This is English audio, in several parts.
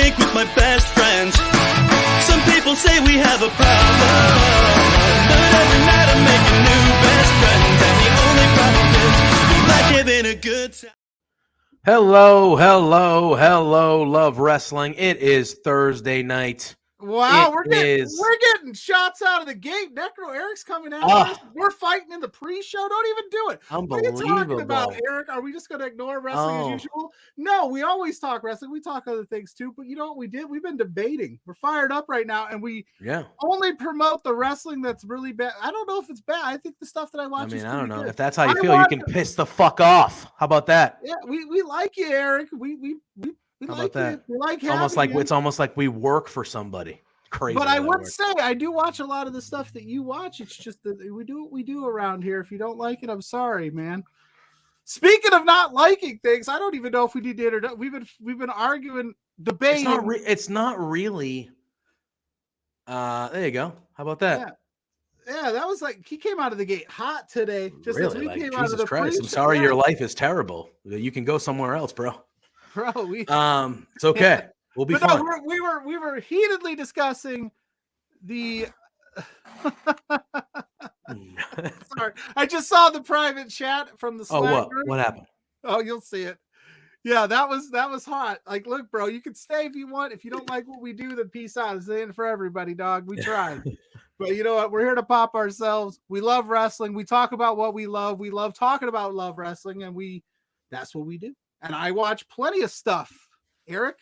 drink with my best friends. Some people say we have a problem, but every night I'm making new best friends, and the only problem is we like having a good time. Hello, love wrestling. It is Thursday night. Wow, we're getting shots out of the gate. Necro Eric's coming out. We're fighting in the pre-show. Don't even do it. What are you talking about, Eric? Are we just going to ignore wrestling as usual? No, we always talk wrestling. We talk other things too. But you know what we did? We've been debating. We're fired up right now, and we only promote the wrestling that's really bad. I don't know if it's bad. I think the stuff that I watch is pretty I don't know. good. If that's how you feel, you can piss the fuck off. How about that? Yeah, we like you, Eric. We like that. We like it's almost like we work for somebody. Crazy. But I would say I do watch a lot of the stuff that you watch. It's just that we do what we do around here. If you don't like it, I'm sorry, man. Speaking of not liking things, I don't even know if we need to introduce. We've been arguing, debating. It's not really. There you go. How about that? Yeah, that was like he came out of the gate hot today. Just really? as we like, came Jesus out of the Christ! I'm sorry, your life is terrible. You can go somewhere else, bro. It's okay. We'll be fine. No, we were heatedly discussing the. Sorry, I just saw the private chat from the Slack group. What happened? Oh, you'll see it. Yeah, that was hot. Like, look, bro, you can stay if you want. If you don't like what we do, then peace out. It's the end for everybody, dog. We tried. But you know what? We're here to pop ourselves. We love wrestling. We talk about what we love. We love talking about love wrestling, and that's what we do. And I watch plenty of stuff, Eric.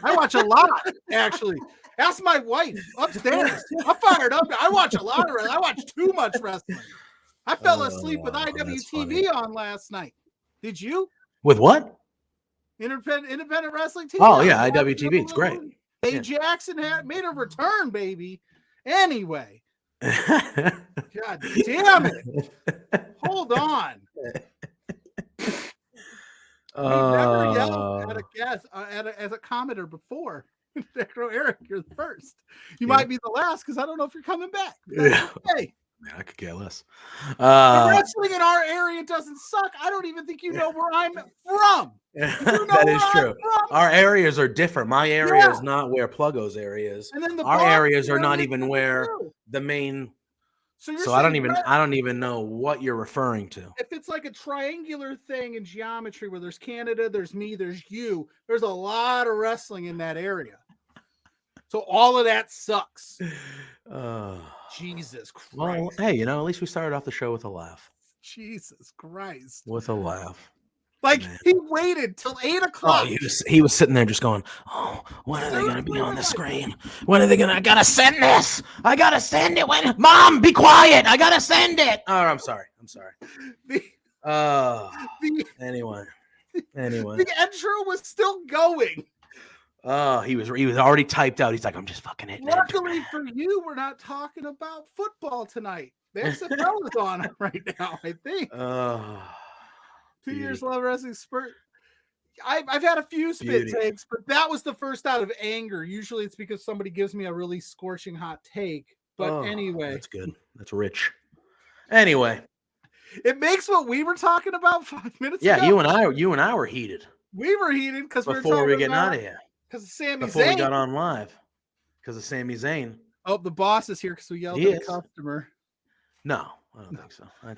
I watch a lot, actually. Ask my wife upstairs. I'm fired up. I watch a lot of wrestling. I watch too much wrestling. I fell asleep with IWTV on last night. Did you? With what? Independent wrestling TV. Oh yeah, IWTV. It's great. Jackson made a return, baby. Anyway. God damn it. Hold on. We've never yelled at a guest as a commenter before. Necro Eric, you're the first. You might be the last because I don't know if you're coming back. Okay. Man, I could care less. The wrestling in our area doesn't suck. I don't even think you know where I'm from. That is true. Our areas are different. My area is not where Pluggo's area is. And then our areas are not even where the main. So I don't even know what you're referring to. If it's like a triangular thing in geometry where there's Canada, there's me, there's you, there's a lot of wrestling in that area. So all of that sucks. Jesus Christ. Well, hey, at least we started off the show with a laugh. Jesus Christ. With a laugh. Like, he waited till 8 o'clock. Oh, he was sitting there just going, oh, when are they going to be on the screen? When are they going to, I got to send this. I got to send it. Mom, be quiet. I got to send it. Oh, I'm sorry. Anyway. The intro was still going. Oh, he was already typed out. He's like, I'm just fucking hitting it. Luckily for you, we're not talking about football tonight. The XFL is on right now, I think. 2 years love wrestling spurt. I've had a few spit takes, but that was the first out of anger. Usually it's because somebody gives me a really scorching hot take. But anyway. That's good. That's rich. Anyway. It makes what we were talking about 5 minutes ago. Yeah, you and I were heated. We were heated because before we were getting out of here. Because of Sami Zayn. Before we got on live. Because of Sami Zayn. Oh, the boss is here because we yelled at the customer. No, I don't think so. I don't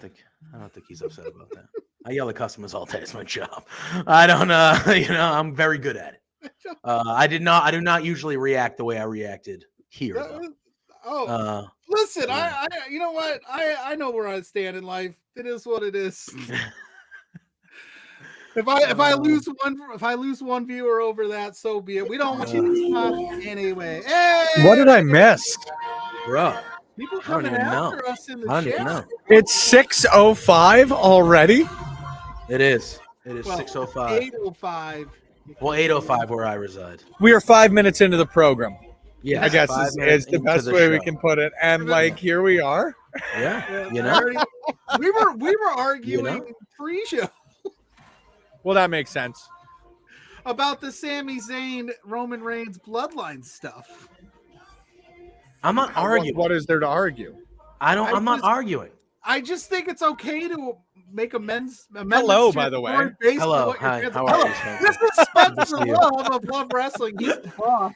think he's upset about that. I yell at customers all day. It's my job. I don't I'm very good at it. I do not usually react the way I reacted here. Listen, I you know what? I know where I stand in life. It is what it is. If I lose one viewer over that, so be it. We don't want you to stop anyway. Hey! What did I miss? Bro. People coming after us in the chat. Even know. It's 6:05 already. It is. It is 6:05. 8:05. Well, 8:05 where I reside. We are 5 minutes into the program. Yeah, I guess is the best way we can put it. And here we are. Yeah, we were arguing pre-show. Well, that makes sense. About the Sami Zayn Roman Reigns bloodline stuff. I'm not arguing. What is there to argue? I'm not arguing. I just think it's okay to make amendments. Hello, to by your the way. story based on Hello. what your Hi. kids- How are Hello. you, Spencer? This is Good to Spencer see you. Love of Love Wrestling. He's the boss.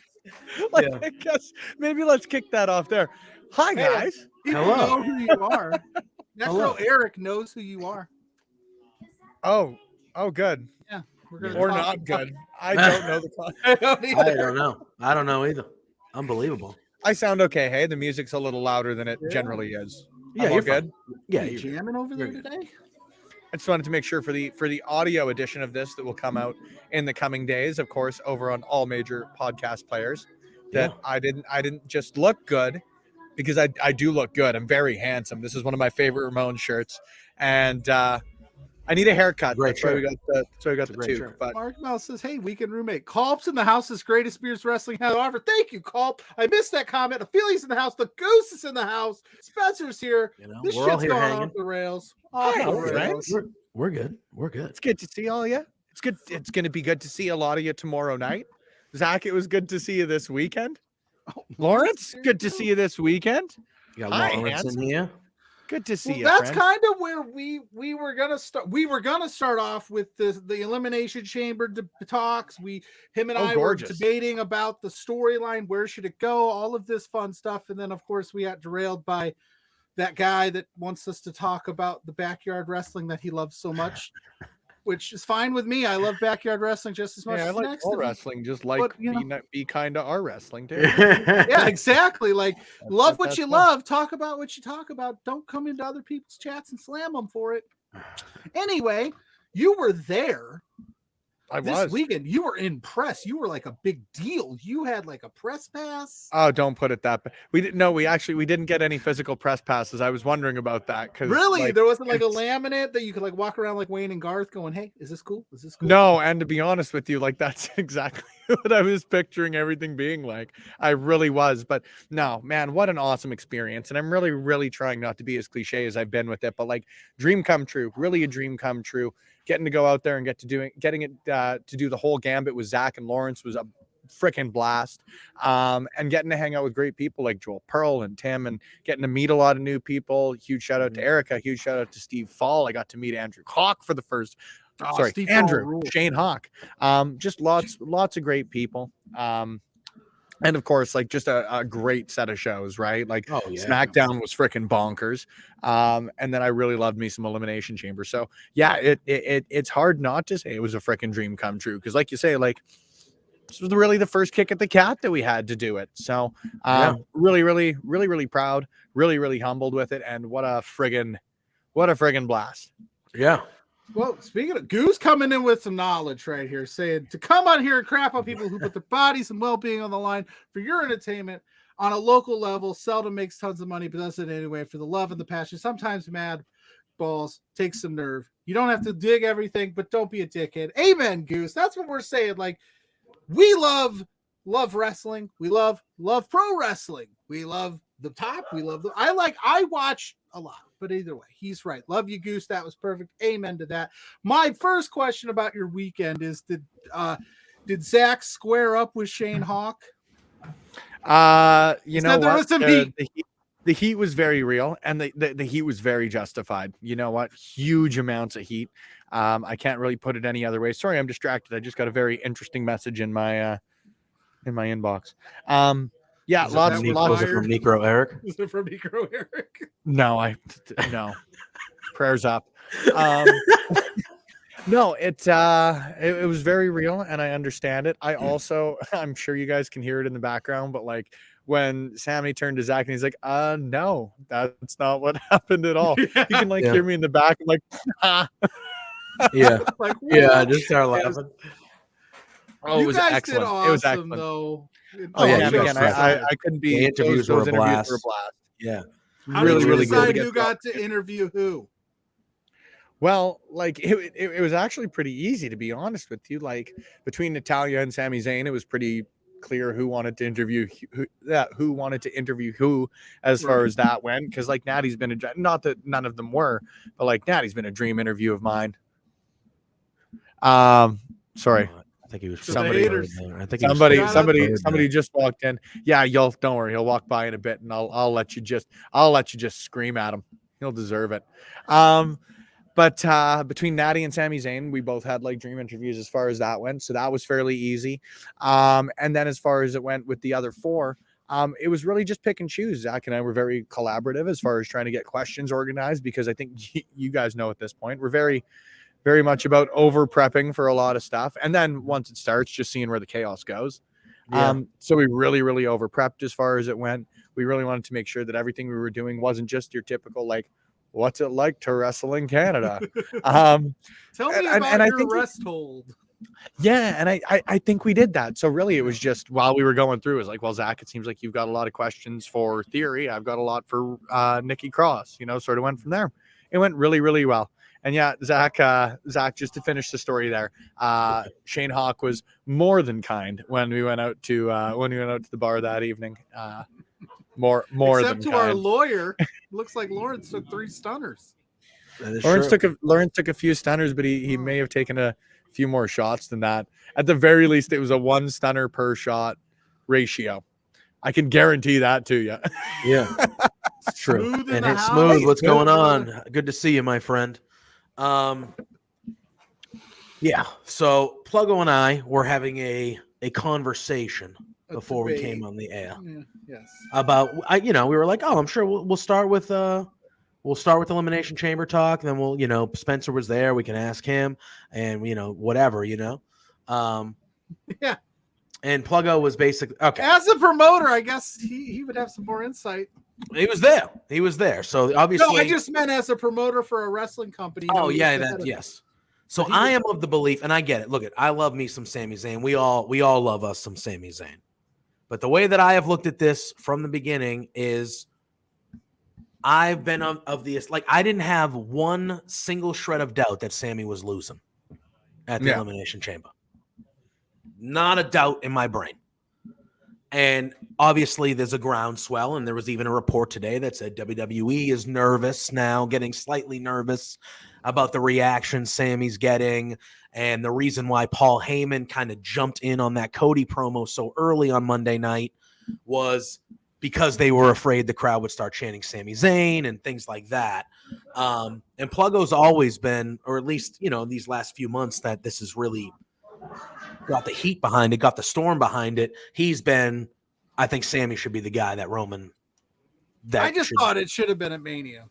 Like, Yeah. I guess maybe let's kick that off there. Hi, Hey, guys. People Hello. know who you are. Hello. Necro Eric knows who you are. Oh, good. Yeah, we're gonna Or talk not about- good. I don't know the concept. I don't I either. don't know. I don't know either. Unbelievable. I sound okay. Hey, the music's a little louder than it Yeah. generally is. Yeah, I'm all you're good. fine. Yeah, You you're good. jamming over there You're good. today? I just wanted to make sure for the audio edition of this that will come out in the coming days, of course, over on all major podcast players, that Yeah. I didn't just look good, because I do look good. I'm very handsome. This is one of my favorite Ramon shirts, and I need a haircut. Great That's why we shirt. got a the great toque. shirt. But Mark Mel says, "Hey, weekend roommate. Culp's in the house. Is greatest beers wrestling has to offer. Thank you, Culp. I missed that comment. Ophelio's in the house. The Goose is in the house. Spencer's here. You know, This we're all shit's here going hanging. off the rails. Off Hi, the friends. rails. We're good. We're good. it's good to see all of you. It's good. It's going to be good to see a lot of you tomorrow night. Zach, it was good to see you this weekend. Lawrence, good to see you this weekend. You got Hi, Lawrence handsome. in here. Good to see Well, you, that's friends. kind of where we were gonna start. We were gonna start off with the elimination chamber talks. Him and I gorgeous. were debating about the storyline. Where should it go? All of this fun stuff, and then of course we got derailed by that guy that wants us to talk about the backyard wrestling that he loves so much, which is fine with me. I love backyard wrestling just as much Yeah, I as like next all to me. wrestling, just like But, you know- be kind of our wrestling too. Yeah, exactly. Like, love what that's you fun. love. Talk about what you talk about. Don't come into other people's chats and slam them for it. Anyway, you were there I this was. weekend. You were in press. You were like a big deal. You had like a press pass. Oh, don't put it that. We didn't. No, we didn't get any physical press passes. I was wondering about that because Really? There wasn't like a laminate that you could like walk around like Wayne and Garth going, "Hey, is this cool? Is this cool?" No, and to be honest with you, like that's exactly what I was picturing everything being like. I really was, but no, man, what an awesome experience. And I'm really, really trying not to be as cliche as I've been with it, but like dream come true, really a dream come true. Getting to go out there and getting it to do the whole gambit with Zach and Lawrence was a freaking blast. And getting to hang out with great people like Joel Pearl and Tim, and getting to meet a lot of new people. Huge shout out to Erica, huge shout out to Steve Fall. I got to meet Andrew Hawk for the first Steve Andrew, Fall rules. Shane Hawk. Just lots of great people. And of course, like just a great set of shows, right? Like SmackDown was freaking bonkers. And then I really loved me some Elimination Chamber. So yeah, it's hard not to say it was a freaking dream come true. Cause like you say, like this was really the first kick at the cat that we had to do it. So really proud, really humbled with it. And what a friggin' blast. Yeah. Well, speaking of Goose coming in with some knowledge right here, saying to come on here and crap on people who put their bodies and well-being on the line for your entertainment on a local level, seldom makes tons of money, but does it anyway for the love and the passion. Sometimes mad balls takes some nerve. You don't have to dig everything, but don't be a dickhead. Amen, Goose. That's what we're saying. Like, we love wrestling. We love pro wrestling. We love the top. We love I watch a lot, but either way, he's right. Love you, Goose. That was perfect. Amen to that. My first question about your weekend is did Zach square up with Shane Hawk? You know there what? was some heat. The heat was very real, and the heat was very justified. You know what? Huge amounts of heat. I can't really put it any other way. Sorry, I'm distracted. I just got a very interesting message in my inbox. Yeah, lots Was it from Necro Eric? Is it from Necro Eric? No, no. Prayers up. No, it was very real, and I understand it. I also, I'm sure you guys can hear it in the background, but like when Sammy turned to Zach and he's like, no, that's not what happened at all. You can hear me in the back. I'm like, Yeah. Like, I just started laughing. Oh, it was excellent. Awesome, it was excellent. Though. Again, I couldn't be. The interviews were a blast. Yeah. How did you decide who got to interview who? Well, like it was actually pretty easy, to be honest with you. Like between Natalia and Sami Zayn, it was pretty clear who wanted to interview who as far as that went. Because like Natty's been not that none of them were, but like Natty's been a dream interview of mine. Sorry. I think he was somebody just walked in. Yeah, don't worry, he'll walk by in a bit, and I'll let you just scream at him. He'll deserve it. But between Natty and Sami Zayn, we both had like dream interviews as far as that went. So that was fairly easy. And then as far as it went with the other four, it was really just pick and choose. Zach and I were very collaborative as far as trying to get questions organized, because I think you guys know at this point, we're very, very much about over prepping for a lot of stuff. And then once it starts, just seeing where the chaos goes. Yeah. So we really, really over prepped as far as it went. We really wanted to make sure that everything we were doing wasn't just your typical, like, what's it like to wrestle in Canada? Tell me about I your think rest hold. Yeah, and I think we did that. So really, it was just while we were going through, it was like, well, Zach, it seems like you've got a lot of questions for Theory. I've got a lot for Nikki Cross. Sort of went from there. It went really, really well. And yeah, Zach, just to finish the story there, Shane Hawk was more than kind when we went out to the bar that evening. More Except than to our kind. lawyer, looks like Lawrence took 3 stunners. Lawrence took a few stunners, but he may have taken a few more shots than that. At the very least, it was a 1 stunner per shot ratio. I can guarantee that to you. Yeah, it's true. Smooth in And the it's house. Smooth. What's Good, going brother. on? Good to see you, my friend. Yeah. So Pluggo and I were having a conversation A before we debate. came on the air Yeah, yes. about we were like, oh, I'm sure we'll start with Elimination Chamber talk. Then we'll Spencer was there. We can ask him and whatever. Yeah. And Pluggo was basically okay. As a promoter, I guess he would have some more insight. He was there. So obviously, No, I just meant as a promoter for a wrestling company. Oh yeah, yes. So I am of the belief, and I get it. Look, I love me some Sami Zayn. We all love us some Sami Zayn. But the way that I have looked at this from the beginning is, I've been of the like, I didn't have one single shred of doubt that Sami was losing at the Elimination Chamber. Not a doubt in my brain. And obviously there's a groundswell, and there was even a report today that said WWE is nervous now, getting slightly nervous about the reaction Sami's getting, and the reason why Paul Heyman kind of jumped in on that Cody promo so early on Monday night was because they were afraid the crowd would start chanting Sami Zayn and things like that. And Pluggo's always been, or at least, these last few months, that this is really got the heat behind it, got the storm behind it. He's been, I think Sami should be the guy that Roman. I just thought it should have been at Mania.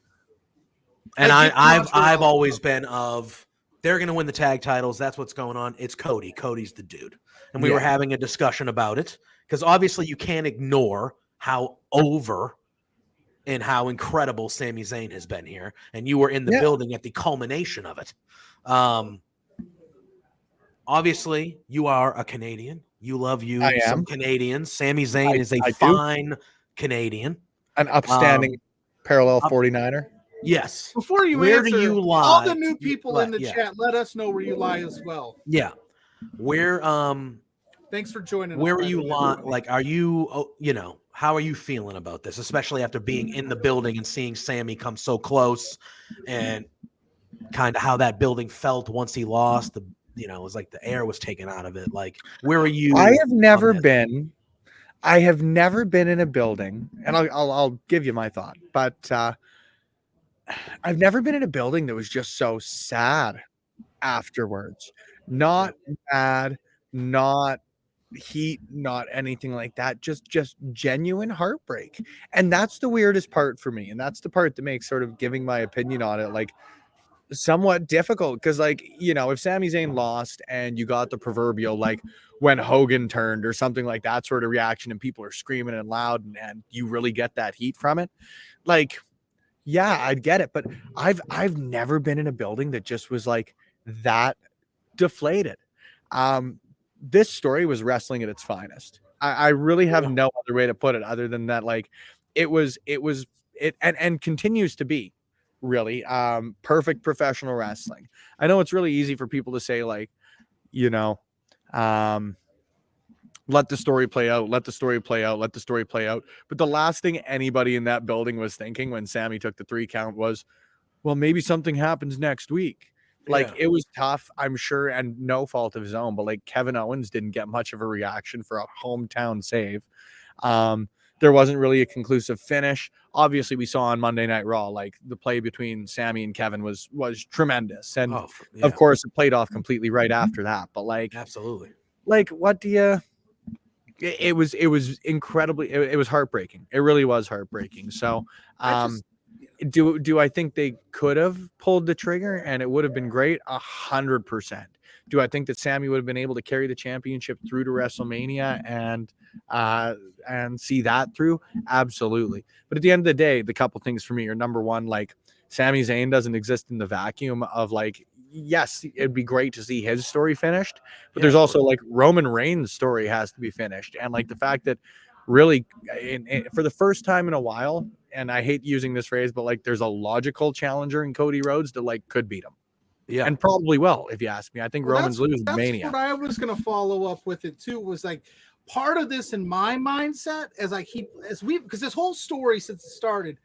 And I've always been of, they're going to win the tag titles. That's what's going on. It's Cody. Cody's the dude. And we were having a discussion about it, because obviously you can't ignore how over and how incredible Sami Zayn has been here. And you were in the building at the culmination of it. Obviously, you are a Canadian. You love some Canadians. Sami Zayn is a fine Canadian. An upstanding parallel 49er. Yes. Before you Where answer, do you lie? all the new people in the chat, let us know where you lie as well. Yeah. Where thanks for joining where us. are you like, are you how are you feeling about this, especially after being in the building and seeing Sami come so close, and kind of how that building felt once he lost? It was like the air was taken out of it. Like, where are you? I have never been in a building, and I'll give you my thought, but I've never been in a building that was just so sad afterwards. Not mad, not heat, not anything like that. Just genuine heartbreak. And that's the weirdest part for me. And that's the part that makes sort of giving my opinion on it like somewhat difficult, because if Sami Zayn lost and you got the proverbial like when Hogan turned or something like that sort of reaction, and people are screaming and loud, and you really get that heat from it, like, yeah, I'd get it. But I've never been in a building that just was like that deflated. This story was wrestling at its finest. I really have no other way to put it other than that. Like, it and continues to be really perfect professional wrestling. I know it's really easy for people to say, like, let the story play out, let the story play out, let the story play out. But the last thing anybody in that building was thinking when Sami took the 3 count was, well, maybe something happens next week. Like, it was tough, I'm sure, and no fault of his own, but like Kevin Owens didn't get much of a reaction for a hometown save. there wasn't really a conclusive finish. Obviously, we saw on Monday Night Raw, like the play between Sammy and Kevin was tremendous, and of course, it played off completely right after that. But like, absolutely, like, what do you? It was incredibly. It was heartbreaking. It really was heartbreaking. So, do I think they could have pulled the trigger and it would have been great? 100%. Do I think that Sammy would have been able to carry the championship through to WrestleMania and see that through? Absolutely. But at the end of the day, the couple things for me are, number one, like, Sami Zayn doesn't exist in the vacuum of, like, yes, it'd be great to see his story finished, but there's also like Roman Reigns' story has to be finished. And like the fact that really for the first time in a while, and I hate using this phrase, but like there's a logical challenger in Cody Rhodes that like could beat him. Yeah. And probably will, if you ask me. I think Roman's losing Mania. That's what I was going to follow up with it too, was like part of this in my mindset because this whole story since it started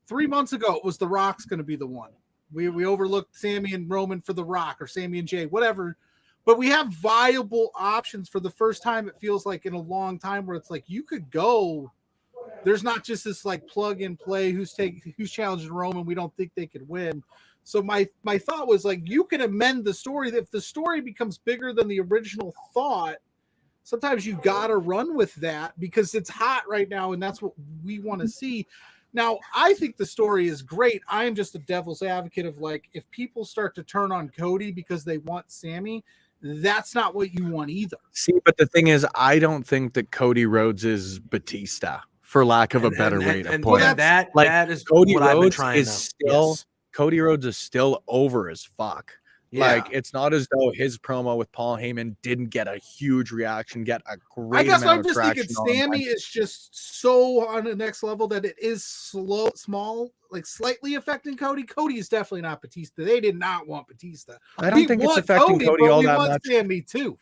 3 months ago, it was The Rock's going to be the one. We overlooked Sammy and Roman for The Rock, or Sammy and Jay, whatever. But we have viable options for the first time, it feels like, in a long time, where it's like you could go. There's not just this like plug and play who's challenging Roman. We don't think they could win. So my thought was like, you can amend the story. If the story becomes bigger than the original thought, sometimes you got to run with that because it's hot right now, and that's what we want to see. Now, I think the story is great. I am just a devil's advocate of like, if people start to turn on Cody because they want Sammy, that's not what you want either. See, but the thing is, I don't think that Cody Rhodes is Batista, for lack of a better way to put it. That is Cody Rhodes is still Cody Rhodes is still over as fuck. Yeah. Like, it's not as though his promo with Paul Heyman didn't get a huge reaction, get a great amount of traction. I guess I'm just thinking Sammy is just so on the next level that it is small, like slightly affecting Cody. Cody is definitely not Batista. They did not want Batista. I don't think it's affecting Cody all that much. Sammy too.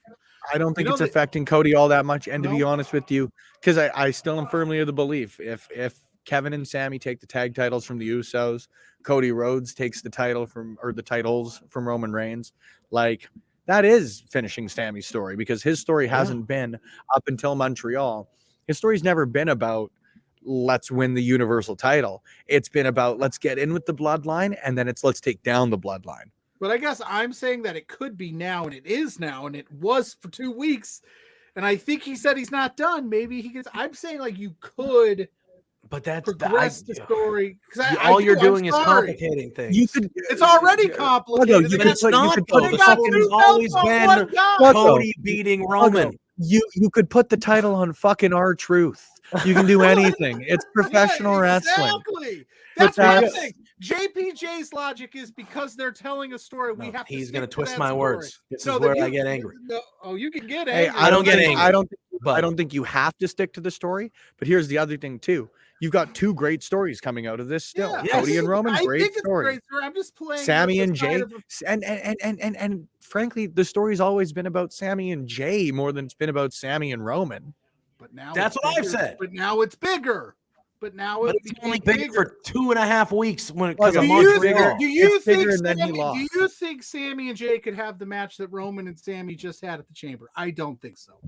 I don't think it's affecting Cody all that much. And to be honest with you, because I still am firmly of the belief, if Kevin and Sammy take the tag titles from the Usos, Cody Rhodes takes the titles from Roman Reigns, like, that is finishing Sammy's story, because his story hasn't been, up until Montreal, his story's never been about let's win the Universal title. It's been about let's get in with the bloodline, and then it's let's take down the bloodline. But I guess I'm saying that it could be now, and it is now, and it was for 2 weeks. And I think he said he's not done. Maybe he gets. I'm saying like you could. But that's progress the story. All you're doing is complicating things. It's already complicated. It's not. The fucking has always been Cody beating Roman. You could put the title on fucking R-Truth. You can do anything. It's professional wrestling. Exactly. That's what I'm saying. JPJ's logic is because they're telling a story, we have to. He's going to twist my words. This is where I get angry. You can get angry. I don't get angry. I don't think you have to stick to the story. But here's the other thing too. You've got 2 great stories coming out of this still. Yeah, Cody and Roman, great story. I'm just playing Sammy and Jay, and frankly, the story's always been about Sammy and Jay more than it's been about Sammy and Roman. But now that's what I've said. But now it's bigger. But it's only big for 2.5 weeks because of Montreal. Do you think Sammy and Jay could have the match that Roman and Sammy just had at the Chamber? I don't think so.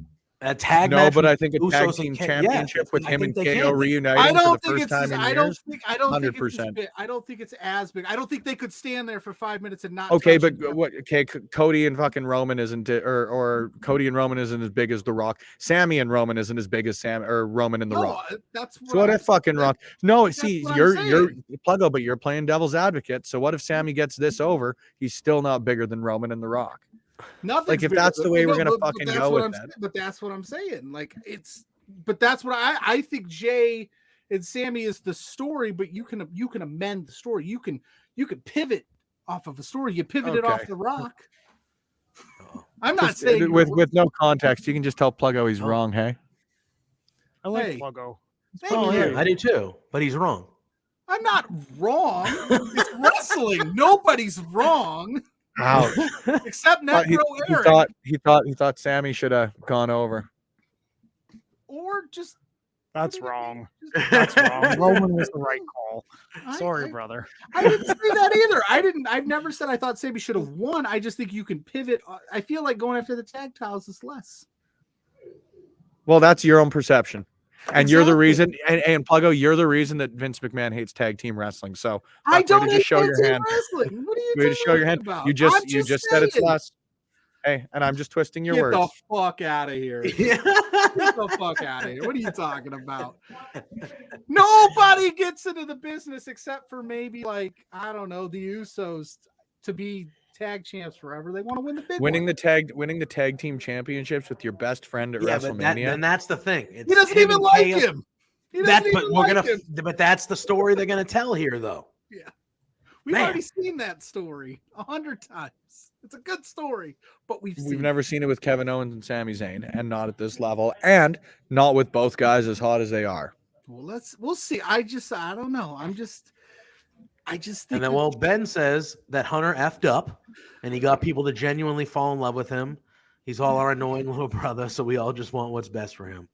A tag match, but I think a tag team championship with him and KO reuniting for the first time in years. I don't think it's as big. I don't think they could stand there for 5 minutes and not. Okay, but what? Okay, Cody and fucking Roman isn't, or Cody and Roman isn't as big as The Rock. Sammy and Roman isn't as big as Roman and The Rock. That's what I fucking Rock. No, see, you're Pluggo, but you're playing devil's advocate. So what if Sammy gets this over? He's still not bigger than Roman and The Rock. Nothing. Like, if that's the way we're gonna fucking go with that. But that's what I'm saying. Like, but that's what I think. Jay and Sammy is the story, but you can amend the story. You can pivot off of a story. You pivot it off The Rock. I'm not saying with no context. You can just tell Pluggo he's wrong. Hey, I like Pluggo. I do too, but he's wrong. I'm not wrong. It's wrestling. Nobody's wrong. Ouch. Except Necro Eric. He thought Sammy should have gone over. Or just that's wrong. That's wrong. Roman was the right call. Sorry, brother. I didn't say that either. I've never said I thought Sammy should have won. I just think you can pivot. I feel like going after the tag titles is less. Well, that's your own perception. And you're the Exactly. reason, and Pluggo, you're the reason that Vince McMahon hates tag team wrestling. So I way don't to hate just show tag your team hand. wrestling. What are you Way to show your talking hand. about? You I'm just said it's saying. less. Hey, and I'm just twisting your Get words. the fuck out of here. Get the fuck out of here. What are you talking about? Nobody gets into the business except for maybe like, I don't know, the Usos to be tag champs forever. They want to win the big winning one. the tag team championships with your best friend at Yeah, WrestleMania. then that's the thing. It's He doesn't him even and like KO. him. He doesn't even like him. But that's the story they're gonna tell here, though. Yeah. We've Man. already seen that story 100 times. It's a good story, but we've never seen it with Kevin Owens and Sami Zayn, and not at this level, and not with both guys as hot as they are. Well, we'll see. I don't know. I just think And then, well, Ben says that Hunter effed up, and he got people to genuinely fall in love with him. He's all our annoying little brother, so we all just want what's best for him.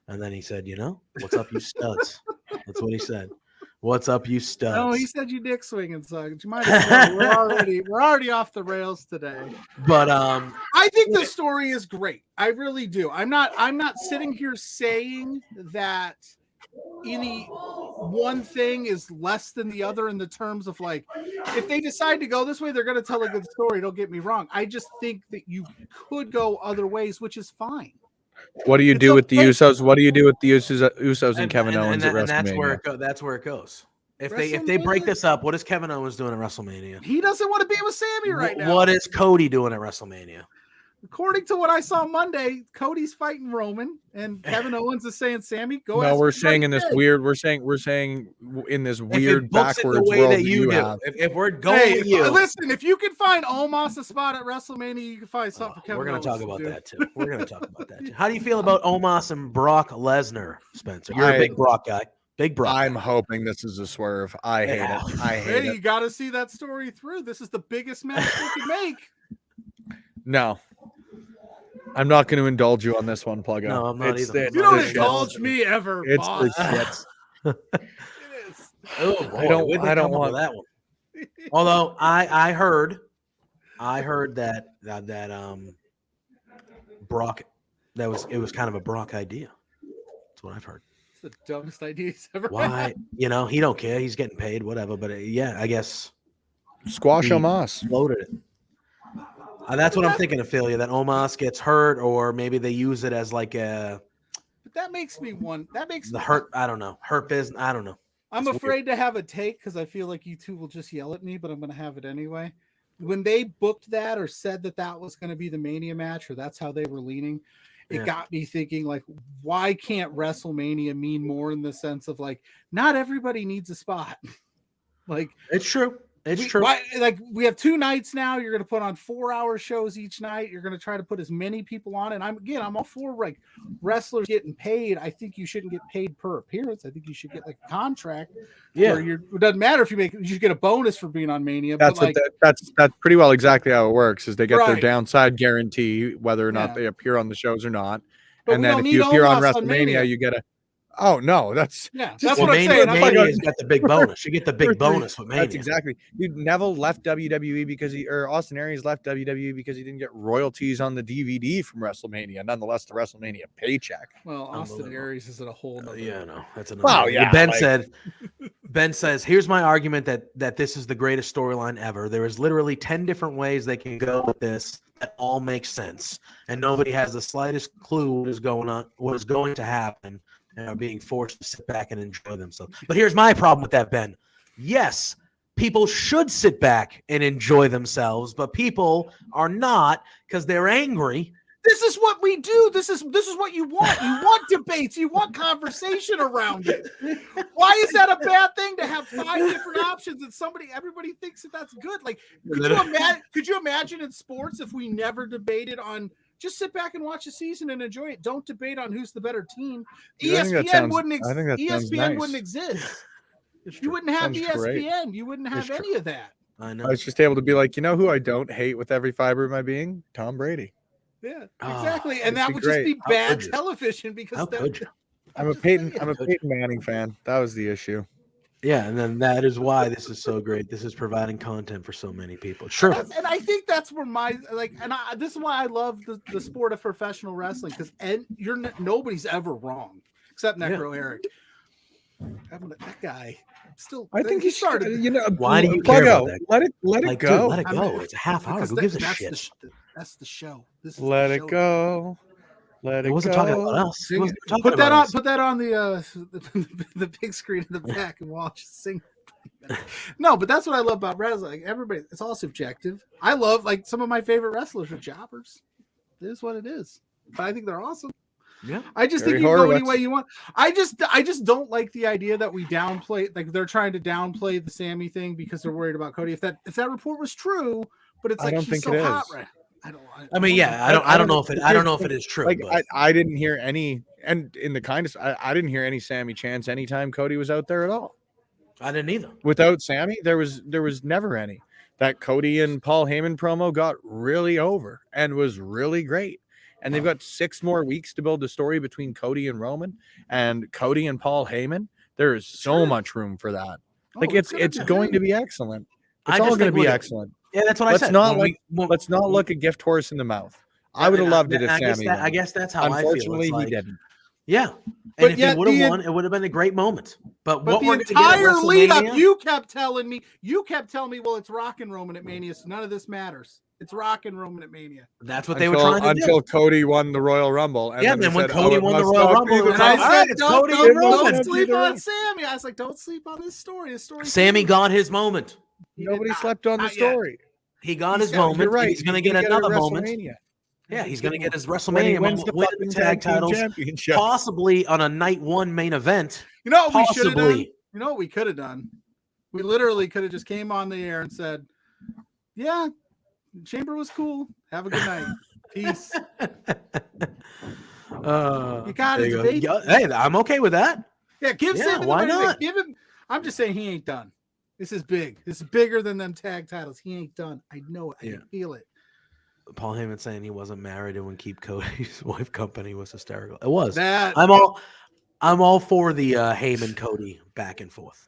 And then he said, what's up, you studs? That's what he said. What's up, you studs? No, he said you dick swinging, so you might as well. We're already off the rails today. But I think the story is great. I really do. I'm not sitting here saying that any one thing is less than the other in the terms of like, if they decide to go this way, they're going to tell a good story. Don't get me wrong. I just think that you could go other ways, which is fine. What do you do with the Usos? What do you do with the Usos and Kevin Owens at WrestleMania? That's where it goes. If they break this up, what is Kevin Owens doing at WrestleMania? He doesn't want to be with Sammy right now. What is Cody doing at WrestleMania? According to what I saw Monday, Cody's fighting Roman, and Kevin Owens is saying, "Sammy, go." No, we're saying in this weird. We're saying in this weird backwards the way world that you do. have. If we're going with you, listen. If you can find Omos a spot at WrestleMania, you can find something for Kevin. We're going Owens to talk about that too. We're going to talk about that too. How do you feel about Omos and Brock Lesnar, Spencer? You're a big Brock guy. Big Brock. I'm hoping this is a swerve. I hate it. I hate it. You got to see that story through. This is the biggest match they can make. No. I'm not going to indulge you on this one, Pluggo. No, I'm not either. You don't indulge me ever, it's boss. the shits. It is. Oh, boy. I don't want that one. Although I heard that Brock, it was kind of a Brock idea. That's what I've heard. It's the dumbest idea he's ever Why? had. He don't care. He's getting paid, whatever. But I guess squash Omos. Floated it. That's what I'm thinking, Ophelia, that Omos gets hurt, or maybe they use it as like a. But that makes me one. That makes the hurt. I don't know. Hurt business. I don't know. I'm afraid to have a take because I feel like you two will just yell at me, but I'm going to have it anyway. When they booked that or said that was going to be the Mania match, or that's how they were leaning, it got me thinking, like, why can't WrestleMania mean more in the sense of like, not everybody needs a spot. Like, it's true. It's true. Why, like, we have 2 nights now. You're going to put on 4-hour shows each night. You're going to try to put as many people on. And I'm all for like wrestlers getting paid. I think you shouldn't get paid per appearance. I think you should get like a contract. Yeah. Where it doesn't matter if you should get a bonus for being on Mania. That's but that's pretty well exactly how it works. Is they get their Right. downside guarantee whether or not they appear on the shows or not. But and we then don't if you need appear on Omos on WrestleMania, Mania. you get a. Oh no, that's that's Well, what I'm saying. Mania's got the big bonus. You get the big bonus with Mania. That's exactly. Dude, Neville left WWE or Austin Aries left WWE because he didn't get royalties on the DVD from WrestleMania. Nonetheless, the WrestleMania paycheck. Well, Austin Aries is at a whole nother. No, that's another. Well, yeah. Ben says, here's my argument that this is the greatest storyline ever. There is literally 10 different ways they can go with this that all make sense, and nobody has the slightest clue what is going to happen. And are being forced to sit back and enjoy themselves. But here's my problem with that, Ben. Yes, people should sit back and enjoy themselves, but people are not because they're angry. This is what we do. This is what you want. You want debates. You want conversation around it. Why is that a bad thing to have 5 different options and everybody thinks that's good? Like, could you imagine in sports if we never debated on? Just sit back and watch the season and enjoy it. Don't debate on who's the better team. ESPN wouldn't exist. You wouldn't have ESPN. Great. You wouldn't have any of that. I know. I was just able to be like, who I don't hate with every fiber of my being? Tom Brady. Yeah, exactly. And that would just be bad television because I'm a Peyton Manning fan. That was the issue. Yeah, and then that is why this is so great. This is providing content for so many people. Sure. And I think that's where this is why I love the sport of professional wrestling, because nobody's ever wrong. except Necro Eric. That guy still. I think he he started. started. You know, Why do you care Pluggo, about that? let it Like, go. dude, let it I go. mean, It's a half hour. because Who gives a that's shit? that's the show. This is Let the it show. go. Let It it wasn't go. talking about us. It Sing wasn't it. talking Put that about on. us. Put that on the big screen in the back and watch sing. No, but that's what I love about wrestling. Like, everybody, it's all subjective. I love like some of my favorite wrestlers are jobbers. It is what it is. But I think they're awesome. Yeah. I just Gary think you can go any Horowitz. way you want. I just don't like the idea that we downplay, like they're trying to downplay the Sammy thing because they're worried about Cody. If that report was true, but it's I like don't she's think so it hot, is. right? I mean, yeah, I don't know if it is true. Like But I didn't hear any, and in the kindest, I didn't hear any Sammy chants anytime Cody was out there at all. I didn't either. Without Sammy, there was never any. That Cody and Paul Heyman promo got really over and was really great. And they've got 6 more weeks to build the story between Cody and Roman and Cody and Paul Heyman. There is so much room for that. Like it's going to be excellent. It's all going to be excellent. Yeah, that's what Let's I said. not let's not look a gift horse in the mouth. I would have loved it if Sammy won. I guess that's how I feel. Unfortunately, It's he like, didn't. yeah. But And if yet he would have the- won, it would have been a great moment. But But what the we're going to get at entire lead up, WrestleMania, you kept telling me, well, it's Rockin' Roman at Mania, so none of this matters. It's Rockin' Roman at Mania. that's what they were trying to until do. Cody won the Royal Rumble. And Yeah, they then when said, Cody it won the must Royal not be Rumble, it the was And I like, Rock. all said, right, it's Cody and don't Roman. sleep on Sammy. I was like, don't sleep on this story. This story. Sammy got his moment. Nobody slept on the Not yet. story. He got He's his got- moment. You're right. And he's going to He's get gonna another at moment. WrestleMania. Yeah, he's going to get his When he WrestleMania wins moment, the winning fucking the tag team titles, championship. possibly on a night 1 main event. You know what we should have done? Possibly. You know what we could have done? We literally could have just came on the air and said, yeah, Chamber was cool. Have a good night. Peace. You got there it, you go. debate. Yeah, hey, I'm okay with that. Yeah, give Yeah, Sammy the why money back. not? Give him. I'm just saying he ain't done. This is big. This is bigger than them tag titles. He ain't done. I know it. I can feel it. Paul Heyman saying he wasn't married and would keep Cody's wife company was hysterical. It was. That I'm all for the Heyman Cody back and forth.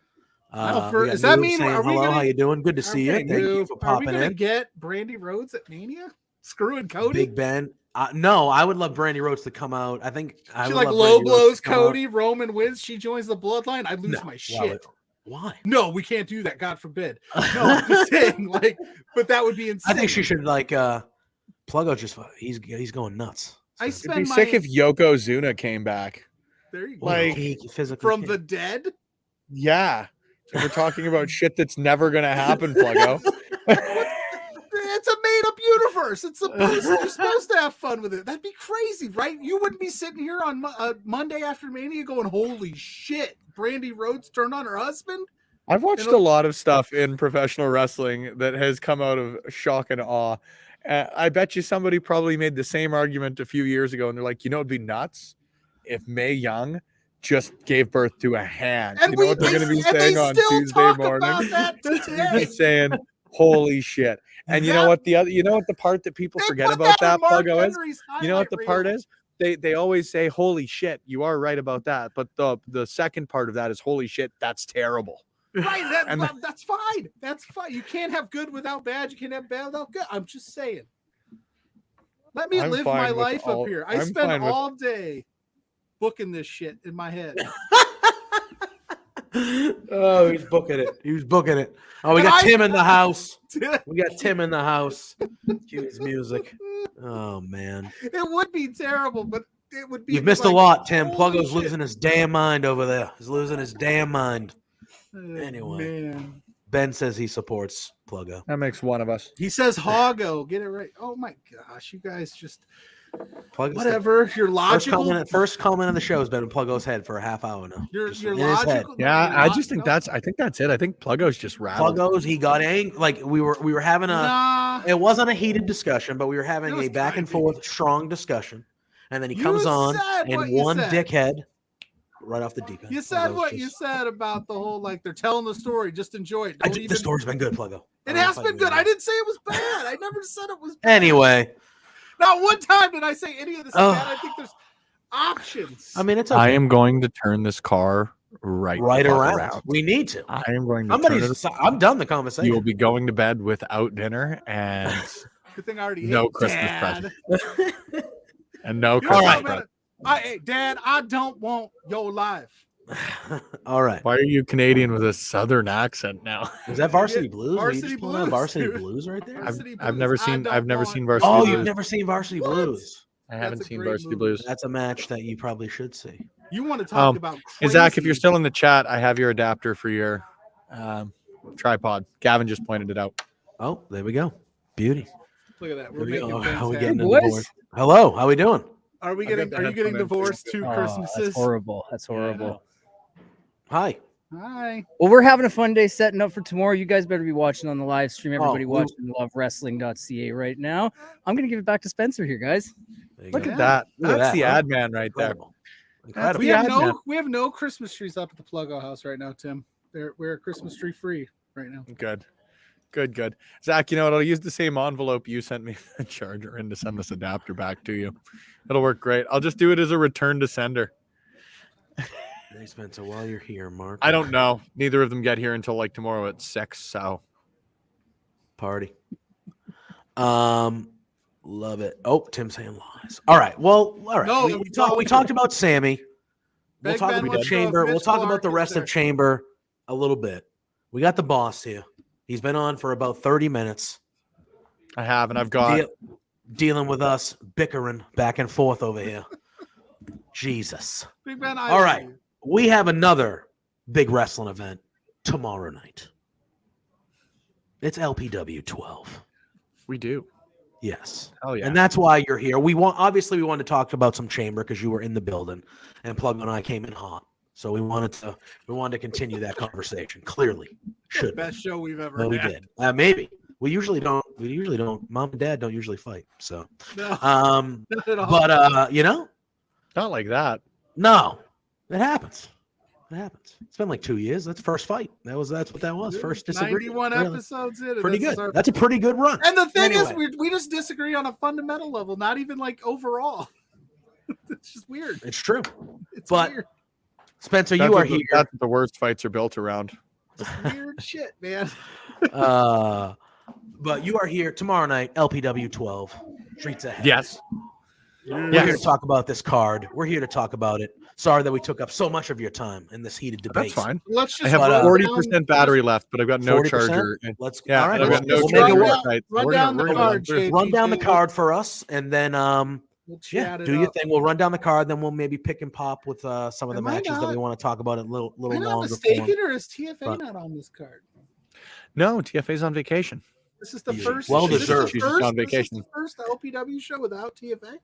We does got that Noob mean saying are we hello? gonna, How you doing? Good to see you. Thank you for are we popping gonna in. get Brandy Rhodes at Mania? Screwing Cody? Big Ben. No, I would love Brandy Rhodes to come out. I think I She would like love low Brandy Rhodes blows to come out. Cody. Roman wins. She joins the bloodline. I lose my shit. Why? No, we can't do that. God forbid. No, I'm just saying, like, but that would be insane. I think she should like Pluggo. Just he's going nuts. I It'd spend be my sick if Yokozuna came back. there you go. Like, he physically From can't. the dead. Yeah. So we're talking about shit that's never going to happen, Pluggo. It's a made-up universe. It's supposed you're supposed to have fun with it. That'd be crazy, right? You wouldn't be sitting here on Monday after Mania going, "Holy shit!" Brandy Rhodes turned on her husband. I've watched a lot of stuff in professional wrestling that has come out of shock and awe. I bet you somebody probably made the same argument a few years ago, and they're like, it'd be nuts if Mae Young just gave birth to a hand. And you know what they're going to be saying on Tuesday morning? About that They're today. just saying, "Holy shit!" And you know what the part that people forget about that, Pluggo, is? You know what the part is? They always say, "Holy shit!" You are right about that, but the second part of that is, "Holy shit!" That's terrible. Right, that's fine. That's fine. You can't have good without bad. You can't have bad without good. I'm just saying. Let me live my life up here. I spend all day booking this shit in my head. Oh, he's booking it. He was booking it. Oh, we got Tim in the house. We got Tim in the house. Cue his music. Oh man, it would be terrible, but it would be. You've missed a lot, Tim. Pluggo's losing his damn mind over there. He's losing his damn mind. Anyway, man. Ben says he supports Pluggo. That makes one of us. He says Hoggo. Get it right. Oh my gosh, you guys just Pluggo's whatever. You're logical. First comment on the show has been in Pluggo's head for a half hour now. You're in his head. logical. Yeah, I just think I think that's it. I think Pluggo's just rattled. Pluggo's, he got angry. Like we were having a. It wasn't a heated discussion, but we were having a back and forth, strong discussion, and then he comes on and one dickhead. Right off the deep end. You said what you said about the whole like they're telling the story. Just enjoy it. The story's been good, Pluggo. It has been good. I didn't say it was bad. I never said it was bad. Anyway. Not one time did I say any of this is bad. I think there's options. I mean, it's okay. I am going to turn this car right around. We need to. I am going to I'm done the conversation. You will be going to bed without dinner and good thing I already no ate, Christmas Dad. present. And no Christmas present. Hey, Dad, I don't want your life. All right. Why are you Canadian with a Southern accent now? Was that Varsity Blues? Were you Varsity just pulling out Blues, Varsity dude. Blues right there? Varsity I've Blues, never I seen. don't I've never want seen your Varsity Oh, Blues. you've never seen Varsity What? Blues? I haven't That's a seen great Varsity movie. Blues. That's a match that you probably should see. You want to talk about Hey, crazy? Zach, if you're still in the chat, I have your adapter for your tripod. Gavin just pointed it out. Oh, there we go. Beauty. Look at that. There We're we go. making Are things we happen. getting a boys. divorce? Hello, how we doing? Are we I'll get getting? the Are you getting headphone in, divorced too. two Oh, Christmases? that's horrible. That's horrible. Hi. Hi. Well, we're having a fun day setting up for tomorrow. You guys better be watching on the live stream. Everybody we- watching lovewrestling.ca right now. I'm going to give it back to Spencer here, guys. There you Look go. at that. Look at That's that, the huh? ad man right there. Incredible. Incredible. We the have ad man. we have no Christmas trees up at the Pluggo house right now, Tim. We're Christmas tree free right now. Good. Zach, you know what? I'll use the same envelope you sent me the charger in to send this adapter back to you. It'll work great. I'll just do it as a return to sender. Hey, Spencer, while you're here, Mark. I don't know. Neither of them get here until like tomorrow at 6. So Party. Love it. Oh, Tim's saying lies. All right. Well, all right. No, we talked about Sammy. We'll Big talk Ben about wants to know if Chamber. We'll Mitch talk Clark about the is rest there. of Chamber a little bit. We got the boss here. He's been on for about 30 minutes. I have, and I've got. Dealing with us bickering back and forth over here. Jesus. Big Ben, I All love right. you. We have another big wrestling event tomorrow night. It's LPW 12. We do. Yes. Oh yeah. And that's why you're here. We wanted to talk about some Chamber because you were in the building and Pluggo and I came in hot. So we wanted to continue that conversation. Clearly. Should be. Best show we've ever Well, we had. did. Maybe. We usually don't. Mom and Dad don't usually fight. So No, not at all. but Not like that. no. It happens. It happens. It's been like 2 years. That's first fight. That's what that was. First disagreement. 91 Really. episodes in. and Pretty this is good. our- That's a pretty good run. And the thing Anyway. is, we just disagree on a fundamental level, not even like overall. It's just weird. It's true. It's But- weird. Spencer, That's you are what here. That's what the worst fights are built around. It's weird shit, man. But you are here tomorrow night, LPW 12. Streets ahead. Yes. We're here to talk about this card. We're here to talk about it. Sorry that we took up so much of your time in this heated debate. That's fine. Let's I just have But, 40% battery left, but I've got no 40%? charger. And- Let's Yeah, all right. and I've Let's, got no we'll make it charger. work. Right. Run We're down gonna the card, through. JPJ. Run down the card for us, and then We'll yeah, chat it do your up. thing. We'll run down the card, then we'll maybe pick and pop with some of the Am I matches that not- we want to talk about in a little Am I not longer mistaken, form. or is TFA But- not on this card? No, TFA's on vacation. This is the You- first. well is this the deserved. She's just first- on this is vacation. the first LPW show without TFA.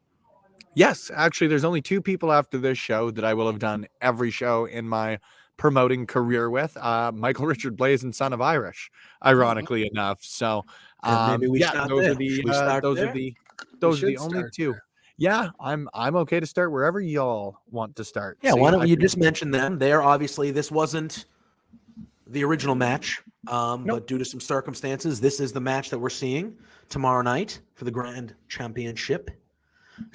Yes, actually, there's only 2 people after this show that I will have done every show in my promoting career with. Michael Richard Blaze and Son of Irish, ironically enough. So, And maybe we yeah, start those there. are the Should we start those there? are the those are the should only start 2. Yeah, I'm okay to start wherever y'all want to start. Yeah, See, why don't I you can- just mention them? They're obviously this wasn't the original match, but due to some circumstances, this is the match that we're seeing tomorrow night for the Grand Championship,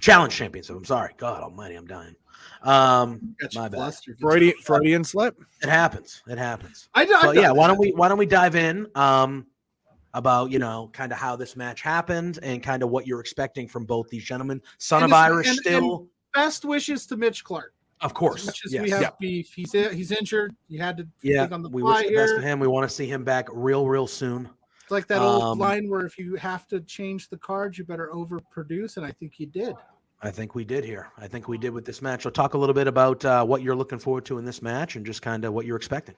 Challenge Championship. I'm sorry, God Almighty, I'm dying. Got you My bad. flustered. Freudian slip. It happens. It happens. I've But done yeah, why that. don't we dive in about kind of how this match happened and kind of what you're expecting from both these gentlemen. Son And of it's- Irish and- still, Best wishes to Mitch Clark. of As course. much as Yes. we have Yeah. beef, he's injured. You had to Yeah, think on the we fly wish the best for here. him. We want to see him back real soon. It's like that old Um, line where if you have to change the cards, you better overproduce, and I think he did. I think we did here. I think we did with this match. So talk a little bit about what you're looking forward to in this match and just kind of what you're expecting.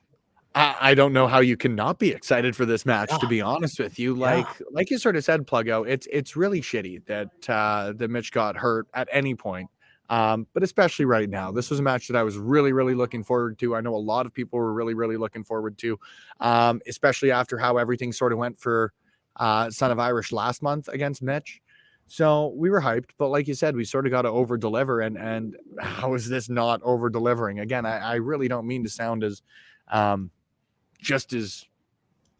I don't know how you cannot be excited for this match, to Yeah. be honest with you. Yeah. Like you sort of said, Pluggo, it's really shitty that Mitch got hurt at any point. But especially right now, this was a match that I was really looking forward to. I know a lot of people were really looking forward to, especially after how everything sort of went for Son of Irish last month against Mitch. So we were hyped, but like you said, we sort of got to over deliver. And how is this not over delivering? Again, I really don't mean to sound as just as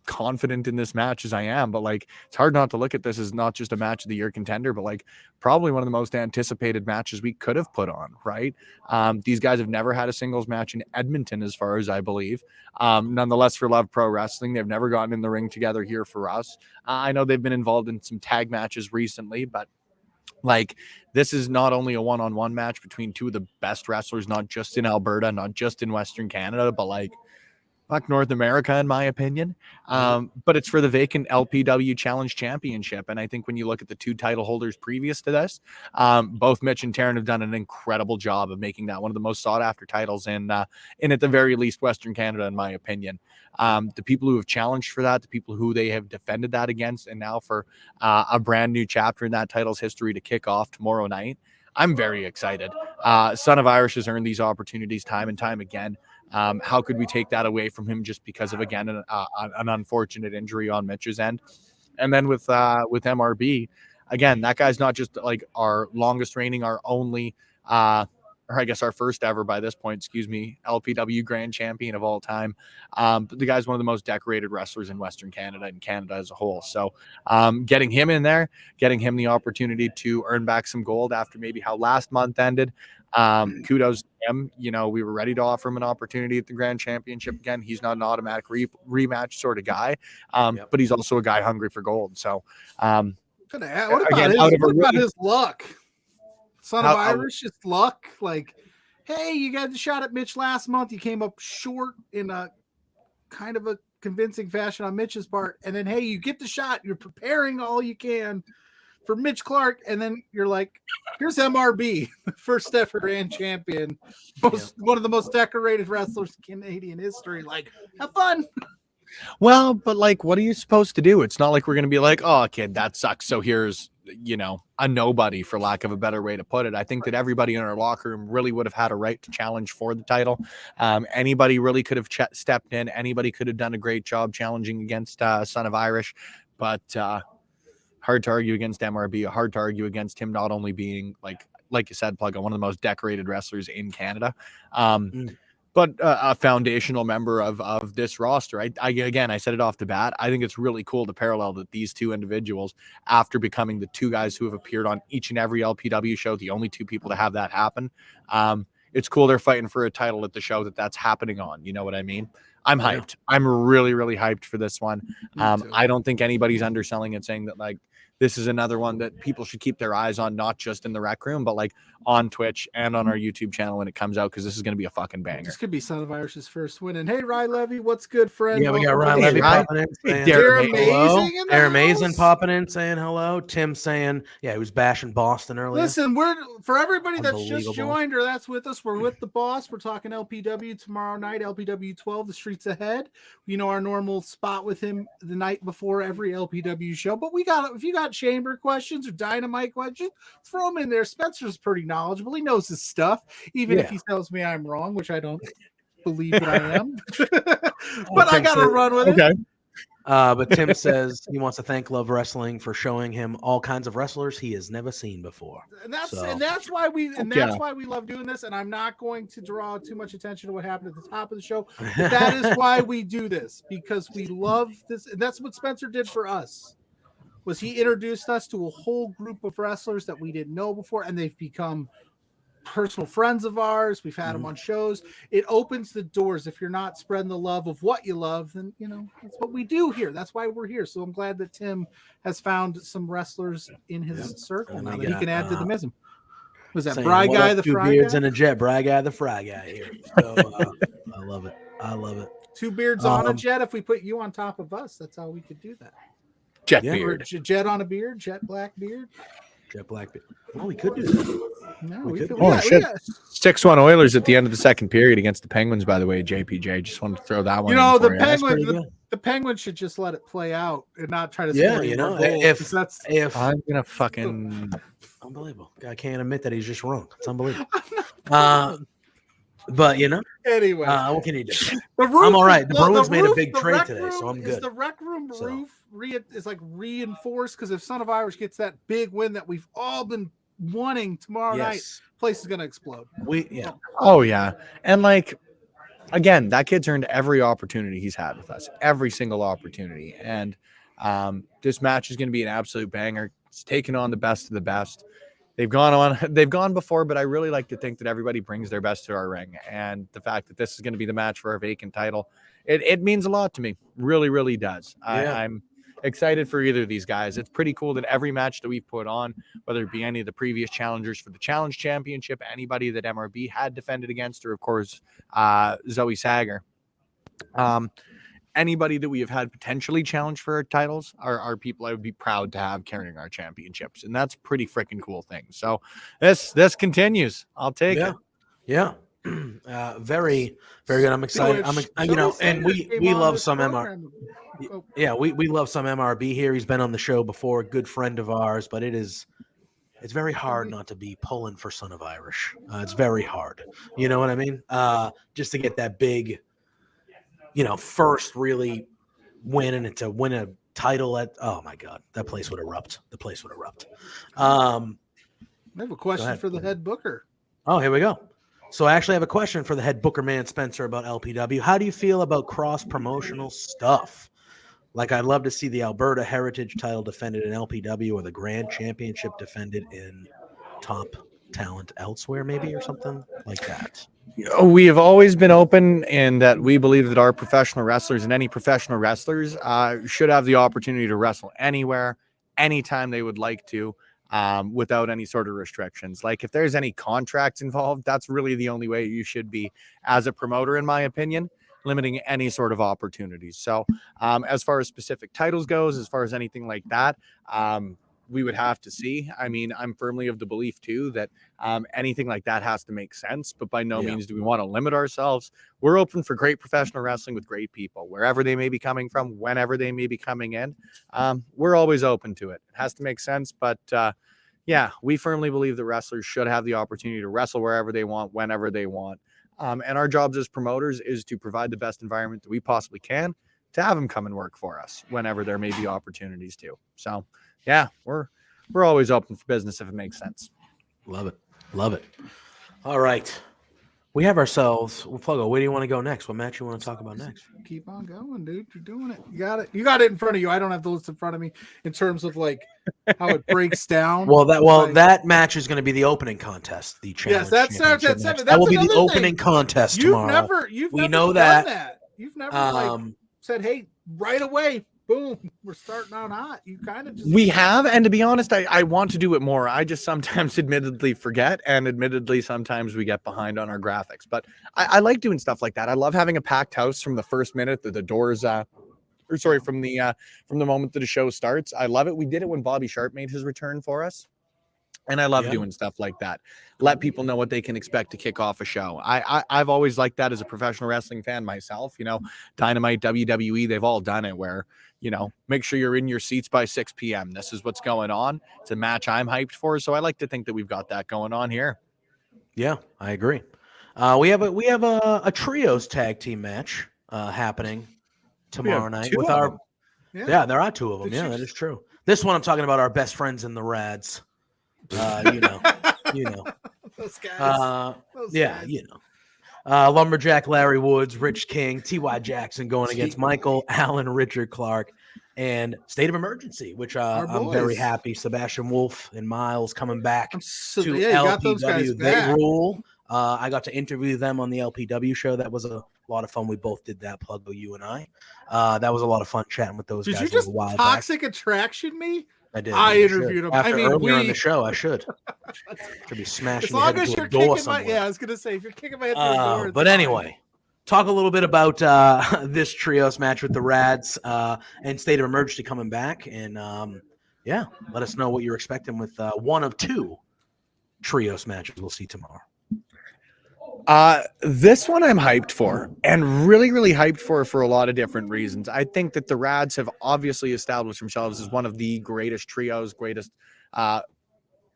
confident in this match as I am, but like it's hard not to look at this as not just a match of the year contender, but like probably one of the most anticipated matches we could have put on, right? These guys have never had a singles match in Edmonton, as far as I believe. Nonetheless, for Love Pro Wrestling, they've never gotten in the ring together here for us. I know they've been involved in some tag matches recently, but Like, this is not only a one-on-one match between two of the best wrestlers, not just in Alberta, not just in Western Canada, but like fuck North America, in my opinion. But it's for the vacant LPW Challenge Championship. And I think when you look at the two title holders previous to this, both Mitch and Taryn have done an incredible job of making that one of the most sought after titles in at the very least Western Canada, in my opinion. The people who have challenged for that, the people who they have defended that against, and now for a brand new chapter in that title's history to kick off tomorrow night, I'm very excited. Son of Irish has earned these opportunities time and time again. How could we take that away from him just because of, again, an unfortunate injury on Mitch's end? And then with MRB, again, that guy's not just like our longest reigning, our only, or I guess our first ever by this point, LPW Grand Champion of all time. But the guy's one of the most decorated wrestlers in Western Canada and Canada as a whole. So getting him in there, getting him the opportunity to earn back some gold after maybe how last month ended. Kudos to him. You know, we were ready to offer him an opportunity at the Grand Championship again. He's not an automatic rematch sort of guy, but he's also a guy hungry for gold. So what about his luck? Son of Irish, just luck. Like, hey, you got the shot at Mitch last month. You came up short in a kind of a convincing fashion on Mitch's part. And then, hey, you get the shot. You're preparing all you can for Mitch Clark. And then you're like, here's MRB, first ever Grand Champion, one of the most decorated wrestlers in Canadian history. Like, have fun. Well, but like, what are you supposed to do? It's not like we're going to be like, oh, kid, that sucks. So here's, you know, a nobody, for lack of a better way to put it. I think that everybody in our locker room really would have had a right to challenge for the title. Anybody really could have stepped in. Anybody could have done a great job challenging against Son of Irish, but hard to argue against MRB, hard to argue against him not only being, like you said, Pluggo, one of the most decorated wrestlers in Canada. But a foundational member of this roster. I said it off the bat. I think it's really cool to parallel that these two individuals, after becoming the two guys who have appeared on each and every LPW show, the only two people to have that happen. It's cool they're fighting for a title at the show that's happening on. You know what I mean? I'm hyped. I'm really, really hyped for this one. I don't think anybody's underselling it, saying that like this is another one that people should keep their eyes on, not just in the rec room, but like on Twitch and on our YouTube channel when it comes out, because this is going to be a fucking banger. This could be Son of Irish's first win. And hey, Ryan Levy, what's good, friend? Yeah, we got Ryan Levy popping in saying hello. They're amazing popping in saying hello. Tim saying, yeah, he was bashing Boston earlier. Listen, for everybody that's just joined or that's with us, we're with the boss. We're talking LPW tomorrow night, LPW 12, the streets ahead. You know, our normal spot with him the night before every LPW show. But if you got chamber questions or dynamite questions, throw them in there. Spencer's pretty knowledgeable. He knows his stuff, even if he tells me I'm wrong, which I don't believe that I am. But I gotta run with it. But Tim says he wants to thank Love Wrestling for showing him all kinds of wrestlers he has never seen before. And that's why we love doing this. And I'm not going to draw too much attention to what happened at the top of the show. But that is why we do this, because we love this, and that's what Spencer did for us. Was he introduced us to a whole group of wrestlers that we didn't know before, and they've become personal friends of ours. We've had them on shows. It opens the doors. If you're not spreading the love of what you love, then you know that's what we do here. That's why we're here. So I'm glad that Tim has found some wrestlers in his circle now that he can add to the mism. Was that Bry Guy, the Fry beards guy? and a jet, Bry Guy, the Fry Guy here. So I love it. I love it. Two beards on a jet. If we put you on top of us, that's how we could do that. Jet beard. Jet on a beard, jet black beard. Jet black beard. Well, we could do that. No, we could. Shit. 6-1 Oilers at the end of the second period against the Penguins, by the way, JPJ. Just wanted to throw that one. You know, the Penguins should just let it play out and not try to score. You know, if I'm gonna fucking unbelievable. I can't admit that he's just wrong. It's unbelievable. But you know, anyway, what can you do? I'm all right. The Bruins made a big trade today, so I'm good. The rec room roof is like reinforced, because if Son of Irish gets that big win that we've all been wanting tomorrow night, place is gonna explode. Oh yeah, and like again, that kid's earned every opportunity he's had with us, every single opportunity, and this match is gonna be an absolute banger. It's taking on the best of the best. They've gone before, but I really like to think that everybody brings their best to our ring. And the fact that this is going to be the match for our vacant title, it means a lot to me. Really, really does. I'm excited for either of these guys. It's pretty cool that every match that we've put on, whether it be any of the previous challengers for the Challenge Championship, anybody that MRB had defended against, or of course, Zoe Sager. Anybody that we have had potentially challenged for our titles are people I would be proud to have carrying our championships. And that's a pretty freaking cool thing. So this continues. I'll take it. Yeah. Very, very good. I'm excited. And we love some MR. Yeah, we love some MRB here. He's been on the show before, a good friend of ours, but it's very hard not to be pulling for Son of Irish. It's very hard. You know what I mean? Just to get that big, first really win and to win a title oh my God, that place would erupt. The place would erupt. I have a question for the head booker. Oh, here we go. So I actually have a question for the head booker man, Spencer, about LPW. How do you feel about cross-promotional stuff? Like, I'd love to see the Alberta Heritage title defended in LPW or the Grand Championship defended in Top Talent elsewhere, maybe, or something like that. We have always been open in that we believe that our professional wrestlers and any professional wrestlers should have the opportunity to wrestle anywhere, anytime they would like to. Without any sort of restrictions. Like if there's any contracts involved, that's really the only way you should be as a promoter, in my opinion, limiting any sort of opportunities. So as far as specific titles goes, as far as anything like that, we would have to see. I mean, I'm firmly of the belief too that anything like that has to make sense, but by no means do we want to limit ourselves. We're open for great professional wrestling with great people, wherever they may be coming from, whenever they may be coming in. We're always open to it. It has to make sense, but yeah, we firmly believe that wrestlers should have the opportunity to wrestle wherever they want, whenever they want. And our jobs as promoters is to provide the best environment that we possibly can to have them come and work for us whenever there may be opportunities to. So yeah, we're always open for business if it makes sense. Love it. Love it. All right. We have ourselves, Pluggo, where do you want to go next? What match you want to talk about next? Keep on going, dude. You're doing it. You got it. You got it in front of you. I don't have the list in front of me in terms of like how it breaks down. That match is going to be the opening contest. The challenge. Yes, that starts at 7. That will be the opening contest tomorrow. You've never done that. You've never said, "Hey, right away, boom, we're starting out hot." You kind of just. We have, and to be honest, I want to do it more. I just sometimes admittedly forget, and admittedly sometimes we get behind on our graphics. But I like doing stuff like that. I love having a packed house from the first minute that the doors from the moment that the show starts. I love it. We did it when Bobby Sharp made his return for us. And I love doing stuff like that. Let people know what they can expect to kick off a show. I've always liked that as a professional wrestling fan myself. Dynamite, WWE, they've all done it where, make sure you're in your seats by 6 p.m. This is what's going on. It's a match I'm hyped for. So I like to think that we've got that going on here. Yeah, I agree. We have a trios tag team match happening tomorrow night with our. Yeah, there are 2 of them. Yeah, that is true. This one I'm talking about our best friends in the Rads. Those guys. Lumberjack Larry Woods, Rich King, T.Y. Jackson going against Michael Allen, Richard Clark, and State of Emergency, which I'm very happy. Sebastian Wolf and Miles coming back to LPW. They rule. I got to interview them on the LPW show. That was a lot of fun. We both did that, Pluggo, you and I. That was a lot of fun chatting with those guys. Did you just toxic attraction me? I did. I interviewed him. Earlier on the show, I should be smashing your head into a door somewhere. I was gonna say if you're kicking my head through a door. But anyway, talk a little bit about this trios match with the Rads and State of Emergency coming back, and let us know what you're expecting with one of 2 trios matches we'll see tomorrow. This one I'm hyped for, and really, really hyped for a lot of different reasons. I think that the Rads have obviously established themselves as one of the greatest trios, greatest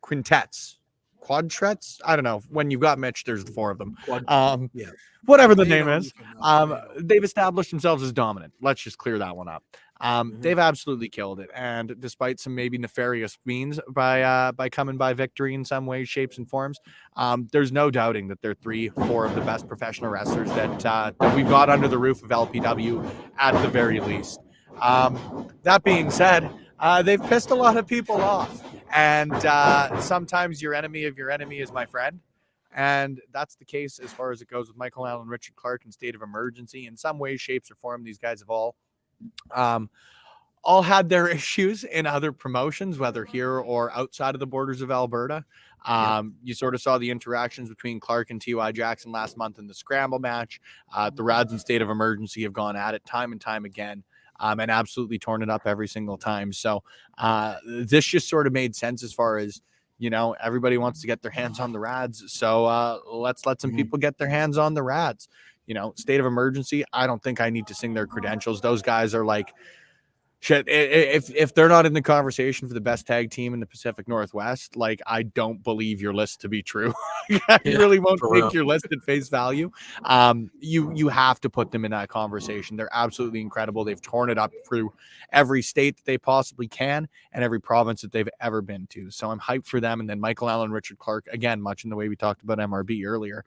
quintets, quadrets. I don't know. When you've got Mitch, there's the 4 of them. Whatever the name is. They've established themselves as dominant. Let's just clear that one up. They've absolutely killed it, and despite some maybe nefarious means by coming by victory in some ways, shapes, and forms, there's no doubting that they're 3-4 of the best professional wrestlers that we've got under the roof of LPW at the very least. That being said, they've pissed a lot of people off, and sometimes your enemy of your enemy is my friend. And that's the case as far as it goes with Michael Allen, Richard Clark, and State of Emergency. In some ways, shapes, or form, these guys have all all had their issues in other promotions, whether here or outside of the borders of Alberta. You sort of saw the interactions between Clark and T.Y. Jackson last month in the scramble match. The Rads in State of Emergency have gone at it time and time again, and absolutely torn it up every single time. So this just sort of made sense as far as, you know, everybody wants to get their hands on the Rads. So let's let some people get their hands on the Rads. You know, State of Emergency, I don't think I need to sing their credentials. Those guys are like, shit, if they're not in the conversation for the best tag team in the Pacific Northwest, like, I don't believe your list to be true. I really won't take your list at face value. You have to put them in that conversation. They're absolutely incredible. They've torn it up through every state that they possibly can and every province that they've ever been to. So I'm hyped for them. And then Michael Allen, Richard Clark, again, much in the way we talked about MRB earlier.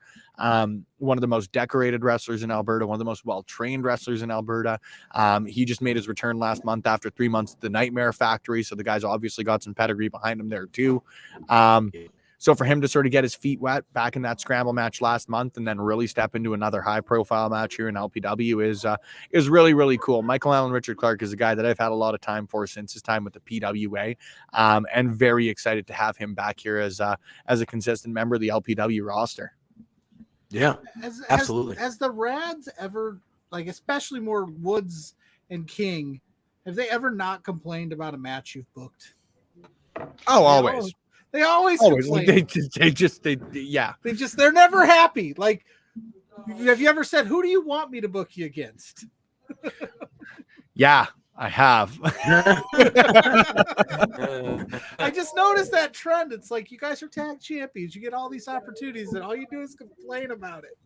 One of the most decorated wrestlers in Alberta, one of the most well-trained wrestlers in Alberta. He just made his return last month after 3 months at the Nightmare Factory. So the guy's obviously got some pedigree behind him there too. So for him to sort of get his feet wet back in that scramble match last month and then really step into another high-profile match here in LPW is really, really cool. Michael Allen Richard Clark is a guy that I've had a lot of time for since his time with the PWA, and very excited to have him back here as a consistent member of the LPW roster. Yeah, absolutely. Has the Rads ever, like, especially more Woods and King, have they ever not complained about a match you've booked? Oh, always. They always complain. They're never happy. Like, have you ever said, who do you want me to book you against? Yeah, I have. I just noticed that trend. It's like, you guys are tag champions. You get all these opportunities, and all you do is complain about it.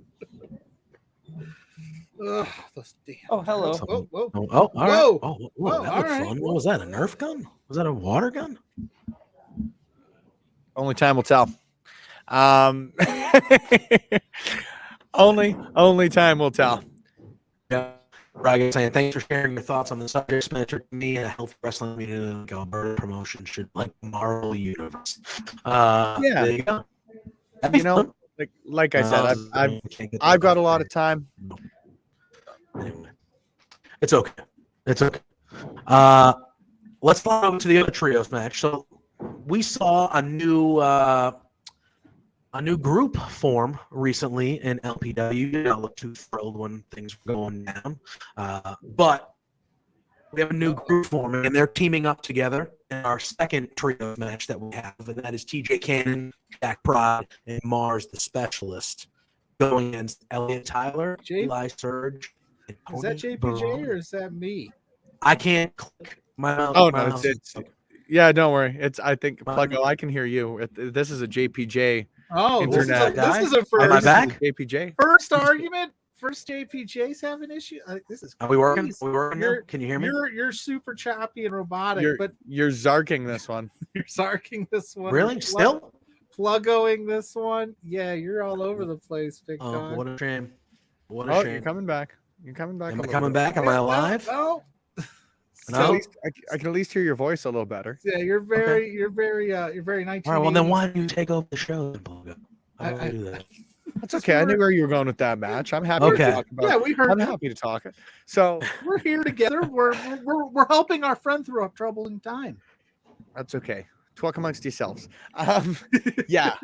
Ugh, those damn. Oh, hello. Whoa, whoa. Oh, all right. Whoa. Oh, whoa, Whoa, that all was right. fun. What was that? A Nerf gun? Was that a water gun? Only time will tell. Only time will tell. Yeah. Right, saying thanks for sharing your thoughts on the subject. Spencer, to me, a health wrestling community like Alberta promotion should like Marvel Universe. There you go. You know, like I said, I've got a lot of time. Anyway, it's okay. It's okay. Let's fly over to the other trios match. So we saw a new group form recently in LPW. You don't look too thrilled when things were going down, but we have a new group forming, and they're teaming up together in our second trio match that we have, and that is TJ Cannon, Jack Pride, and Mars the Specialist going against Elliot Tyler, Eli Surge. Is that JPJ or is that me? I can't click my mouse. Oh, no, it's yeah, don't worry. I think Pluggo, I can hear you. This is a JPJ. Oh, internet. This is a first. Am I back? JPJ. First argument. First JPJ's have an issue. This is. Are we working? crazy. Are we working now? Can you hear me? You're super choppy and robotic, but you're zarking this one. You're zarking this one. Really? Still? Pluggoing this one. Yeah, you're all over the place, big dog. What a shame. What a shame. You're coming back. You're coming back. Am I coming back? Am I alive? No. No. I can at least hear your voice a little better. Yeah, you're very 19. All right, well then why don't you take over the show, Pluggo? I don't do that. That's okay. I knew where you were going with that match. I'm happy to talk about it. Yeah, we heard. I'm happy to talk it. So we're here together. We're helping our friend through a troubling time. That's okay. Talk amongst yourselves. Yeah.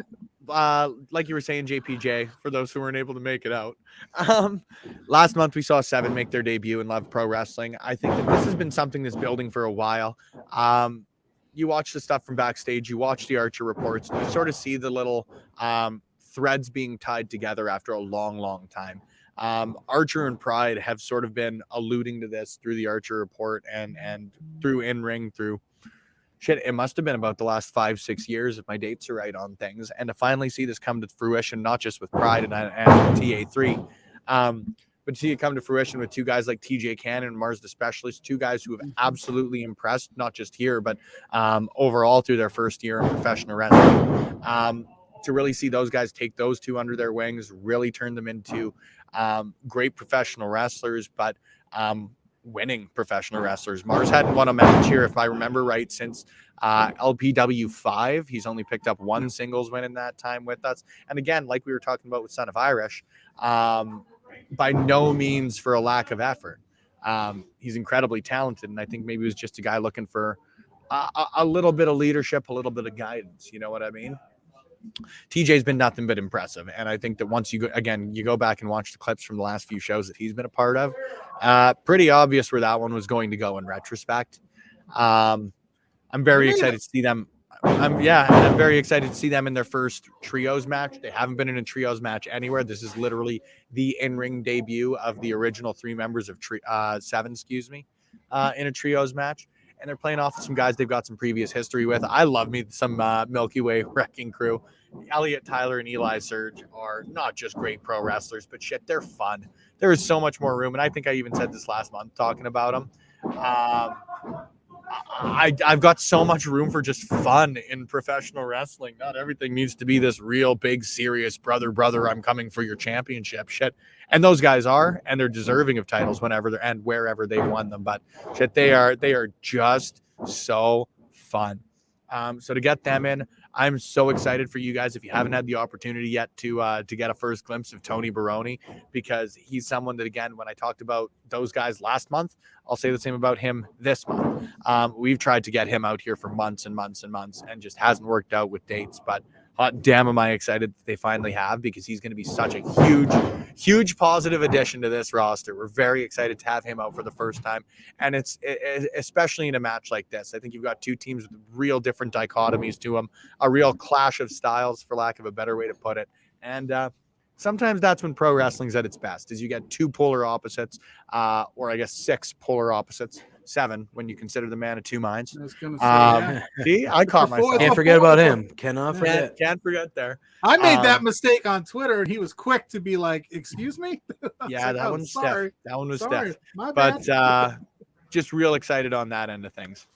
Like you were saying, JPJ, for those who weren't able to make it out. Last month we saw 7 make their debut in Love Pro Wrestling. I think that this has been something that's building for a while. You watch the stuff from backstage, you watch the Archer reports, and you sort of see the little threads being tied together after a long, long time. Archer and Pride have sort of been alluding to this through the Archer report and through in-ring, through shit, it must have been about the last 5-6 years if my dates are right on things. And to finally see this come to fruition, not just with Pride and TA3, but to see it come to fruition with 2 guys like TJ Cannon and Mars the Specialist, 2 guys who have absolutely impressed, not just here, but overall through their first year in professional wrestling. To really see those guys take those 2 under their wings, really turn them into great professional wrestlers, but winning professional wrestlers. Mars hadn't won a match here, if I remember right, since LPW 5. He's only picked up 1 singles win in that time with us. And again, like we were talking about with Son of Irish, by no means for a lack of effort. He's incredibly talented, and I think maybe he was just a guy looking for a little bit of leadership, a little bit of guidance. You know what I mean? TJ's been nothing but impressive, and I think that once you go back and watch the clips from the last few shows that he's been a part of, pretty obvious where that one was going to go in retrospect. I'm very excited to see them. I'm very excited to see them in their first trios match. They haven't been in a trios match anywhere. This is literally the in-ring debut of the original 3 members of seven, in a trios match. And they're playing off of some guys they've got some previous history with. I love me some Milky Way Wrecking Crew. Elliot Tyler and Eli Surge are not just great pro wrestlers, but shit, they're fun. There is so much more room, and I think I even said this last month talking about them. I've got so much room for just fun in professional wrestling. Not everything needs to be this real big, serious brother, I'm coming for your championship shit. And those guys are, and they're deserving of titles whenever they're and wherever they've won them. But shit, they are just so fun. So to get them in, I'm so excited for you guys. If you haven't had the opportunity yet to get a first glimpse of Tony Baroni, because he's someone that, again, when I talked about those guys last month, I'll say the same about him this month. We've tried to get him out here for months and months and months, and just hasn't worked out with dates. But hot damn, am I excited that they finally have, because he's going to be such a huge positive addition to this roster. We're very excited to have him out for the first time. And it's especially in a match like this. I think you've got 2 teams with real different dichotomies to them, a real clash of styles, for lack of a better way to put it. And sometimes that's when pro wrestling's at its best, is you get 2 polar opposites, or I guess 6 polar opposites. 7 when you consider the man of 2 minds. I was gonna say, See, I caught myself. Can't forget about him. Cannot forget. Can't forget there. I made that mistake on Twitter, and he was quick to be like, "Excuse me." Yeah, like, that "Oh, one's sorry. stiff. That one was Sorry, stiff. my bad." But just real excited on that end of things.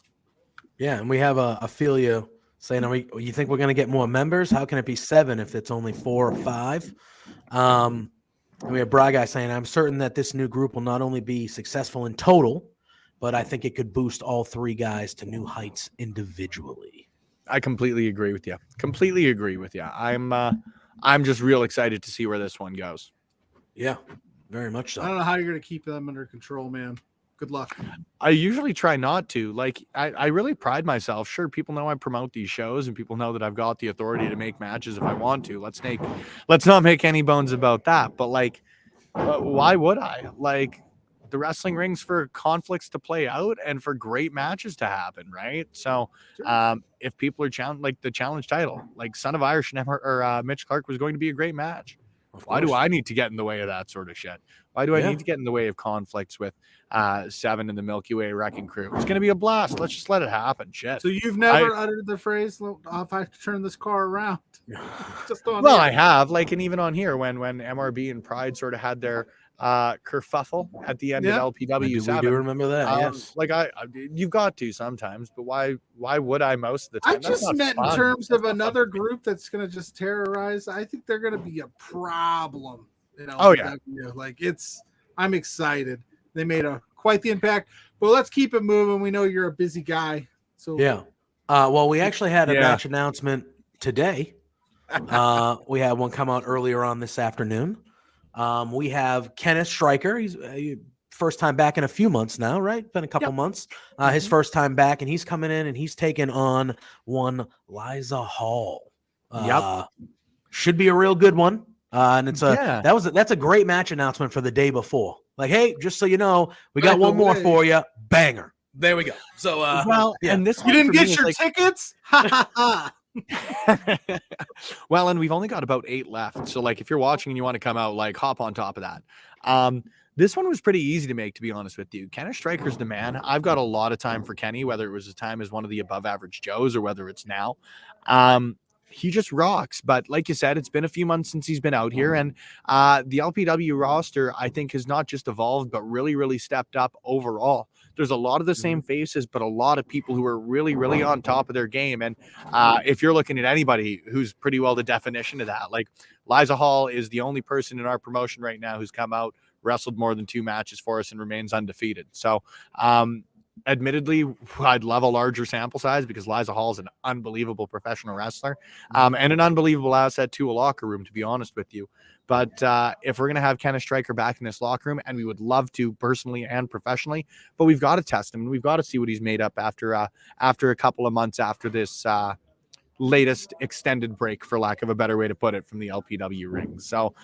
Yeah, and we have a Ophelia saying, you think we're going to get more members? How can it be 7 if it's only 4 or 5? And we have Braga saying, I'm certain that this new group will not only be successful in total, but I think it could boost all 3 guys to new heights individually. I completely agree with you. I'm just real excited to see where this one goes. Yeah, very much so. I don't know how you're going to keep them under control, man. Good luck. I usually try not to. Like, I really pride myself. Sure, people know I promote these shows, and people know that I've got the authority to make matches if I want to. Let's not make any bones about that. But like, why would I? Like, the wrestling ring's for conflicts to play out and for great matches to happen, right? So if people are challenged, like the challenge title, like Son of Irish or Mitch Clark was going to be a great match. Why do I need to get in the way of that sort of shit? Why do I need to get in the way of conflicts with 7 and the Milky Way Wrecking Crew? It's going to be a blast. Let's just let it happen. Shit. So you've never uttered the phrase, "If I have to turn this car around"? Just on Well, here. I have, like, and even on here when MRB and Pride sort of had their kerfuffle at the end of LPW 7. We do remember that, yes. Like, you've got to sometimes, but why would I most of the time? I just meant in terms of another group that's going to just terrorize. I think they're going to be a problem. Oh yeah, like I'm excited. They made quite the impact. But let's keep it moving. We know you're a busy guy, so yeah. Well, we actually had a match announcement today. We had one come out earlier on this afternoon. We have Kenneth Stryker. He's first time back in a few months now, right? Been a couple months. His first time back, and he's coming in and he's taking on one Liza Hall. Should be a real good one. And it's that's a great match announcement for the day before. Like, hey, just so you know, we got one more for you. Banger. There we go. So and this you didn't get your tickets? Well, and we've only got about 8 left. So like if you're watching and you want to come out, like hop on top of that. This one was pretty easy to make, to be honest with you. Kenneth Stryker's the man. I've got a lot of time for Kenny, whether it was a time as one of the above average Joes or whether it's now. He just rocks. But like you said, it's been a few months since he's been out here. And the LPW roster, I think, has not just evolved, but really, really stepped up overall. There's a lot of the same faces, but a lot of people who are really, really on top of their game. And if you're looking at anybody who's pretty well the definition of that, like Liza Hall is the only person in our promotion right now who's come out, wrestled more than 2 matches for us, and remains undefeated. So admittedly, I'd love a larger sample size because Liza Hall is an unbelievable professional wrestler, and an unbelievable asset to a locker room, to be honest with you. But if we're going to have Kenneth Stryker back in this locker room, and we would love to personally and professionally, but we've got to test him and we've got to see what he's made up after a couple of months after this latest extended break, for lack of a better way to put it, from the LPW rings. So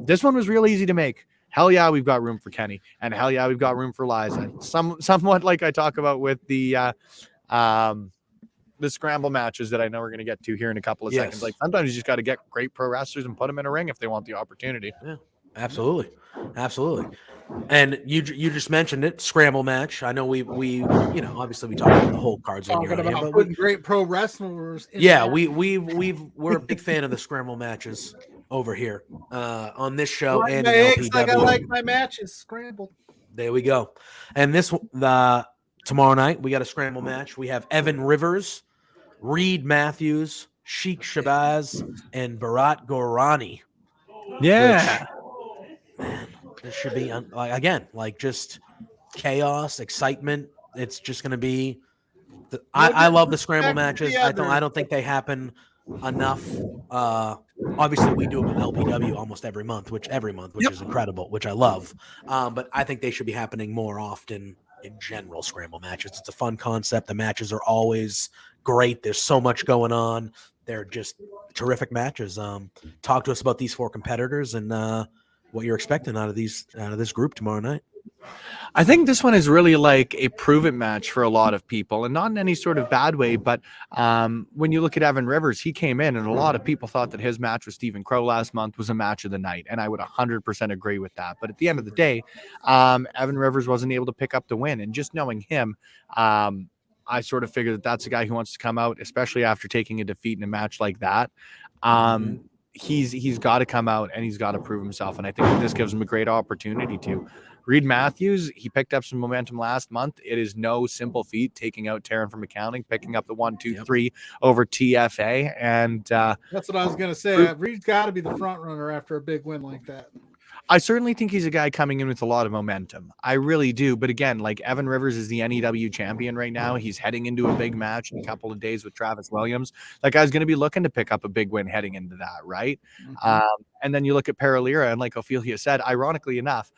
this one was real easy to make. Hell yeah, we've got room for Kenny, and hell yeah, we've got room for Liza. Somewhat like I talk about with the scramble matches that I know we're going to get to here in a couple of seconds. Like sometimes you just got to get great pro wrestlers and put them in a ring if they want the opportunity. Yeah, absolutely. And you just mentioned it, scramble match. I know we obviously we talk about the whole cards when you're Talking on here, about but putting great pro wrestlers. we're a big fan of the scramble matches over here on this show Like and my in eggs, like I LPW. like my matches scrambled. There we go. And tomorrow night we got a scramble match. We have Evan Rivers, Reed Matthews, Sheikh Shabazz, and Bharat Gorani. Yeah. Man, this should be just chaos, excitement. It's just going to be. I love the scramble matches. I don't think they happen enough. Obviously, we do them in LPW almost every month, which is incredible, which I love. But I think they should be happening more often in general. Scramble matches. It's a fun concept. The matches are always great. There's so much going on. They're just terrific matches. Talk to us about these 4 competitors and what you're expecting out of this group tomorrow night. I think this one is really like a prove-it match for a lot of people, and not in any sort of bad way, but when you look at Evan Rivers, he came in, and a lot of people thought that his match with Stephen Crow last month was a match of the night, and I would 100% agree with that. But at the end of the day, Evan Rivers wasn't able to pick up the win, and just knowing him, I sort of figured that that's a guy who wants to come out, especially after taking a defeat in a match like that. He's got to come out and he's got to prove himself, and I think that this gives him a great opportunity to. Reed Matthews, he picked up some momentum last month. It is no simple feat taking out Taryn from accounting, picking up the 1-2-3 over TFA, and that's what I was gonna say. Reed's got to be the front runner after a big win like that. I certainly think he's a guy coming in with a lot of momentum. I really do. But again, like Evan Rivers is the NEW champion right now. He's heading into a big match in a couple of days with Travis Williams. That guy's going to be looking to pick up a big win heading into that, right? And then you look at Paralira, and like Ophelia said, ironically enough,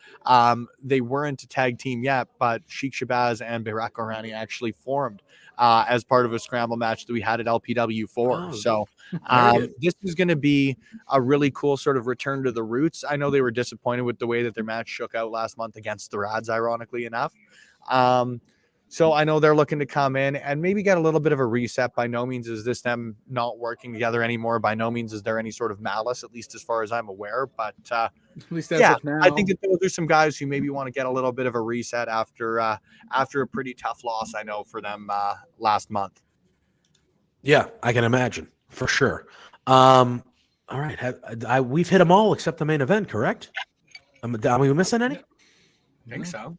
they weren't a tag team yet, but Sheikh Shabazz and Bharat Gorani actually formed as part of a scramble match that we had at LPW4. So this is going to be a really cool sort of return to the roots. I know they were disappointed with the way that their match shook out last month against the Rads, ironically enough. So I know they're looking to come in and maybe get a little bit of a reset. By no means is this them not working together anymore. By no means is there any sort of malice, at least as far as I'm aware. But at least that's of now. I think that those are some guys who maybe want to get a little bit of a reset after a pretty tough loss, I know, for them last month. Yeah, I can imagine for sure. All right, we've hit them all except the main event, correct? Are we missing any? I think so.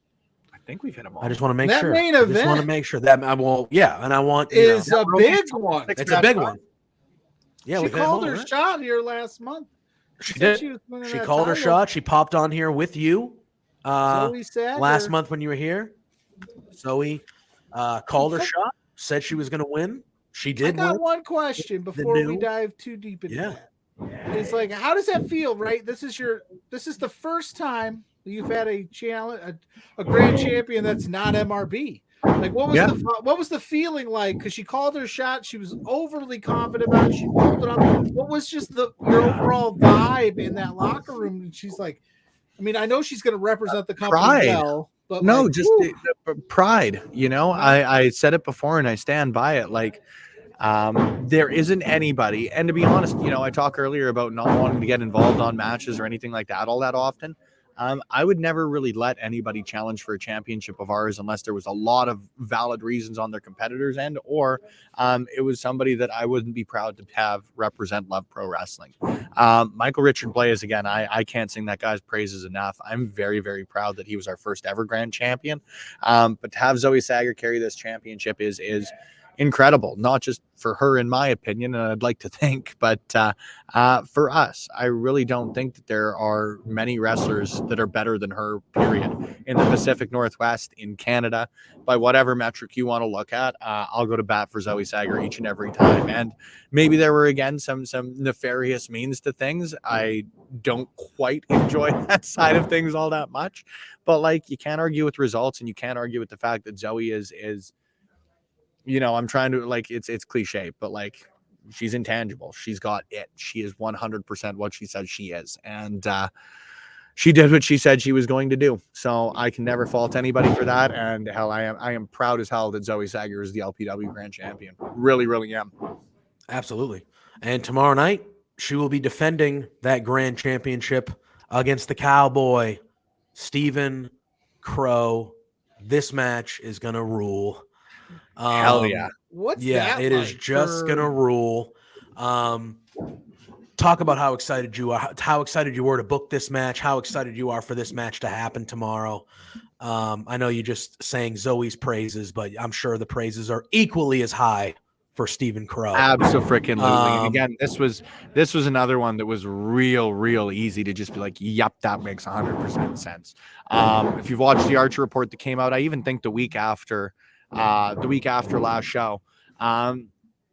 I think we've hit them all. I just want to make that sure. Main I event just want to make sure that and I want is a big one. It's a big one. Yeah, she called her shot here last month. She did. She called her shot. She popped on here with you. Last month when you were here, Zoe called her shot. Said she was going to win. She did. I got one question before we dive too deep into that. It's like, how does that feel? Right. This is the first time you've had a grand champion that's not MRB. Like, what was the feeling like? Because she called her shot, she was overly confident about it. She pulled it up. What was just your overall vibe in that locker room? And she's like, I mean, I know she's going to represent the company well, but no, like, just the pride. You know, I said it before, and I stand by it. Like, there isn't anybody, and to be honest, you know, I talked earlier about not wanting to get involved on matches or anything like that all that often. I would never really let anybody challenge for a championship of ours unless there was a lot of valid reasons on their competitors' end, or it was somebody that I wouldn't be proud to have represent Love Pro Wrestling. Michael Richard Blaze, again, I can't sing that guy's praises enough. I'm very, very proud that he was our first ever grand champion. But to have Zoe Sager carry this championship is incredible, not just for her, in my opinion, and I'd like to think, but for us. I really don't think that there are many wrestlers that are better than her, period, in the Pacific Northwest, in Canada, by whatever metric you want to look at. I'll go to bat for Zoe Sager each and every time. And maybe there were, again, some nefarious means to things. I don't quite enjoy that side of things all that much, but like, you can't argue with results, and you can't argue with the fact that Zoe is I'm trying to, like, it's cliche, but like, she's intangible. She's got it. She is 100% what she says she is. And she did what she said she was going to do. So I can never fault anybody for that. And hell, I am proud as hell that Zoe Sager is the LPW Grand Champion. Really, really am. Absolutely. And tomorrow night, she will be defending that Grand Championship against the Cowboy, Stephen Crow. This match is going to rule. Hell yeah. What's Yeah, that it is like just for- gonna rule. Talk about how excited you are, how excited you were to book this match, how excited you are for this match to happen tomorrow. I know you just sang Zoe's praises, but I'm sure the praises are equally as high for Stephen Crow. Absolutely. And again, this was another one that was real easy to just be like, yep, that makes 100% sense. If you've watched the Archer Report that came out, I even think the week after last show,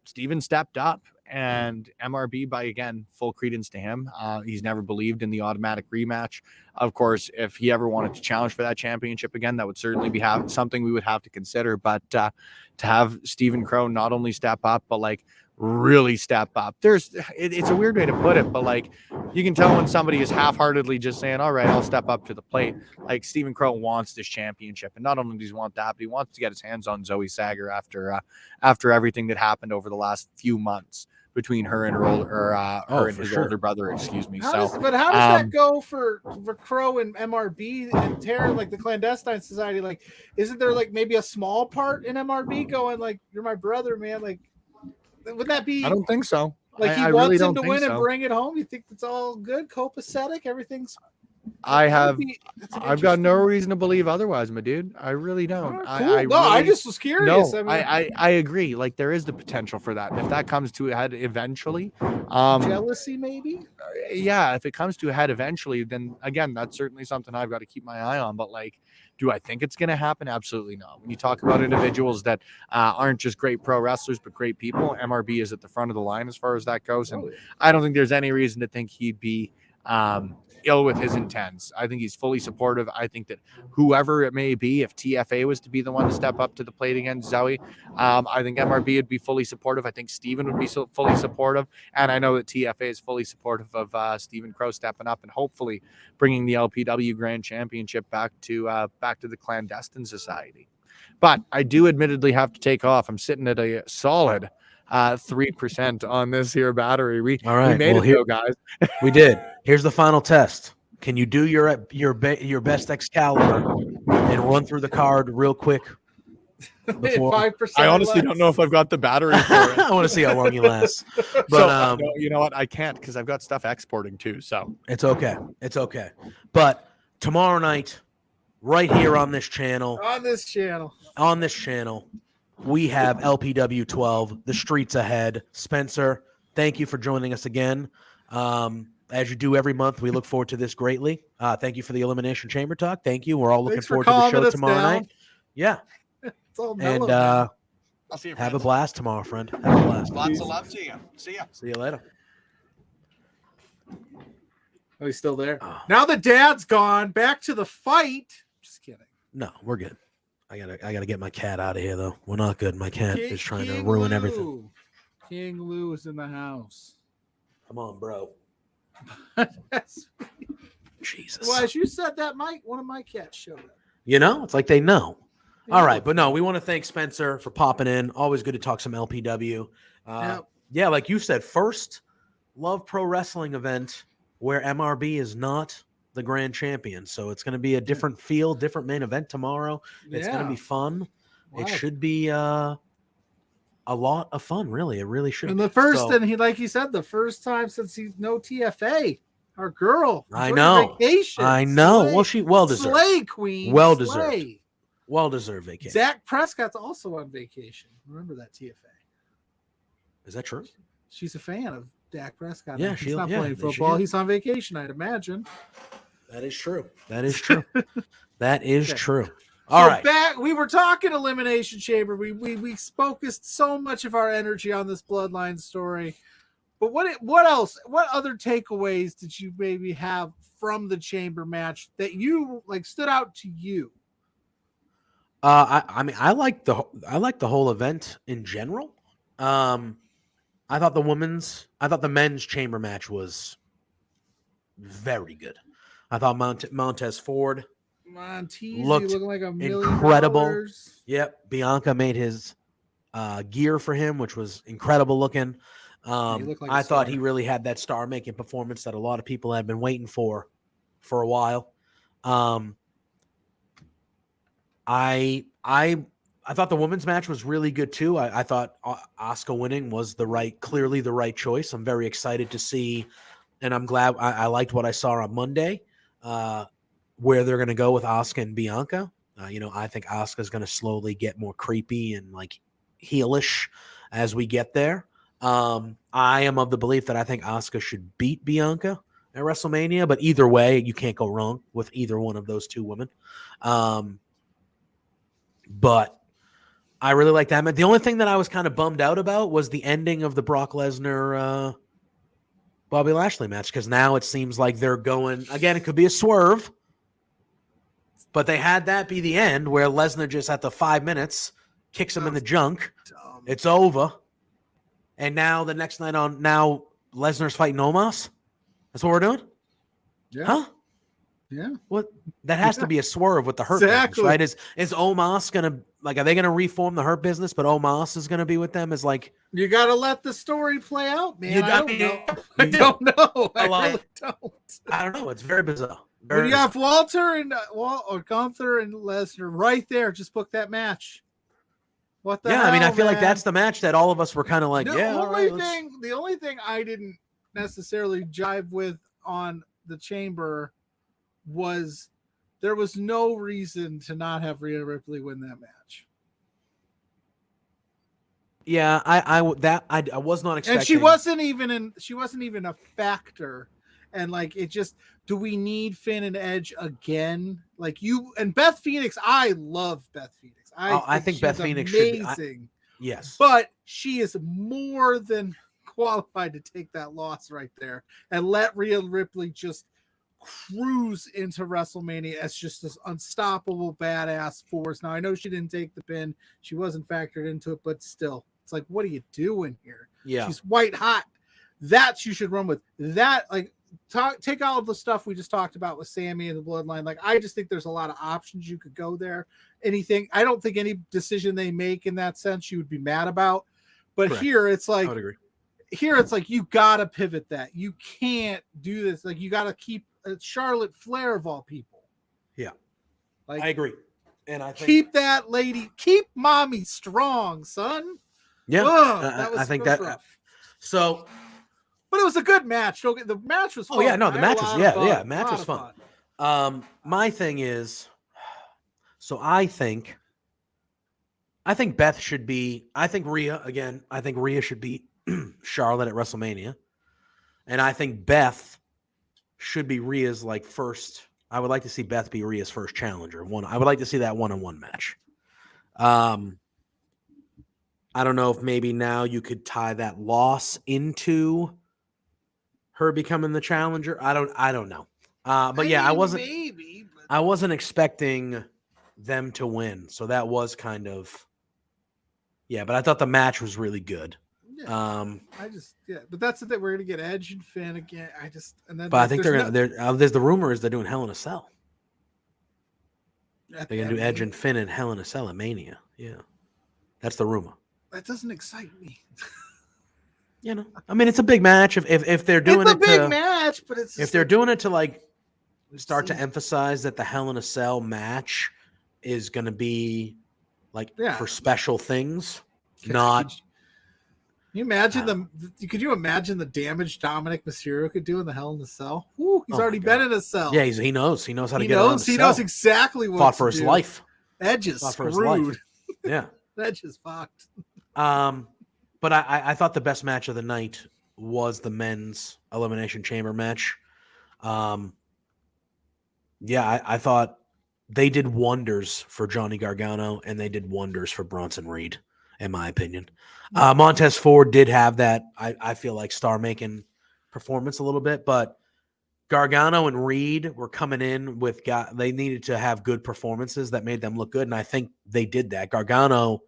Steven stepped up, and MRB, by, again, full credence to him. He's never believed in the automatic rematch. Of course, if he ever wanted to challenge for that championship again, that would certainly be something we would have to consider. But to have Stephen Crow not only step up, but like really step up. It's a weird way to put it, but like, you can tell when somebody is half-heartedly just saying, all right, I'll step up to the plate. Like, Stephen Crow wants this championship, and not only does he want that, but he wants to get his hands on Zoe Sager after everything that happened over the last few months between her and his older brother, excuse me. How does that go for Crow and MRB and Terror, like the clandestine society? Like, isn't there like maybe a small part in MRB going like, you're my brother, man? Like, would that be? I don't think so. Like, he I wants really him to win so. and bring it home. You think it's all good, copacetic, everything's. I've got no reason to believe otherwise, my dude. I really don't. Cool. I just was curious. No, I agree. Like, there is the potential for that. And if that comes to a head eventually, jealousy maybe. Yeah, if it comes to a head eventually, then again, that's certainly something I've got to keep my eye on. But like, do I think it's going to happen? Absolutely not. When you talk about individuals that aren't just great pro wrestlers, but great people, MRB is at the front of the line as far as that goes. And I don't think there's any reason to think he'd be ill with his intents. I think he's fully supportive. I think that whoever it may be, if TFA was to be the one to step up to the plate against Zoe, I think MRB would be fully supportive. I think Steven would be fully supportive. And I know that TFA is fully supportive of Stephen Crow stepping up and hopefully bringing the LPW Grand Championship back to the clandestine society. But I do admittedly have to take off. I'm sitting at a solid 3% on this here battery. We made it though, guys. We did. Here's the final test. Can you do your best Excalibur and run through the card real quick? 5%. I honestly don't know if I've got the battery for it. I want to see how long you last. But no, you know what? I can't, because I've got stuff exporting too. So it's okay. It's okay. But tomorrow night, right here on this channel, we have LPW 12, The Streets Ahead. Spencer, thank you for joining us again. As you do every month, we look forward to this greatly. Thank you for the Elimination Chamber Talk. Thank you. We're all looking forward to the show tomorrow night. Yeah. It's all and I'll see you, have a blast tomorrow, friend. Have a blast. Lots of love to you. See ya. See you later. Oh, he's still there. Now the dad's gone. Back to the fight. Just kidding. No, we're good. I gotta get my cat out of here though. We're not good. My cat is trying to ruin everything. King Lou is in the house. Come on, bro. Jesus. Well, as you said that, Mike, one of my cats showed up. You know, it's like they know. All right, but no, we want to thank Spencer for popping in. Always good to talk some LPW. Yeah, like you said, first Love Pro Wrestling event where MRB is not the grand champion. So it's going to be a different feel, different main event tomorrow. It's going to be fun. Wow. It should be a lot of fun, really. It really should. And the first, and he, like he said, the first time since he's no TFA. Our girl. I know. Vacation. I know. Slay. Well, she well deserved. Slay queen. Well deserved. Slay. Well-deserved vacation. Dak Prescott's also on vacation. Remember that, TFA. Is that true? She's a fan of Dak Prescott. Yeah, he's not playing she football. is. He's on vacation, I'd imagine. That is true. That is true. That is Okay. true. All right. Back, we were talking Elimination Chamber. We focused so much of our energy on this Bloodline story. But what else? What other takeaways did you maybe have from the Chamber match that you like stood out to you? I mean, I like the whole event in general. I thought the men's chamber match was very good. I thought Montez Ford Montez looked looking like $1 million. incredible. Yep, Bianca made his gear for him, which was incredible looking. He looked like a I thought star. he really had that star-making performance that a lot of people had been waiting for a while. I thought the women's match was really good too. I thought Asuka winning was clearly the right choice. I'm very excited to see, and I'm glad I liked what I saw on Monday, where they're going to go with Asuka and Bianca. I think Asuka's going to slowly get more creepy and like heelish as we get there. I am of the belief that I think Asuka should beat Bianca at WrestleMania, but either way, you can't go wrong with either one of those two women. But I really like that. The only thing that I was kind of bummed out about was the ending of the Brock Lesnar Bobby Lashley match, because now it seems like they're going again. It could be a swerve, but they had that be the end where Lesnar just at the 5 minutes kicks him in the junk. It's over. And now the next night now Lesnar's fighting Omos. That's what we're doing? Yeah. Huh? Yeah. What? That has to be a swerve with the Hurt Exactly. business, right? Is Omos gonna are they gonna reform the Hurt business, but Omos is gonna be with them as like You got to let the story play out, man. You I don't got- know. you I don't know. I like- really don't. I don't know. It's very bizarre. When you have Walter and Gunther and Lesnar right there, just book that match. What the yeah, hell, I mean, I feel like man? that's the match that all of us were kind of like, The only thing I didn't necessarily jive with on the Chamber was there was no reason to not have Rhea Ripley win that match. Yeah, I was not expecting. And she wasn't even a factor. And like it just, do we need Finn and Edge again? Like you and Beth Phoenix, I love Beth Phoenix. I think she's Beth Phoenix should be- amazing. Yes. But she is more than qualified to take that loss right there and let Rhea Ripley just cruise into WrestleMania as just this unstoppable badass force. Now I know she didn't take the pin, she wasn't factored into it, but still, it's like, what are you doing here? Yeah. She's white hot. That you should run with. That like take all of the stuff we just talked about with Sammy and the Bloodline. Like I just think there's a lot of options you could go there. Anything, I don't think any decision they make in that sense you would be mad about. But Correct. here it's like I would agree. here it's like you gotta pivot that. You can't do this. Like you gotta keep Charlotte Flair of all people. Yeah. Like I agree. And I think keep that lady, keep mommy strong, son. yeah, Ugh, that was I think that that rough. so But it was a good match. Don't get the match was fun. Oh yeah, no, the I had match a was lot of fun. match A was lot fun. of My thing is, so I think Beth should be. I think Rhea again. I think Rhea should beat Charlotte at WrestleMania, and I think Beth should be Rhea's like first. I would like to see Beth be Rhea's first challenger. I would like to see that one-on-one match. I don't know if maybe now you could tie that loss into her becoming the challenger. I don't know. But yeah, I wasn't expecting them to win. So that was kind of, but I thought the match was really good. Yeah. But that's the thing. We're gonna get Edge and Finn again. But I think there's the rumor is they're doing Hell in a Cell. They're gonna do Edge and Finn in Hell in a Cell at Mania. Yeah, that's the rumor. That doesn't excite me. I mean, it's a big match. If they're doing it's a big match, but it's if they're doing it to like start to emphasize that the Hell in a Cell match is going to be like for special things, not. Can you imagine could you imagine the damage Dominic Mysterio could do in the Hell in a Cell? Ooh, he's already been in a cell. Yeah, he knows how to He get around. He knows exactly what fought for his life. Edge is Thought for his life. screwed. Yeah. Edge is fucked. But I thought the best match of the night was the men's Elimination Chamber match. Yeah, I thought they did wonders for Johnny Gargano and they did wonders for Bronson Reed, in my opinion. Montez Ford did have that, I feel like, star-making performance a little bit, but Gargano and Reed were coming in with they needed to have good performances that made them look good, and I think they did that. Gargano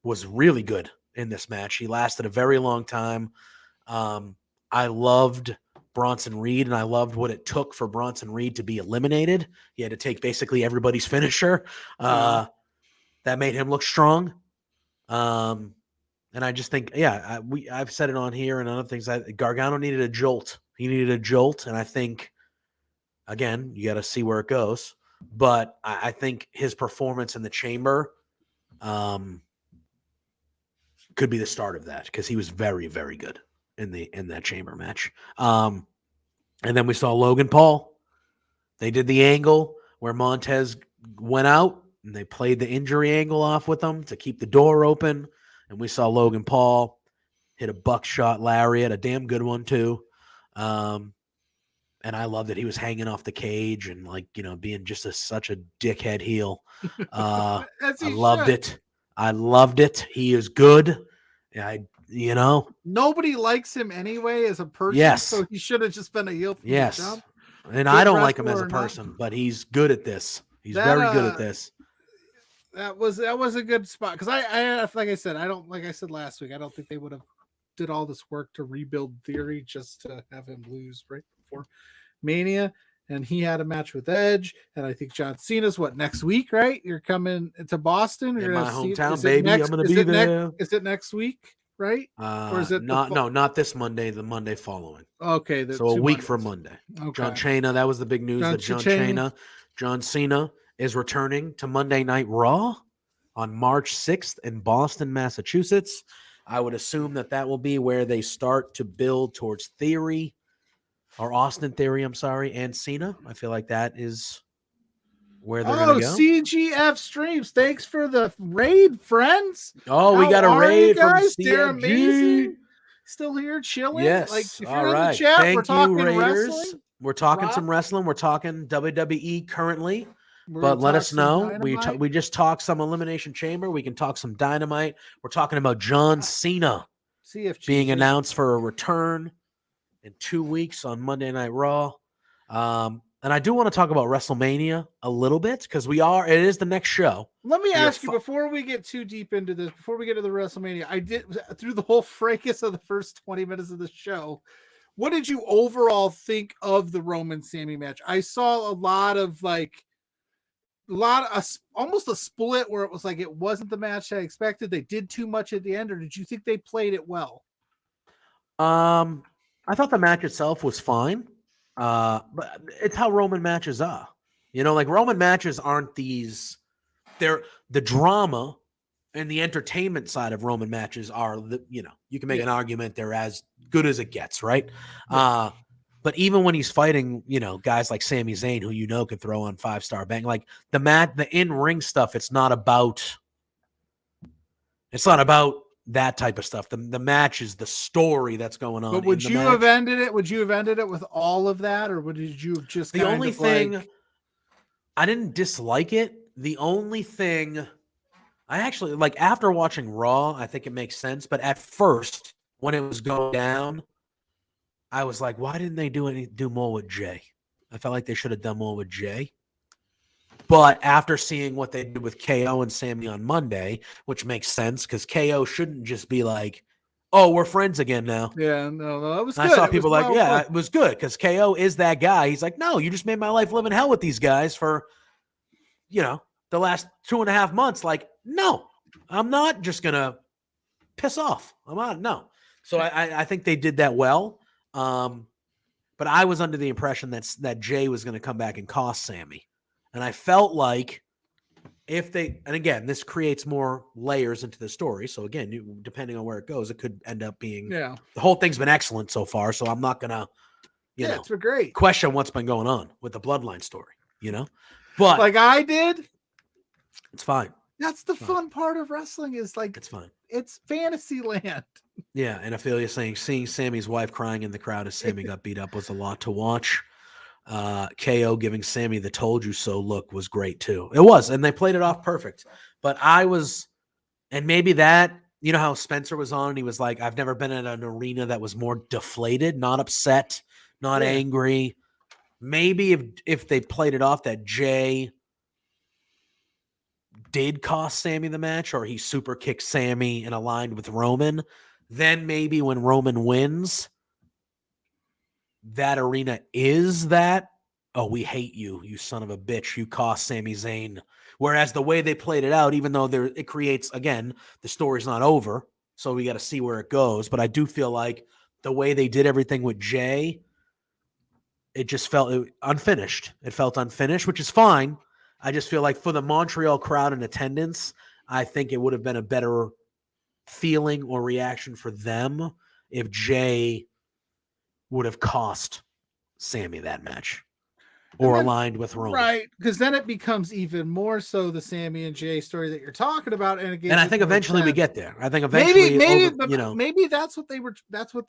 was really good in this match. He lasted a very long time. I loved Bronson Reed, and I loved what it took for Bronson Reed to be eliminated. He had to take basically everybody's finisher. That made him look strong. And I just think, yeah, I've said it on here and other things. Gargano needed a jolt. He needed a jolt, and I think, again, you got to see where it goes. But I think his performance in the chamber could be the start of that because he was very, very good in that chamber match. And then we saw Logan Paul. They did the angle where Montez went out and they played the injury angle off with him to keep the door open. And we saw Logan Paul hit a buckshot lariat, a damn good one too. And I loved it. He was hanging off the cage and being just such a dickhead heel. I loved it. I loved it. He is good. Nobody likes him anyway as a person. Yes. So he should have just been a heel from the jump. And I don't like him as a person, but he's good at this. He's very good at this. That was a good spot because I like I said last week, I don't think they would have did all this work to rebuild Theory just to have him lose right before Mania. And he had a match with Edge, and I think John Cena's next week, right? You're coming to Boston. In my hometown, baby. I'm going to be there. Is it next week, right? Or is it not this Monday? The Monday following. Okay, so a week from Monday. Okay. John Cena. That was the big news that John Cena is returning to Monday Night Raw on March 6th in Boston, Massachusetts. I would assume that will be where they start to build towards Theory. Or Austin Theory, I'm sorry, and Cena. I feel like that is where they're going to go. CGF Streams. Thanks for the raid, friends. We got a raid from CGF. They're amazing. Still here chilling. Yes. If you're all in right. the chat, Thank we're talking you, Raiders. Wrestling. We're talking some wrestling. We're talking WWE currently. But let us know. We just talked some Elimination Chamber. We can talk some Dynamite. We're talking about John Cena being announced for a return in 2 weeks on Monday Night Raw. And I do want to talk about WrestleMania a little bit because it is the next show. Let me ask you before we get too deep into this, before we get to the WrestleMania, I did through the whole fracas of the first 20 minutes of the show. What did you overall think of the Roman Sammy match? I saw almost a split where it was like, it wasn't the match I expected. They did too much at the end, or did you think they played it well? I thought the match itself was fine, but it's how Roman matches are. Roman matches aren't these. They're the drama and the entertainment side of Roman matches are you can make an argument they're as good as it gets, right? Yeah. But even when he's fighting, guys like Sami Zayn, who can throw on 5-star bang, like the in-ring stuff, it's not about that type of stuff. The match is the story that's going on. But would you have ended it? Would you have ended it with all of that, or did you just the only thing? I didn't dislike it. The only thing I actually after watching Raw, I think it makes sense. But at first, when it was going down, I was like, why didn't they do more with Jay? I felt like they should have done more with Jay. But after seeing what they did with KO and Sammy on Monday, which makes sense because KO shouldn't just be like, oh, we're friends again now. Yeah, no, it was good. I saw people it was good because KO is that guy. He's like, no, you just made my life live in hell with these guys for, the last 2.5 months. Like, no, I'm not just going to piss off. I'm not. No. So I think they did that well. But I was under the impression that Jay was going to come back and cost Sammy. And I felt like and again, this creates more layers into the story. So again, depending on where it goes, it could end up being, the whole thing's been excellent so far. So I'm not going to, it's been great. Question what's been going on with the bloodline story, but like I did, It's fine. That's the Fine. fun part of wrestling is like It's fine. it's fantasy land. Yeah, and Ophelia saying seeing Sammy's wife crying in the crowd as Sammy got beat up was a lot to watch. KO giving Sammy the "told you so" look was great too. It was, and they played it off perfect. But I was, and maybe that, you know how Spencer was on and he was like, I've never been in an arena that was more deflated, not upset, not Yeah. angry. Maybe if they played it off that Jay did cost Sammy the match, or he super kicked Sammy and aligned with Roman, then maybe when Roman wins, that arena is that, oh, we hate you, you son of a bitch, you cost Sami Zayn. Whereas the way they played it out, even though it creates, again, the story's not over, so we got to see where it goes. But I do feel like the way they did everything with Jay, it just felt unfinished. It felt unfinished, which is fine. I just feel like for the Montreal crowd in attendance, I think it would have been a better feeling or reaction for them if Jay would have cost Sammy that match or aligned with Roman. Right, because then it becomes even more so the Sammy and Jay story that you're talking about, and again, And I think eventually we get there. I think eventually, maybe that's what they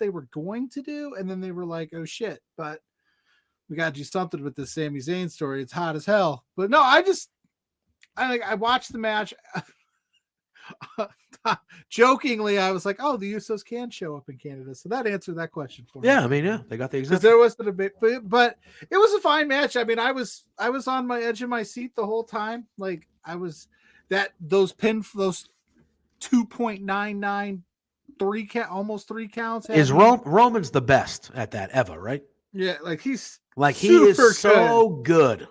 were going to do, and then they were like, "Oh shit!" But we got to do something with this Sami Zayn story. It's hot as hell. But no, I watched the match. Jokingly, I was like, "Oh, the Usos can show up in Canada," so that answered that question for me. Yeah, I mean, yeah, they got the because exemption. there was the debate, but it was a fine match. I mean, I was on my edge of my seat the whole time. Like I was those 2.99 almost 3 counts. Is Roman's the best at that ever, right? Yeah, like he is so good.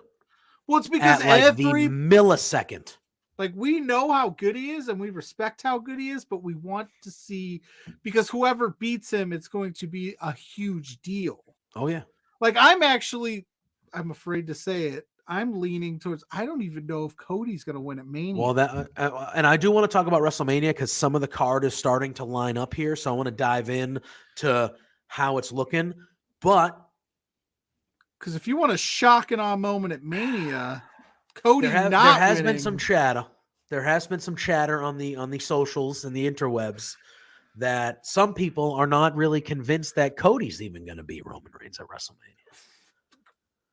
Well, it's because at like the millisecond. Like we know how good he is and we respect how good he is, but we want to see, because whoever beats him, it's going to be a huge deal. Oh yeah. Like I'm afraid to say it, I'm leaning towards, I don't even know if Cody's going to win at Mania. Well, that and I do want to talk about WrestleMania because some of the card is starting to line up here. So I want to dive in to how it's looking. But because if you want a shock and awe moment at Mania, Cody there has been some chatter. There has been some chatter on the socials and the interwebs that some people are not really convinced that Cody's even going to beat Roman Reigns at WrestleMania.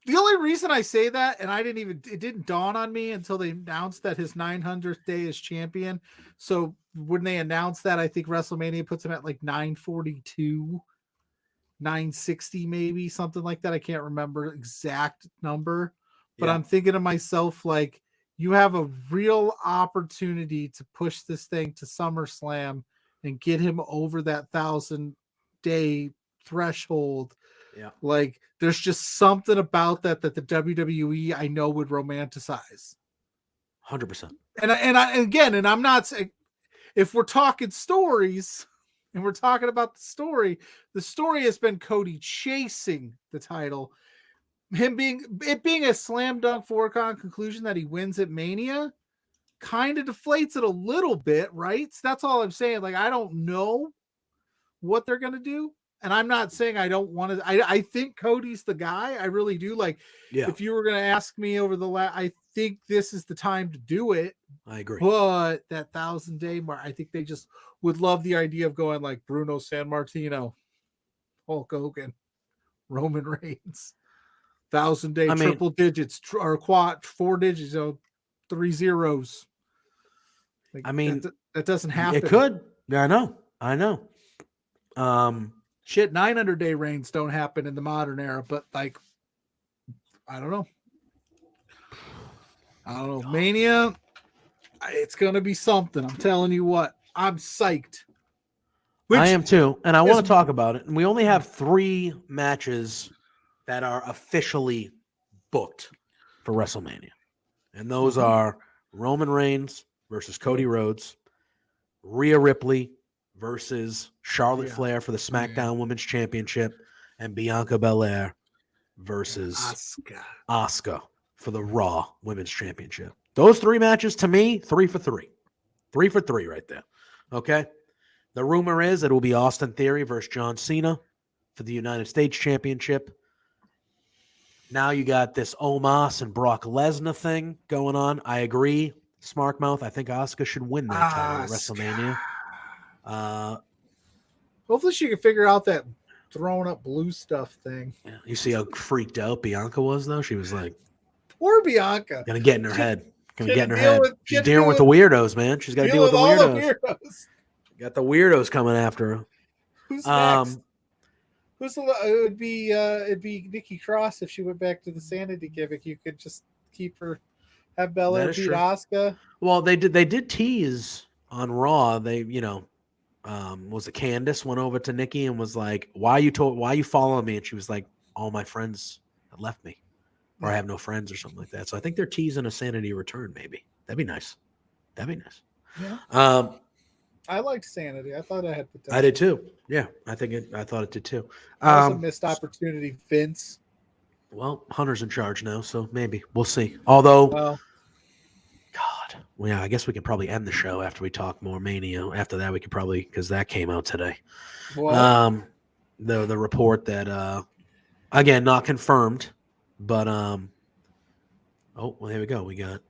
The only reason I say that, and it didn't dawn on me until they announced that his 900th day as champion. So when they announced that, I think WrestleMania puts him at like 942, 960, maybe something like that. I can't remember exact number, but I'm thinking to myself, like, you have a real opportunity to push this thing to SummerSlam and get him over that 1,000-day threshold. Yeah. Like there's just something about that the WWE I know would romanticize. 100%. And I'm not saying, if we're talking stories and we're talking about the story has been Cody chasing the title. It being a slam dunk foregone conclusion that he wins at Mania kind of deflates it a little bit, right? So that's all I'm saying. Like, I don't know what they're going to do. And I'm not saying I don't want to. I think Cody's the guy. I really do. Like, if you were going to ask me over I think this is the time to do it. I agree. But that 1,000-day mark, I think they just would love the idea of going like Bruno Sammartino, Hulk Hogan, Roman Reigns. 1,000-day triple digits or quad 4 digits, 3 zeros. Like, I mean, that doesn't happen. It could. Yeah, I know. 900-day reigns don't happen in the modern era, but like, I don't know. Mania, it's gonna be something. I'm telling you what. I'm psyched. I am too, and I want to talk about it. And we only have 3 matches that are officially booked for WrestleMania. And those are Roman Reigns versus Cody Rhodes, Rhea Ripley versus Charlotte Flair for the SmackDown Women's Championship, and Bianca Belair versus Asuka for the Raw Women's Championship. Those 3 matches, to me, 3 for 3. 3 for 3 right there. Okay? The rumor is it will be Austin Theory versus John Cena for the United States Championship. Now you got this Omos and Brock Lesnar thing going on. I agree. Smartmouth. I think Asuka should win that title at Asuka. WrestleMania. Hopefully she can figure out that throwing up blue stuff thing. Yeah, you see how freaked out Bianca was, though? She was like, Poor Bianca. gonna get in her head. Gonna get in her head. She's get to dealing deal with the weirdos, man. She's got to deal with the all the weirdos. weirdos. Got the weirdos coming after her. Who's next? It'd be Nikki Cross if she went back to the sanity gimmick. You could just keep her, have Belair beat Asuka. Well, they did tease on Raw. They, was it Candace went over to Nikki and was like, why you following me? And she was like, all my friends have left me, or I have no friends, or something like that. So I think they're teasing a sanity return. Maybe that'd be nice. Yeah. I liked Sanity. I thought I had potential. I did too. Yeah, I thought it did too. That was a missed opportunity, Vince. Well, Hunter's in charge now, so maybe we'll see. Although, well, I guess we could probably end the show after we talk more Mania. After that, we could probably, because that came out today. What? The report that again, not confirmed, but oh, well, here we go. We got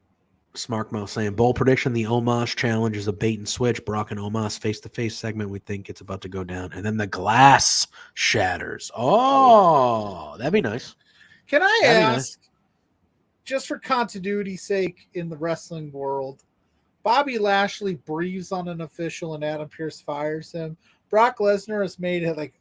Smartmouth saying, bold prediction, the Omos challenge is a bait and switch. Brock and Omos face-to-face segment. We think it's about to go down. And then the glass shatters. Oh, that'd be nice. Can I ask, just for continuity's sake in the wrestling world, Bobby Lashley breathes on an official and Adam Pearce fires him. Brock Lesnar has made it like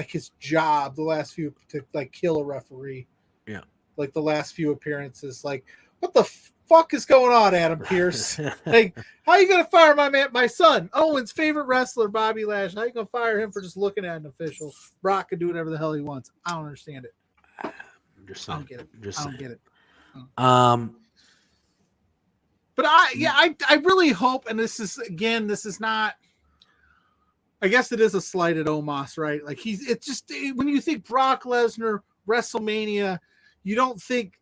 his job the last few to like kill a referee. Yeah. Like the last few appearances. Like, what the fuck is going on, Adam Pearce? Like, how are you gonna fire my son, Owen's favorite wrestler, Bobby Lashley? How are you gonna fire him for just looking at an official? Brock can do whatever the hell he wants. I don't understand it. I'm just saying. I don't get it. Just I saying. don't get it. But I really hope, and this is not, I guess it is a slight at Omos, right? Like it's just, when you think Brock Lesnar, WrestleMania, you don't think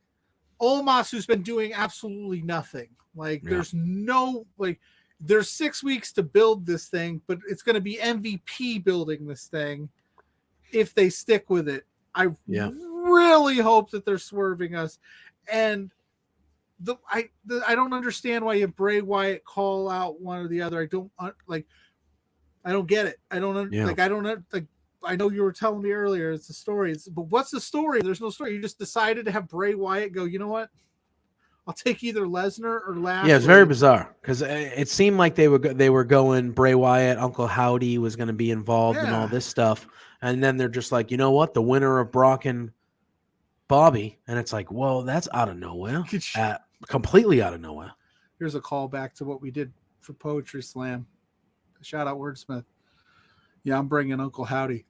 Omos, who's been doing absolutely nothing. Like there's 6 weeks to build this thing, but it's going to be MVP building this thing if they stick with it. Really hope that they're swerving us. And I don't understand why you have Bray Wyatt call out one or the other. I don't get it. I know you were telling me earlier it's a story. But what's the story? There's no story. You just decided to have Bray Wyatt go, you know what? I'll take either Lesnar or Lashley. Yeah, it's very bizarre because it seemed like they were going Bray Wyatt, Uncle Howdy was going to be involved in all this stuff. And then they're just like, you know what? The winner of Brock and Bobby. And it's like, well, that's out of nowhere. Completely out of nowhere. Here's a callback to what we did for Poetry Slam. Shout out Wordsmith. Yeah, I'm bringing Uncle Howdy.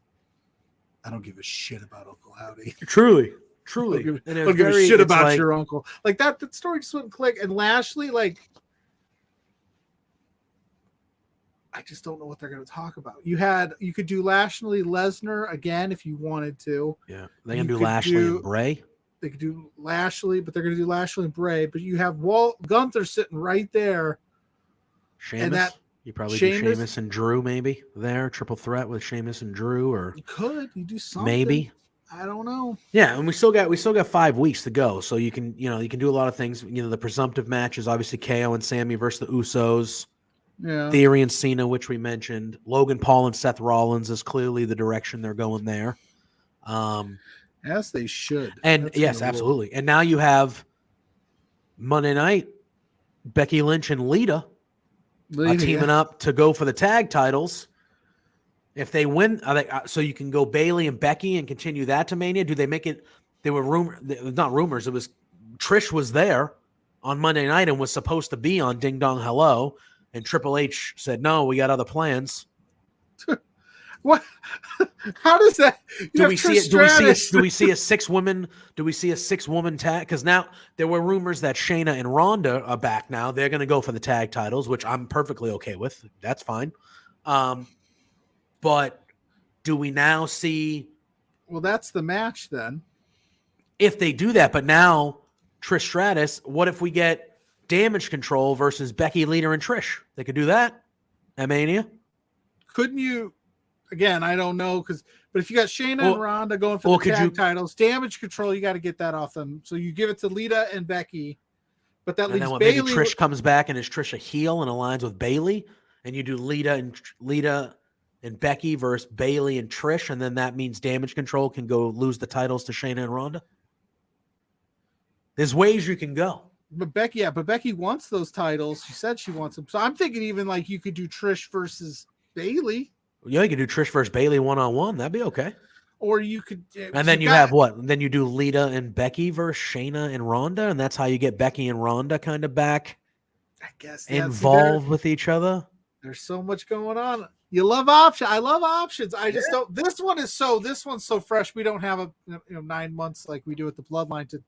I don't give a shit about Uncle Howdy. Truly. I don't give a shit about your uncle. Like that story just wouldn't click. And Lashley, like, I just don't know what they're going to talk about. You could do Lashley, Lesnar again if you wanted to. Yeah, they can do Lashley and Bray. They could do Lashley, but they're going to do Lashley and Bray. But you have Gunther sitting right there. Sheamus. You probably do Sheamus and Drew maybe there. Triple threat with Sheamus and Drew, or you do something. Maybe. I don't know. Yeah, and we still got 5 weeks to go, so you can do a lot of things. The presumptive matches, obviously KO and Sammy versus the Usos. Yeah. Theory and Cena, which we mentioned. Logan Paul and Seth Rollins is clearly the direction they're going there. As they should. And yes, absolutely. And now you have Monday night, Becky Lynch and Lita teaming up to go for the tag titles. If they win, so you can go Bayley and Becky and continue that to Mania. Do they make it? There were not rumors. It was Trish was there on Monday night and was supposed to be on Ding Dong Hello, and Triple H said no. We got other plans. What? How does that? Do we see it? Do we see a 6-woman? Do we see a 6-woman tag? Because now there were rumors that Shayna and Ronda are back. Now they're going to go for the tag titles, which I'm perfectly okay with. That's fine. But do we now see? Well, that's the match then. If they do that, but now Trish Stratus, what if we get Damage Control versus Becky, Lita, and Trish? They could do that at Mania. Couldn't you? Again, I don't know but if you got Shayna and Ronda going for the tag titles, Damage Control, you got to get that off them. So you give it to Lita and Becky. But that And leaves then what? Bailey. Maybe Trish comes back and is Trish a heel and aligns with Bailey, and you do Lita and Becky versus Bailey and Trish, and then that means Damage Control can go lose the titles to Shayna and Ronda. There's ways you can go. But Becky wants those titles. She said she wants them. So I'm thinking even like you could do Trish versus Bailey. Yeah, you could do Trish versus Bailey 1-on-1. That'd be okay. Or you could. And then you have what? Then you do Lita and Becky versus Shayna and Ronda, and that's how you get Becky and Ronda kind of back I guess involved with each other. There's so much going on. You love options. I love options. I just don't. This one's so fresh. We don't have 9 months like we do at the Bloodline to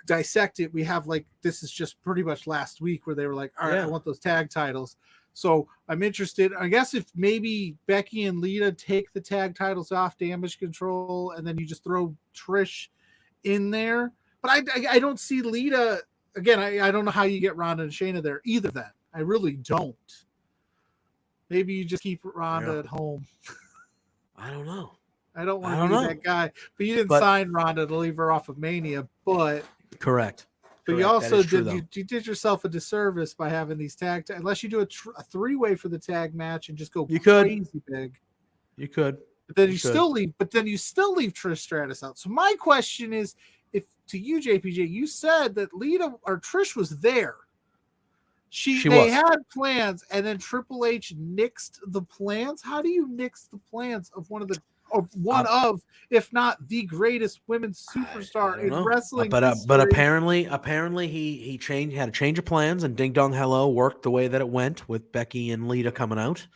dissect it. We have this is just pretty much last week where they were like, all right, I want those tag titles. So I'm interested. I guess if maybe Becky and Lita take the tag titles off Damage Control, and then you just throw Trish in there. But I don't see Lita again. I don't know how you get Ronda and Shayna there either. Then I really don't. Maybe you just keep Ronda at home. I don't know. I don't want to be that guy. But you didn't sign Ronda to leave her off of Mania. But correct. But you also did yourself a disservice by having these unless you do a 3-way for the tag match and just go crazy big. You could. But then you still leave Trish Stratus out. So my question is, if to you, JPJ, you said that Lita or Trish was there. They had plans, and then Triple H nixed the plans. How do you nix the plans of one of, if not the greatest women's superstar in wrestling? But apparently he had a change of plans, and Ding Dong Hello worked the way that it went with Becky and Lita coming out.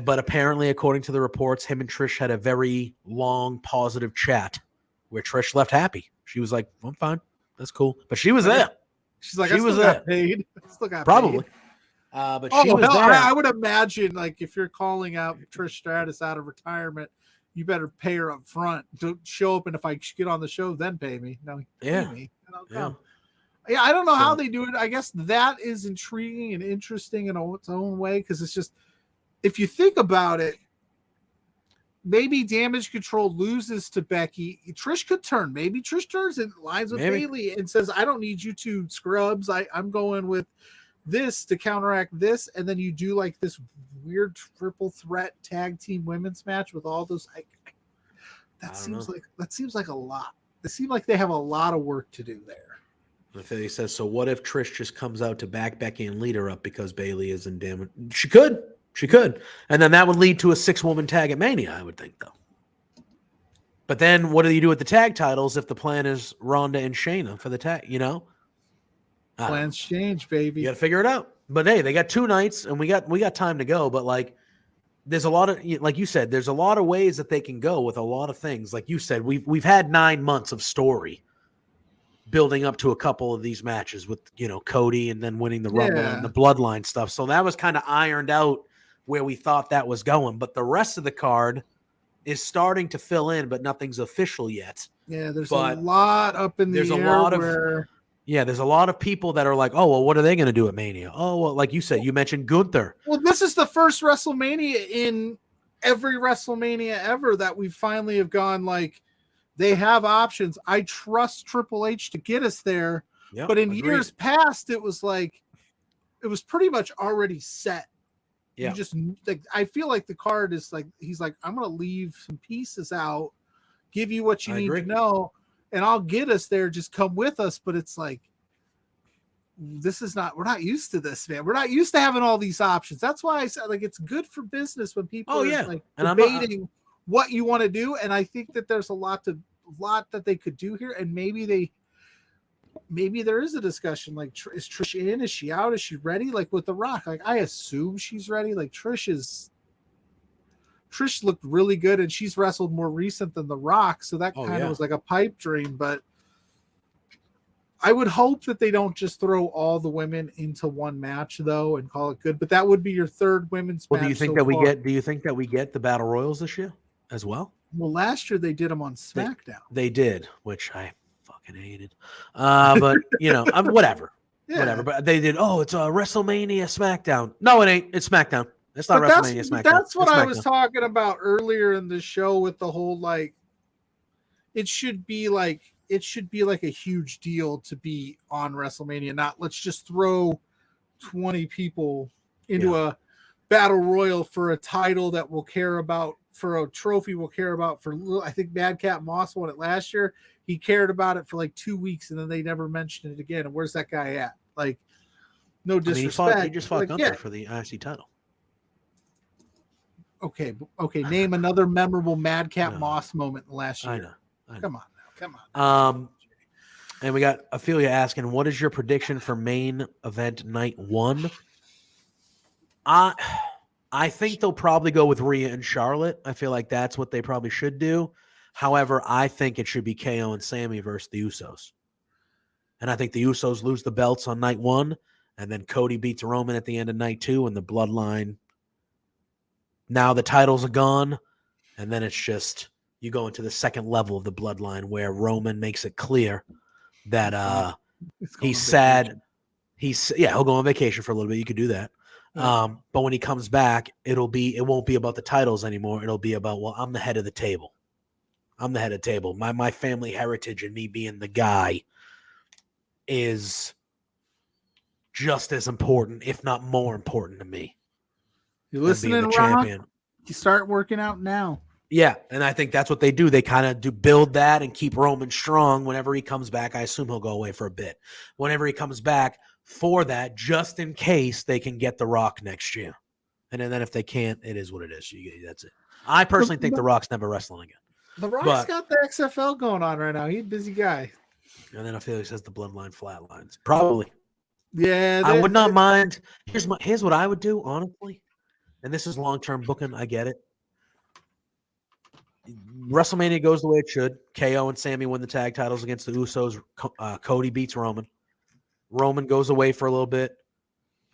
But apparently, according to the reports, him and Trish had a very long, positive chat where Trish left happy. She was like, "I'm fine, that's cool," but she was there. She's like, she was there. Paid. I still got probably. Paid. But she was there. I would imagine, if you're calling out Trish Stratus out of retirement, you better pay her up front. Don't show up, and if I get on the show, then pay me. No, pay me, and I'll come. Yeah, I don't know how they do it. I guess that is intriguing and interesting in its own way, because it's just, if you think about it, maybe Damage Control loses to Becky. Trish could turn. Maybe Trish turns and lines with Bailey and says, I don't need you two scrubs. I'm going with this to counteract this. And then you do this weird triple threat tag team women's match with all those. That seems like a lot. It seems like they have a lot of work to do there. He says, so what if Trish just comes out to back Becky and lead her up because Bailey is in damage? She could. And then that would lead to a 6-woman tag at Mania, I would think, though. But then what do you do with the tag titles if the plan is Ronda and Shayna for the tag, Plans change, baby. You got to figure it out. But hey, they got 2 nights and we got time to go. But there's a lot of, like you said, there's a lot of ways that they can go with a lot of things. Like you said, we've had 9 months of story building up to a couple of these matches with, Cody and then winning the Rumble and the Bloodline stuff. So that was kind of ironed out where we thought that was going. But the rest of the card is starting to fill in, but nothing's official yet. Yeah, there's a lot up in the air. There's a lot of people that are like, oh, well, what are they going to do at Mania? Oh, well, like you said, you mentioned Gunther. Well, this is the first WrestleMania in every WrestleMania ever that we finally have gone they have options. I trust Triple H to get us there. Yep, but in years past, it was it was pretty much already set. Yeah. You just I feel like the card is he's I'm going to leave some pieces out, give you what you need to know, and I'll get us there. Just come with us. But it's we're not used to this, man. We're not used to having all these options. That's why I said it's good for business when people are debating what you want to do. And I think that there's a lot that they could do here. And maybe there is a discussion is Trish in? Is she out? Is she ready? With The Rock, I assume she's ready. Trish looked really good, and she's wrestled more recent than The Rock. So that kind of was like a pipe dream, but I would hope that they don't just throw all the women into one match though and call it good. But that would be your 3rd women's match. Do you think that we get the Battle Royals this year as well? Well, last year they did them on SmackDown. They did, which I fucking hated. But whatever. Yeah. Whatever. But they did, it's a WrestleMania SmackDown. No, it ain't. It's SmackDown. It's not WrestleMania SmackDown. That's what I was talking about earlier in the show with the whole it should be it should be like a huge deal to be on WrestleMania. Not let's just throw 20 people into a battle royal for a title that we'll care about, for a trophy we'll care about for. I think Madcap Moss won it last year. He cared about it for like 2 weeks, and then they never mentioned it again. And where's that guy at? Like, no disrespect. He just fought like, Gunther for the IC title. Okay. Name another memorable Madcap No. Moss moment last year. I know. Come on now. And we got Ophelia asking, what is your prediction for main event night 1? I think they'll probably go with Rhea and Charlotte. I feel like that's what they probably should do. However, I think it should be KO and Sammy versus the Usos. And I think the Usos lose the belts on night 1, and then Cody beats Roman at the end of night 2, and the Bloodline. Now the titles are gone, and then it's just you go into the second level of the Bloodline where Roman makes it clear that he's sad. He'll go on vacation for a little bit. You could do that. But when he comes back, it won't be about the titles anymore. It'll be about, well, I'm the head of the table. I'm the head of the table. My family heritage and me being the guy is just as important, if not more important to me. You listening, Rock? Champion. You start working out now. Yeah, and I think that's what they do. They kind of do build that and keep Roman strong. Whenever he comes back, I assume he'll go away for a bit. Whenever he comes back for that, just in case they can get The Rock next year. And then if they can't, it is what it is. That's it. I personally think The Rock's never wrestling again. The Rock's got the XFL going on right now. He's a busy guy. And then I feel like says the Bloodline flatlines. Probably. Yeah. I would not mind. Here's what I would do, honestly. And this is long-term booking. I get it. WrestleMania goes the way it should. KO and Sammy win the tag titles against the Usos. Cody beats Roman. Roman goes away for a little bit.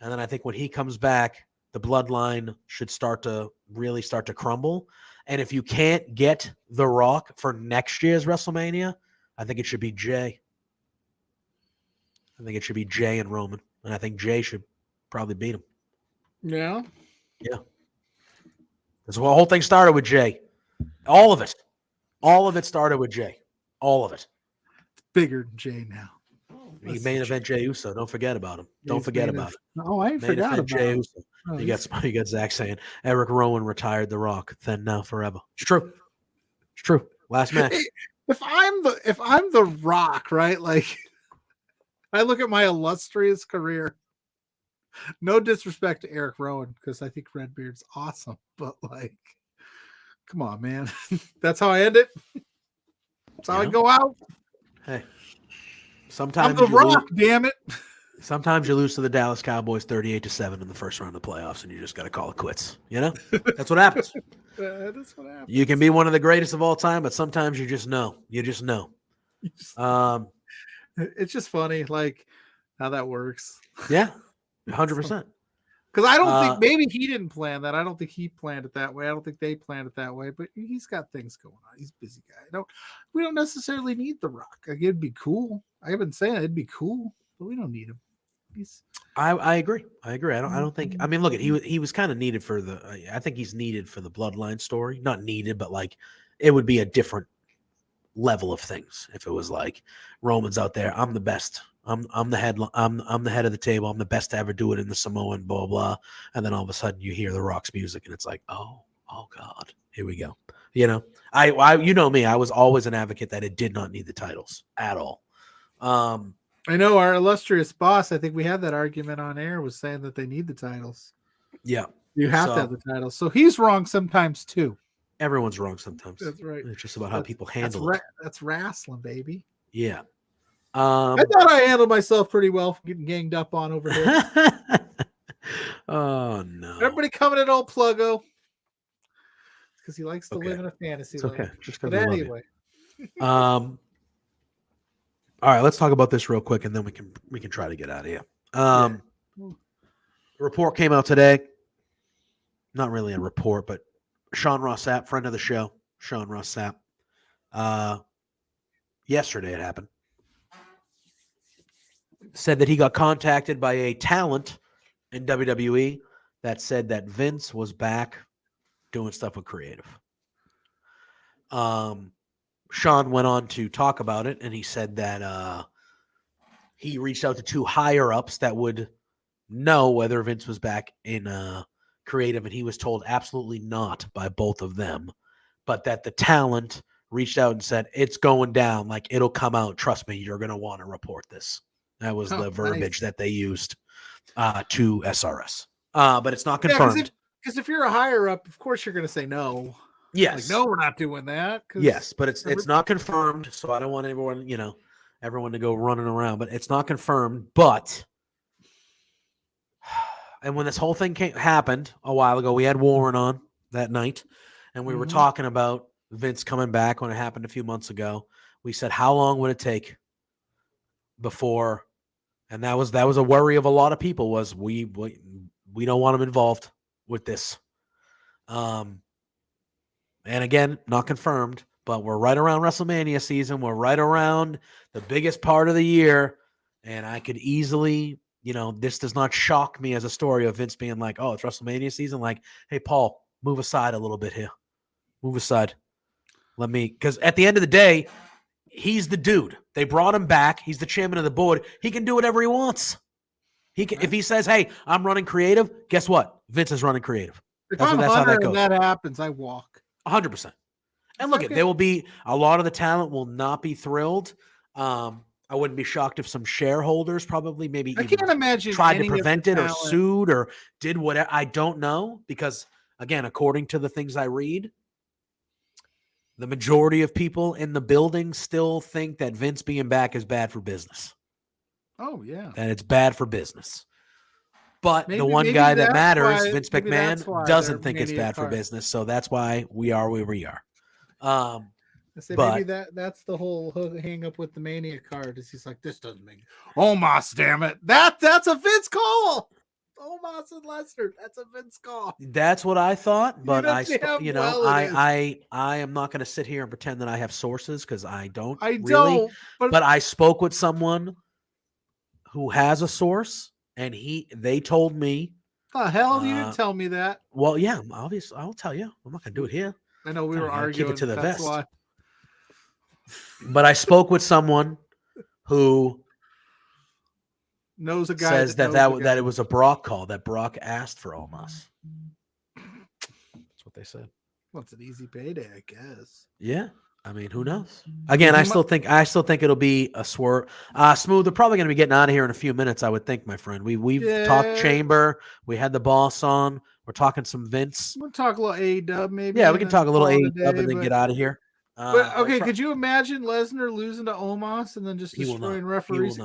And then I think when he comes back, the Bloodline should start to crumble. And if you can't get The Rock for next year's WrestleMania, I think it should be Jay. I think it should be Jay and Roman. And I think Jay should probably beat him. Yeah. Yeah. That's what the whole thing started with Jay. All of it. All of it started with Jay. All of it. It's bigger than Jay now. He main event Jay Uso. Don't forget about him. Don't forget about it. Oh, I ain't forgot about Jay him. Uso. Oh, you got Zach saying Eric Rowan retired The Rock, then now forever. It's true. It's true. Last match. If I'm the Rock, right? Like, I look at my illustrious career. No disrespect to Eric Rowan, because I think Redbeard's awesome, but like, come on, man. That's how I end it. That's how I go out. Hey, sometimes I'm the Rock, damn it. Sometimes you lose to the Dallas Cowboys 38-7 in the first round of the playoffs, and you just got to call it quits. You know, that's what happens. That's what happens. You can be one of the greatest of all time, but sometimes you just know. You just know. It's just funny, like how that works. Yeah, 100%. Because I don't think maybe he didn't plan that. I don't think he planned it that way. I don't think they planned it that way. But he's got things going on. He's a busy guy. We don't necessarily need The Rock. Like, it'd be cool. I've been saying it'd be cool, but we don't need him. I agree. I don't think. I mean, look, he was kind of needed for the. I think he's needed for the Bloodline story. Not needed, but like it would be a different level of things if it was like Roman's out there. I'm the best. I'm the head. I'm the head of the table. I'm the best to ever do it in the Samoan. Blah blah. And then all of a sudden you hear The Rock's music, and it's like, oh God, here we go. You know, I you know me. I was always an advocate that it did not need the titles at all. I know our illustrious boss, I think we had that argument on air, was saying that they need the titles. Yeah. You have to have the titles. So he's wrong sometimes too. Everyone's wrong sometimes. That's right. It's just about how people handle it. That's wrestling, baby. Yeah. I thought I handled myself pretty well for getting ganged up on over here. Oh, no. Everybody coming at old Pluggo. Because he likes to live in a fantasy land. Okay. Just but anyway. All right, let's talk about this real quick, and then we can try to get out of here. A report came out today. Not really a report, but Sean Ross Sapp, friend of the show, Sean Ross Sapp. Yesterday it happened. Said that he got contacted by a talent in WWE that said that Vince was back doing stuff with creative. Sean went on to talk about it, and he said that he reached out to 2 higher ups that would know whether Vince was back in creative, and he was told absolutely not by both of them, but that the talent reached out and said, it's going down. Like, it'll come out. Trust me, you're going to want to report this. That was the verbiage that they used to SRS. But it's not confirmed. Because if you're a higher up, of course you're going to say no. Yes. Like, no, we're not doing that. Yes, but it's not confirmed, so I don't want everyone to go running around, but it's not confirmed. But and when this whole thing happened a while ago, we had Warren on that night, and we were talking about Vince coming back when it happened a few months ago. We said, how long would it take before? And that was a worry of a lot of people, was we don't want him involved with this. And again, not confirmed, but we're right around WrestleMania season. We're right around the biggest part of the year. And I could easily, this does not shock me as a story of Vince being like, oh, it's WrestleMania season. Like, hey, Paul, move aside a little bit here. Move aside. Because at the end of the day, he's the dude. They brought him back. He's the chairman of the board. He can do whatever he wants. He can, if he says, hey, I'm running creative, guess what? Vince is running creative. If That's I'm how that goes. and that happens, I walk. 100%. And look, there will be a lot of the talent will not be thrilled. I wouldn't be shocked if some shareholders probably maybe I can't imagine tried to prevent it or sued or did whatever. I don't know, because again, according to the things I read, the majority of people in the building still think that Vince being back is bad for business. Oh, yeah. That it's bad for business. But the one maybe guy that matters, why- Vince maybe that's McMahon, why doesn't they're think it's bad for Mania business. So that's why we are where we are. I say but- maybe that's the whole hang up with the Mania card. Is he's like, this doesn't make Omos, damn it. That's a Vince call. Omos and Lesnar. That's a Vince call. That's what I thought, but know I am not going to sit here and pretend that I have sources, because I don't. But I spoke with someone who has a source, and they told me. The hell, you didn't tell me that. Well, yeah, obviously, I'll tell you. I'm not going to do it here. I know we were arguing. Keep it to the that's vest. Why. But I spoke with someone who knows a guy says that it was a Brock call, that Brock asked for Omos. That's what they said. Well, it's an easy payday, I guess. Yeah. I mean, who knows? Again, I still think it'll be a swerve. Smooth, they're probably going to be getting out of here in a few minutes, I would think, my friend. We've talked Chamber. We had the boss on. We're talking some Vince. We'll talk a little A-Dub, maybe. Yeah, we can talk a little A-Dub and then get out of here. But, okay, could you imagine Lesnar losing to Omos and then just destroying referees?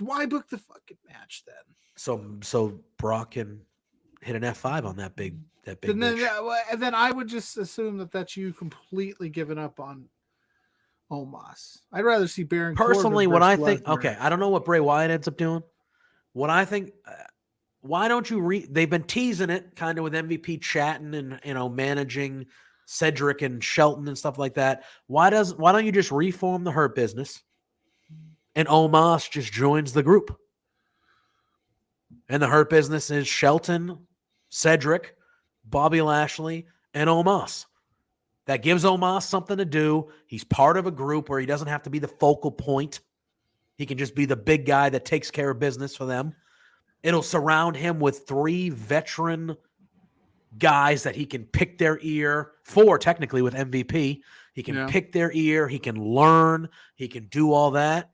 Why book the fucking match then? So Brock can hit an F5 on that big. And then I would just assume that's you completely giving up on Omos. I'd rather see Baron personally. Corbin what I versus think. Lesnar. Okay, I don't know what Bray Wyatt ends up doing. What I think. Why don't you They've been teasing it kind of with MVP chatting and managing Cedric and Shelton and stuff like that. Why don't you just reform the Hurt Business, and Omos just joins the group? And the Hurt Business is Shelton, Cedric, Bobby Lashley, and Omos. That gives Omos something to do. He's part of a group where he doesn't have to be the focal point. He can just be the big guy that takes care of business for them. It'll surround him with 3 veteran guys that he can pick their ear for, technically with MVP. He can pick their ear. He can learn. He can do all that.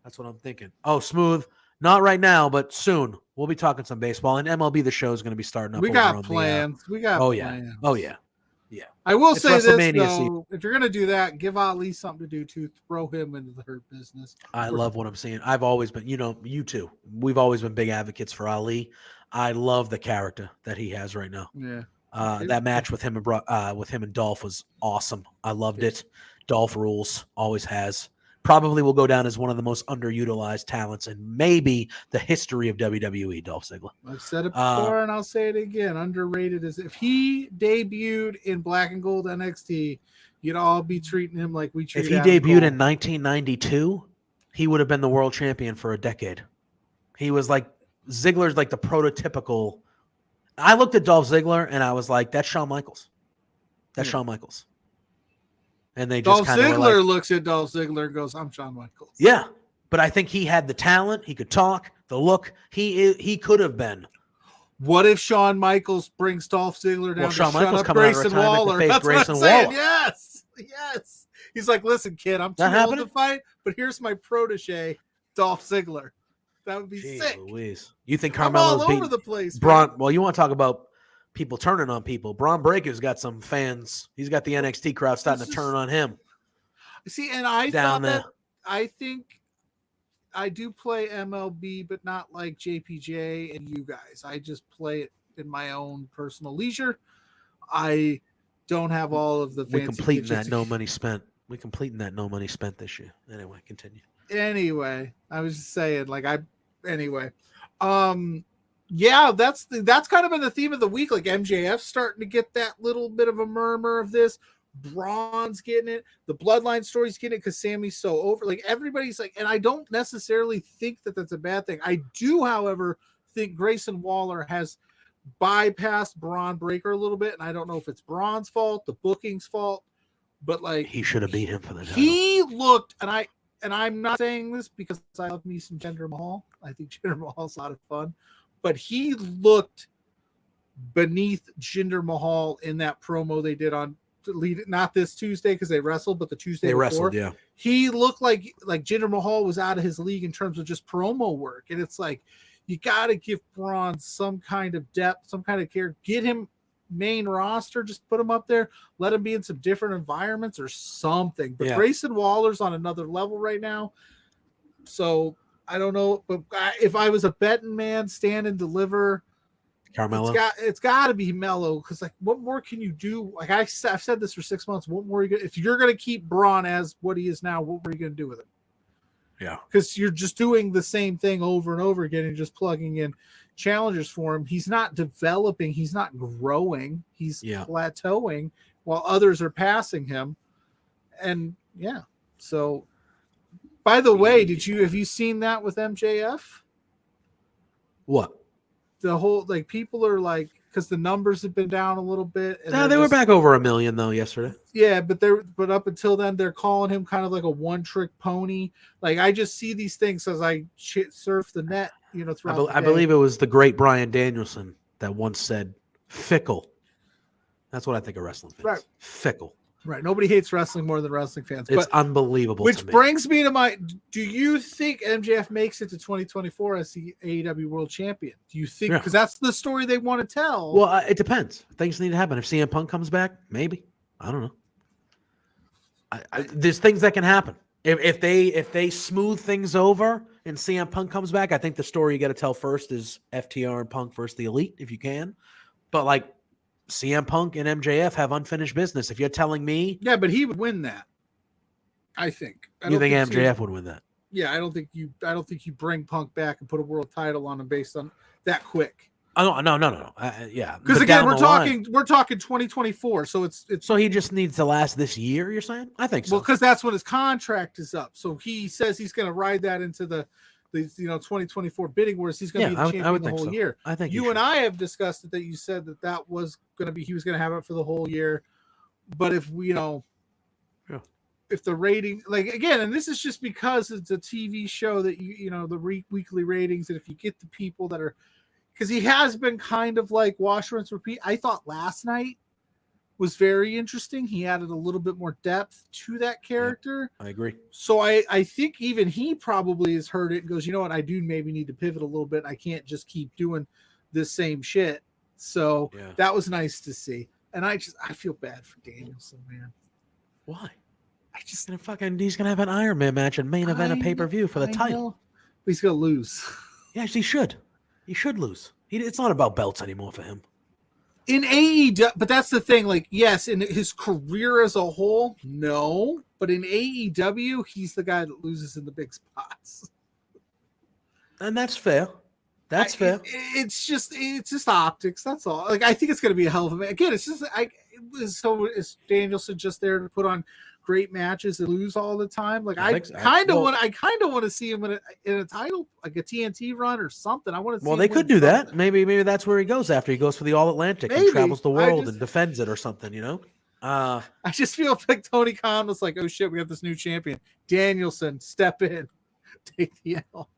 That's what I'm thinking. Oh, Smooth. Not right now, but soon. We'll be talking some baseball. And MLB The Show is going to be starting up. We got plans. Oh, yeah. Oh, yeah. Yeah. I will say this, though. If you're going to do that, give Ali something to do to throw him into the Hurt Business. I love what I'm seeing. I've always been, you too. We've always been big advocates for Ali. I love the character that he has right now. Yeah. That match with him and Dolph was awesome. I loved it. Dolph rules. Always has. Probably will go down as one of the most underutilized talents in maybe the history of WWE, Dolph Ziggler. I've said it before and I'll say it again. Underrated is if he debuted in Black and Gold NXT, you'd all be treating him like we treat If he debuted in 1992, he would have been the world champion for a decade. He was like, Ziggler's like the prototypical. I looked at Dolph Ziggler and I was like, that's Shawn Michaels. That's Shawn Michaels. and they just Dolph kind of Ziggler looks at Dolph Ziggler and goes, "I'm Shawn Michaels." Yeah, but I think he had the talent. He could talk, the look. He could have been. What if Shawn Michaels brings Dolph Ziggler down to Shawn shut Michaels up coming out of Grayson retirement to Waller? face That's Grayson what I'm saying. Waller. Yes, yes. He's like, listen, kid, I'm too That old to happening? fight, but here's my protege, Dolph Ziggler. That would be Jeez sick. Louise. You think I'm all Carmelo's over beat the place, Braun? man. Well, you want to talk about people turning on people. Braun Breaker's got some fans. He's got the NXT crowd starting to turn on him. See, and I down thought there. that I think I do play MLB, but not like JPJ and you guys. I just play it in my own personal leisure. I don't have all of the fancy We completing gadgets. that no money spent. We completing that no money spent this year. Anyway, continue. Anyway, I was just saying, yeah, that's kind of been the theme of the week. Like MJF starting to get that little bit of a murmur of this. Braun's getting it. The Bloodline story's getting it because Sammy's so over. Like everybody's like, and I don't necessarily think that that's a bad thing. I do, however, think Grayson Waller has bypassed Braun Breaker a little bit, and I don't know if it's Braun's fault, the booking's fault, but like He should have beat him for the title. he looked, and I'm not saying this because I love me some Jinder Mahal. I think Jinder Mahal's a lot of fun, but he looked beneath Jinder Mahal in that promo they did on not this Tuesday because they wrestled, but the Tuesday before. Wrestled, yeah. He looked like Jinder Mahal was out of his league in terms of just promo work, and it's like you got to give Braun some kind of depth, some kind of care. Get him main roster, just put him up there, let him be in some different environments or something. But Grayson Waller's on another level right now, so I don't know. But if I was a betting man, stand and deliver. Carmelo. It's got to be Mello because like what more can you do? Like I've said this for 6 months. What more are you gonna, if you're going to keep Braun as what he is now? What were you going to do with him? Yeah, because you're just doing the same thing over and over again and just plugging in challengers for him. He's not developing. He's not growing. He's plateauing while others are passing him. And yeah, so by the way, have you seen that with MJF? What? The whole like people are like because the numbers have been down a little bit. And No, they were back over 1 million though yesterday. Yeah, but up until then they're calling him kind of like a one-trick pony. Like I just see these things as I surf the net, throughout the day. I believe it was the great Bryan Danielson that once said, "Fickle." That's what I think of wrestling fans. Right. Fickle. Right. Nobody hates wrestling more than wrestling fans. It's unbelievable. Which brings me to do you think MJF makes it to 2024 as the AEW World Champion? Do you think, because that's the story they want to tell? Well, it depends. Things need to happen. If CM Punk comes back, maybe. I don't know. There's things that can happen. If they smooth things over and CM Punk comes back, I think the story you got to tell first is FTR and Punk versus the Elite, if you can. But like, CM Punk and MJF have unfinished business. If you're telling me, yeah, but he would win that. I think. You think MJF would win that? Yeah, I don't think you bring Punk back and put a world title on him based on that quick. Oh no. Yeah, because again, we're talking 2024, so it's so he just needs to last this year. You're saying? I think so. Well, because that's when his contract is up. So he says he's going to ride that into the 2024 bidding wars. He's going to be the champion the whole year. I think you and I have discussed it that you said that was going to be he was going to have it for the whole year. But if we if the rating again, and this is just because it's a TV show that the weekly ratings, and if you get the people that are, because he has been kind of like wash, rinse, repeat. I thought last night was very interesting. He added a little bit more depth to that character. Yeah, I agree. So I think even he probably has heard it and goes, you know what, I do maybe need to pivot a little bit. I can't just keep doing this same shit. So that was nice to see. And I feel bad for Danielson, man. Why? He's gonna have an Iron Man match and main event a pay-per-view for the title. He's gonna lose. Yes, he should. He should lose. It's not about belts anymore for him. In AEW, but that's the thing. Like, yes, in his career as a whole, no. But in AEW, he's the guy that loses in the big spots. And that's fair. That's fair. It's just optics. That's all. Like, I think it's going to be a hell of a match. Again, it's just is Danielson just there to put on great matches and lose all the time? Like, I kind of want to see him in a title, like a TNT run or something. I want to. Well, they could do that. Maybe that's where he goes after he goes for the All Atlantic and travels the world and defends it or something. Uh, I just feel like Tony Khan was like, "Oh shit, we have this new champion, Danielson. Step in, take the L."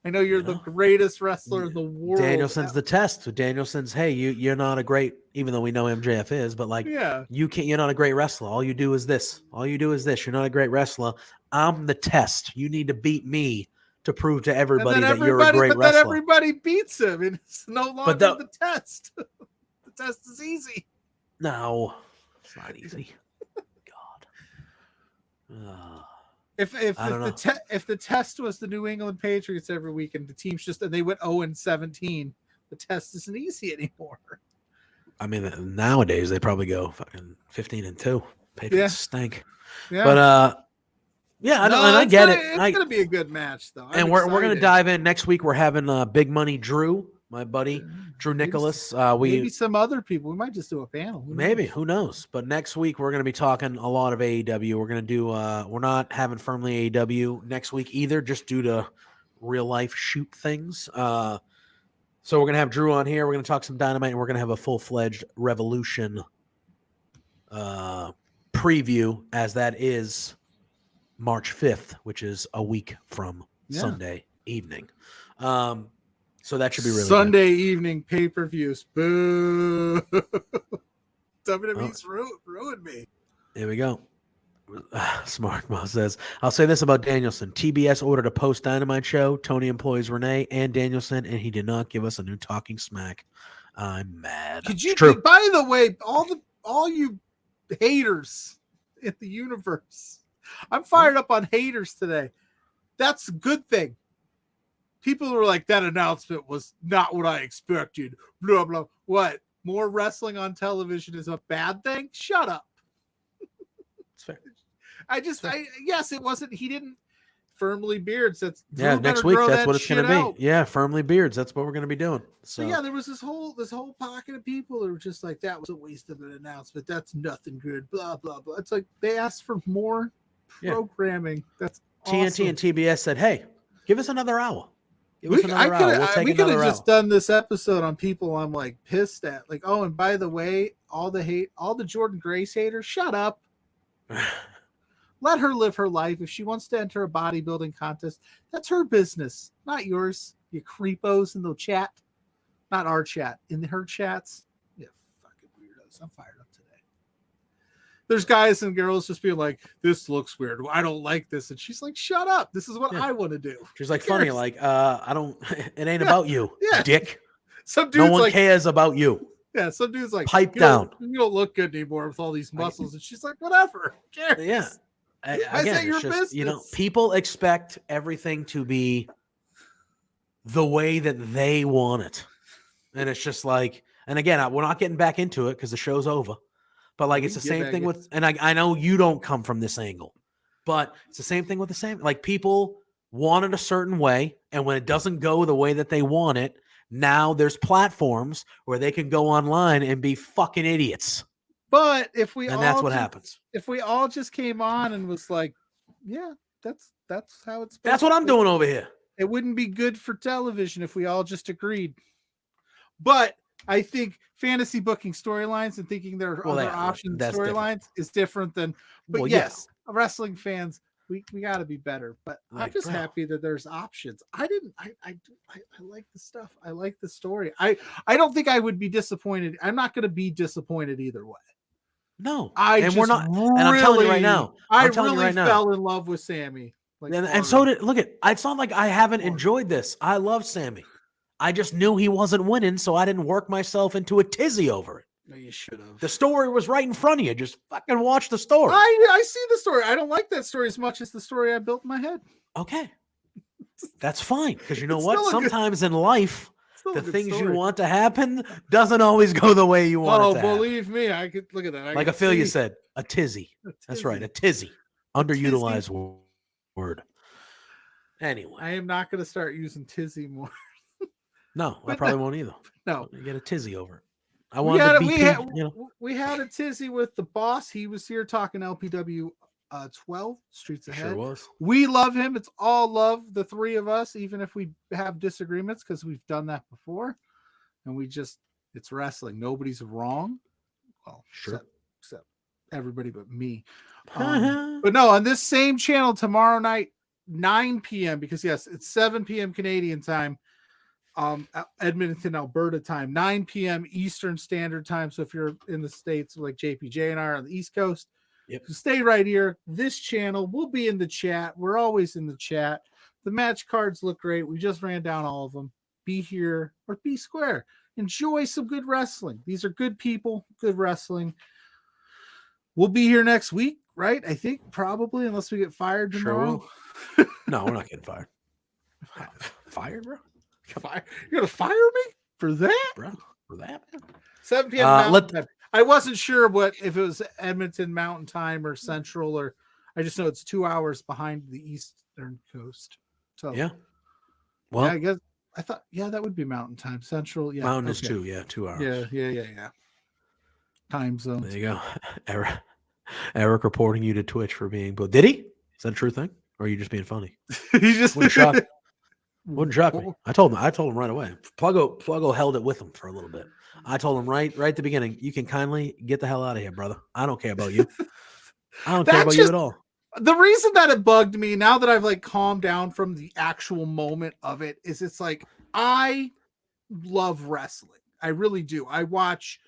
I know you're You the know? greatest wrestler in the world. Danielson's the test. So Danielson's, hey, you're not a great, even though we know MJF is, but like Yeah. you're not a great wrestler. All you do is this. All you do is this. You're not a great wrestler. I'm the test. You need to beat me to prove to everybody that you're a great then wrestler. everybody beats him, and it's no longer the test. The test is easy. No, it's not easy. God. If I don't know. if the test was the New England Patriots every week and the team's just and they went 0-17, the test isn't easy anymore. I mean, nowadays they probably go fucking 15-2. Patriots stink. Yeah. But yeah, I know, and I get it. It's gonna be a good match though. And we're gonna dive in next week. We're having Big Money Drew, my buddy Drew Nicholas. Maybe some other people. We might just do a panel. Who knows? But next week we're gonna be talking a lot of AEW. We're gonna do. We're not having firmly AEW next week either, just due to real life shoot things. So we're gonna have Drew on here. We're gonna talk some Dynamite, and we're gonna have a full-fledged Revolution preview, as that is March 5th, which is a week from Sunday evening. So that should be really Sunday evening pay-per-views. Boo. WWE's ruined me. There we go. Smart Mo says, I'll say this about Danielson. TBS ordered a post-Dynamite show. Tony employs Renee and Danielson, and he did not give us a new talking smack. I'm mad. Could you? True. By the way, all you haters in the universe, I'm fired up on haters today. That's a good thing. People were like, that announcement was not what I expected. Blah blah. What? More wrestling on television is a bad thing? Shut up. It's fair. Yes, it wasn't. He didn't firmly beards. That's next week. That's what it's going to be. Yeah, firmly beards. That's what we're going to be doing. So yeah, there was this whole pocket of people that were just like, that was a waste of an announcement. That's nothing good. Blah blah blah. It's like they asked for more programming. That's TNT awesome. and TBS said, "Hey, give us another hour. Give us We another hour. We'll take we could another have hour." just done this episode on people I'm like pissed at. Like, oh, and by the way, all the Jordan Grace haters, shut up. Let her live her life. If she wants to enter a bodybuilding contest, that's her business, not yours. You creepos in the chat, not our chat, in her chats. Yeah, fucking weirdos. I'm fired up today. There's guys and girls just being like, "This looks weird. I don't like this," and she's like, "Shut up. This is what I want to do." She's like, funny, like, I don't. It ain't about you, dick. Some dude's no one like, cares about you. Yeah, some dude's like, pipe down. You don't look good anymore with all these muscles, and she's like, "Whatever." Who cares? Yeah. Again, your it's just, business? people expect everything to be the way that they want it. And it's just like, and again, we're not getting back into it because the show's over. But like, it's the same thing with, and I know you don't come from this angle, but it's the same thing with the same, like people want it a certain way. And when it doesn't go the way that they want it, now there's platforms where they can go online and be fucking idiots. But that's what happens. If we all just came on and was like, yeah, that's how it's. That's what I'm doing over here. It wouldn't be good for television if we all just agreed. But I think fantasy booking storylines and thinking there are other options storylines is different than. But wrestling fans, we got to be better. But I'm just happy that there's options. I like the stuff. I like the story. I don't think I would be disappointed. I'm not going to be disappointed either way. No, we're not. And I'm telling you right now, I really fell in love with Sammy. Like, and so did. Look it's not like I haven't enjoyed this. I love Sammy. I just knew he wasn't winning, so I didn't work myself into a tizzy over it. No, you should have. The story was right in front of you. Just fucking watch the story. I see the story. I don't like that story as much as the story I built in my head. Okay, that's fine, because you know what? Sometimes in life, the things you want to happen doesn't always go the way you want it to believe me, I could look at that. Like Ophelia said, a tizzy. That's right, a tizzy. Underutilized word. Anyway, I am not going to start using tizzy more. No, I probably won't either. No, you get a tizzy over it. I wanted to be. We had a tizzy with the boss. He was here talking LPW 12 Streets Ahead. Sure was. We love him. It's all love, the three of us, even if we have disagreements, because we've done that before. And it's wrestling. Nobody's wrong. Well, sure. except everybody but me. But no, on this same channel tomorrow night, 9 p.m. because yes, it's 7 p.m. Canadian time, Edmonton, Alberta time, 9 p.m. Eastern Standard Time. So if you're in the States like JPJ and I are on the East Coast, stay right here. This channel will be in the chat. We're always in the chat. The match cards look great. We just ran down all of them. Be here or be square. Enjoy some good wrestling. These are good people, good wrestling. We'll be here next week, right? I think probably, unless we get fired tomorrow. Sure will. No, we're not getting fired. Fired, bro? You're gonna fire me for that, bro? For that, man? 7 p.m. Mountain Time. I wasn't sure if it was Edmonton Mountain Time or Central, or I just know it's 2 hours behind the Eastern Coast. So yeah. Well, yeah, I guess I thought that would be Mountain Time. Central, yeah. Mountain is 2, yeah, 2 hours. Yeah. Time zone. There you go. Eric reporting you to Twitch for being but did he? Is that a true thing? Or are you just being funny? He just wouldn't shock me. I told him right away. Pluggo held it with him for a little bit. I told him right at the beginning, you can kindly get the hell out of here, brother. I don't care about you. I don't care about you at all. The reason that it bugged me, now that I've like calmed down from the actual moment of it, is it's like I love wrestling. I really do. I watch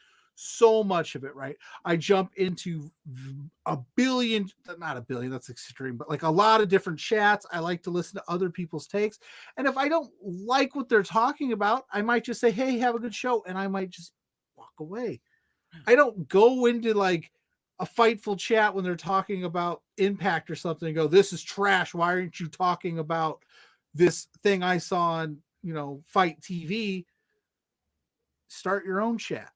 so much of it, right? I jump into not a billion, that's extreme, but like a lot of different chats. I like to listen to other people's takes. And if I don't like what they're talking about, I might just say, hey, have a good show. And I might just walk away. I don't go into like a fightful chat when they're talking about Impact or something and go, this is trash. Why aren't you talking about this thing I saw on, Fight TV? Start your own chat.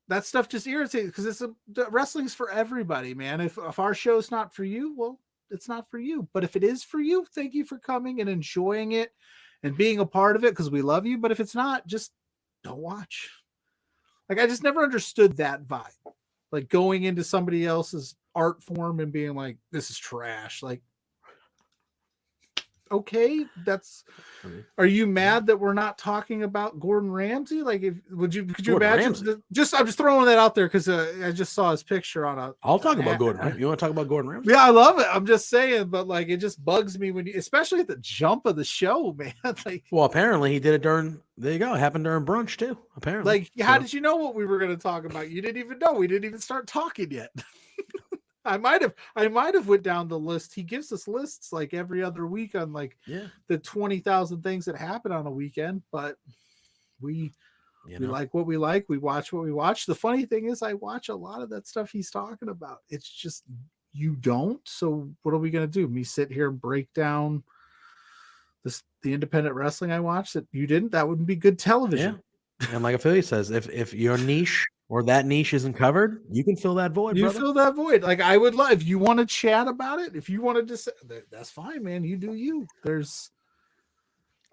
That stuff just irritates because wrestling's for everybody, man. If our show's not for you, well, it's not for you. But if it is for you, thank you for coming and enjoying it and being a part of it because we love you. But if it's not, just don't watch. Like, I just never understood that vibe. Like going into somebody else's art form and being like, this is trash. Like, okay, are you mad that we're not talking about Gordon Ramsay? Like, could you imagine? I'm just throwing that out there because I just saw his picture on I'll talk about Gordon Ramsay. You want to talk about Gordon Ramsay? Yeah, I love it. I'm just saying, but like, it just bugs me especially at the jump of the show, man. Like, well, apparently he did it during. There you go. It happened during brunch too. Apparently. Like, how did you know what we were going to talk about? You didn't even know. We didn't even start talking yet. I might have went down the list. He gives us lists like every other week on like the 20,000 things that happen on a weekend, but we like what we like. We watch what we watch. The funny thing is I watch a lot of that stuff he's talking about. It's just, you don't. So what are we going to do? Me sit here and break down the independent wrestling I watched that you didn't? That wouldn't be good television. Yeah. And like Affiliate says, if your niche or that niche isn't covered, you can fill that void. You fill that void. Like, I would love, if you want to chat about it, if you wanted to say, that's fine, man. You do you. There's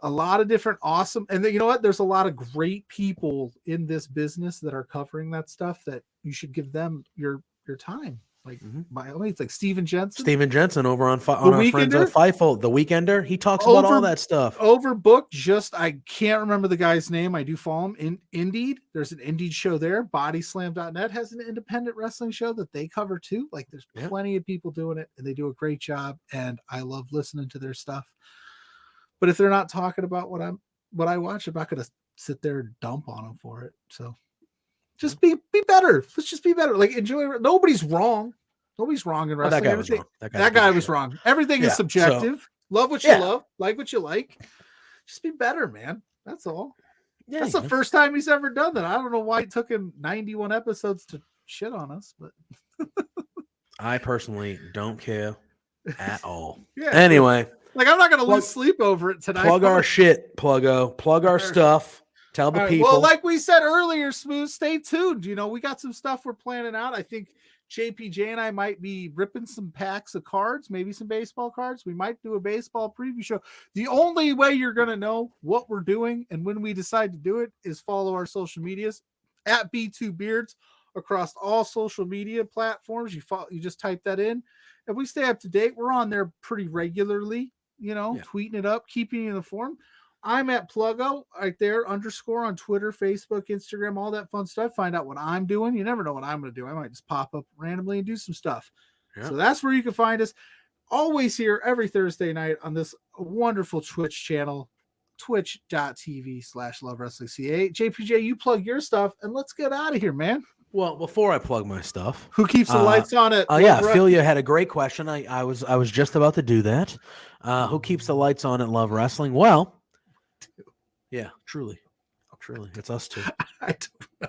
a lot of different awesome, and then, you know what? There's a lot of great people in this business that are covering that stuff that you should give them your time. Like, by all means, like Steven Jensen over on our friends at Fightful, The Weekender. He talks about all that stuff. Overbooked. I can't remember the guy's name. I do follow him in Indeed. There's an Indeed show there. Bodyslam.net has an independent wrestling show that they cover too. Like, there's plenty of people doing it, and they do a great job. And I love listening to their stuff. But if they're not talking about what I watch, I'm not going to sit there and dump on them for it. So. Just be better. Let's just be better. Like, enjoy. Nobody's wrong. Nobody's wrong in wrestling. That guy was wrong. Everything is subjective. So, love what you love. Like what you like. Just be better, man. That's all. Yeah, that's the first time he's ever done that. I don't know why it took him 91 episodes to shit on us, but I personally don't care at all. Anyway, like, I'm not going to lose sleep over it tonight. Plug our shit, Pluggo. Plug our stuff. Tell the people. Well, like we said earlier, Smooth, stay tuned. We got some stuff we're planning out. I think JPJ and I might be ripping some packs of cards, maybe some baseball cards. We might do a baseball preview show. The only way you're going to know what we're doing and when we decide to do it is follow our social medias at B2Beards across all social media platforms. You just type that in, and we stay up to date. We're on there pretty regularly, tweeting it up, keeping you informed. I'm at Pluggo right there, _ on Twitter, Facebook, Instagram, all that fun stuff. Find out what I'm doing. You never know what I'm going to do. I might just pop up randomly and do some stuff. Yeah. So that's where you can find us. Always here every Thursday night on this wonderful Twitch channel, twitch.tv/LoveWrestlingCA. JPJ, you plug your stuff and let's get out of here, man. Well, before I plug my stuff, Who keeps the lights on it? Oh yeah, Philia had a great question. I was just about to do that. Who keeps the lights on at Love Wrestling? Well, yeah, truly, it's us two.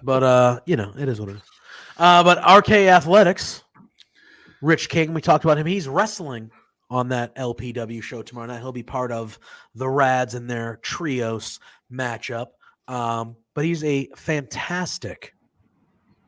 But it is what it is. But RK Athletics, Rich King, we talked about him. He's wrestling on that LPW show tomorrow night. He'll be part of the Rads and their trios matchup. But he's a fantastic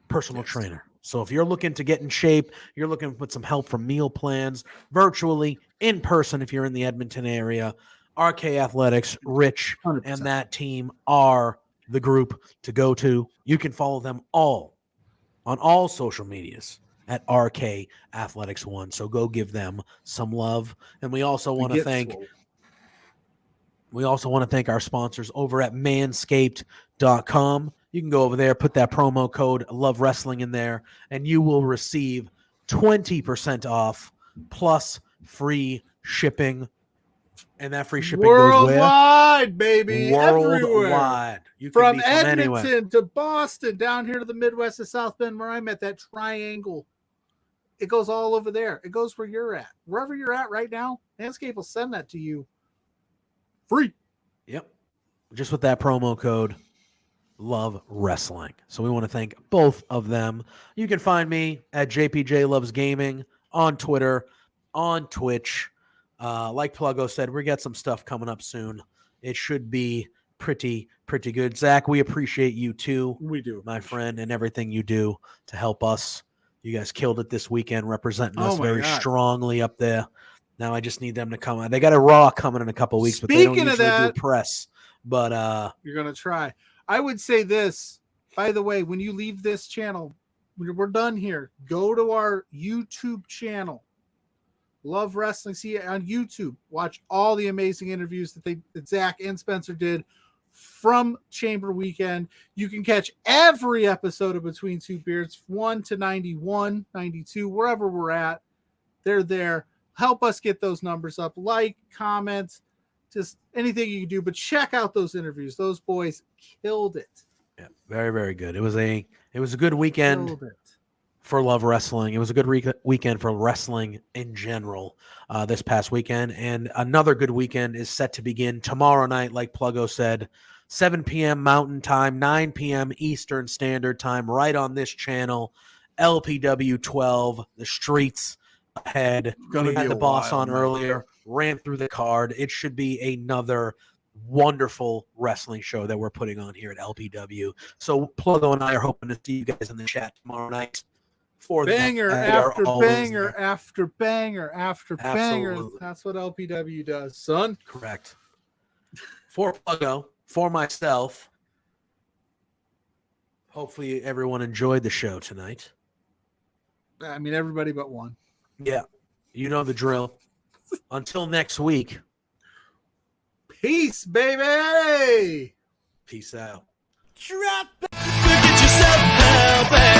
personal trainer. So if you're looking to get in shape, you're looking with some help from meal plans, virtually, in person, if you're in the Edmonton area, RK Athletics, Rich, 100%. and that team are the group to go to. You can follow them all on all social medias at RK Athletics 1. So go give them some love. And we also want to thank our sponsors over at manscaped.com. You can go over there, put that promo code Love Wrestling in there, and you will receive 20% off plus free shipping. And that free shipping worldwide, goes where? baby, Worldwide. everywhere. You can From be Edmonton anywhere. to Boston, down here to the Midwest to South Bend, where I'm at, that triangle. It goes all over there. It goes where you're at. Wherever you're at right now, Manscaped will send that to you free. Yep. Just with that promo code Love Wrestling. So we want to thank both of them. You can find me at JPJ Loves Gaming on Twitter, on Twitch. Like Pluggo said, we got some stuff coming up soon. It should be pretty good. Zach, we appreciate you too. We do, my friend, and everything you do to help us. You guys killed it this weekend, representing us very strongly up there. Now I just need them to come. They got a Raw coming in a couple weeks, but they don't usually do press. But you're gonna try. I would say this, by the way, when you leave this channel, when we're done here, go to our YouTube channel, Love Wrestling. See it on YouTube. Watch all the amazing interviews that Zach and Spencer did from Chamber Weekend. You can catch every episode of Between Two Beards, 1 to 91, 92, wherever we're at. They're there. Help us get those numbers up. Like, comment, just anything you can do. But check out those interviews. Those boys killed it. Yeah, very, very good. It was a good weekend for Love Wrestling. It was a good weekend for wrestling in general this past weekend. And another good weekend is set to begin tomorrow night, like Pluggo said, 7 p.m. Mountain Time, 9 p.m. Eastern Standard Time, right on this channel, LPW 12, the streets ahead. We had the boss on earlier, ran through the card. It should be another wonderful wrestling show that we're putting on here at LPW. So Pluggo and I are hoping to see you guys in the chat tomorrow night. For banger after banger after banger after banger. That's what LPW does, son. Correct. For Pluggo, for myself, hopefully everyone enjoyed the show tonight. I mean, everybody but one. Yeah, you know the drill. Until next week. Peace, baby. Peace out. Drop back, look at yourself now, baby.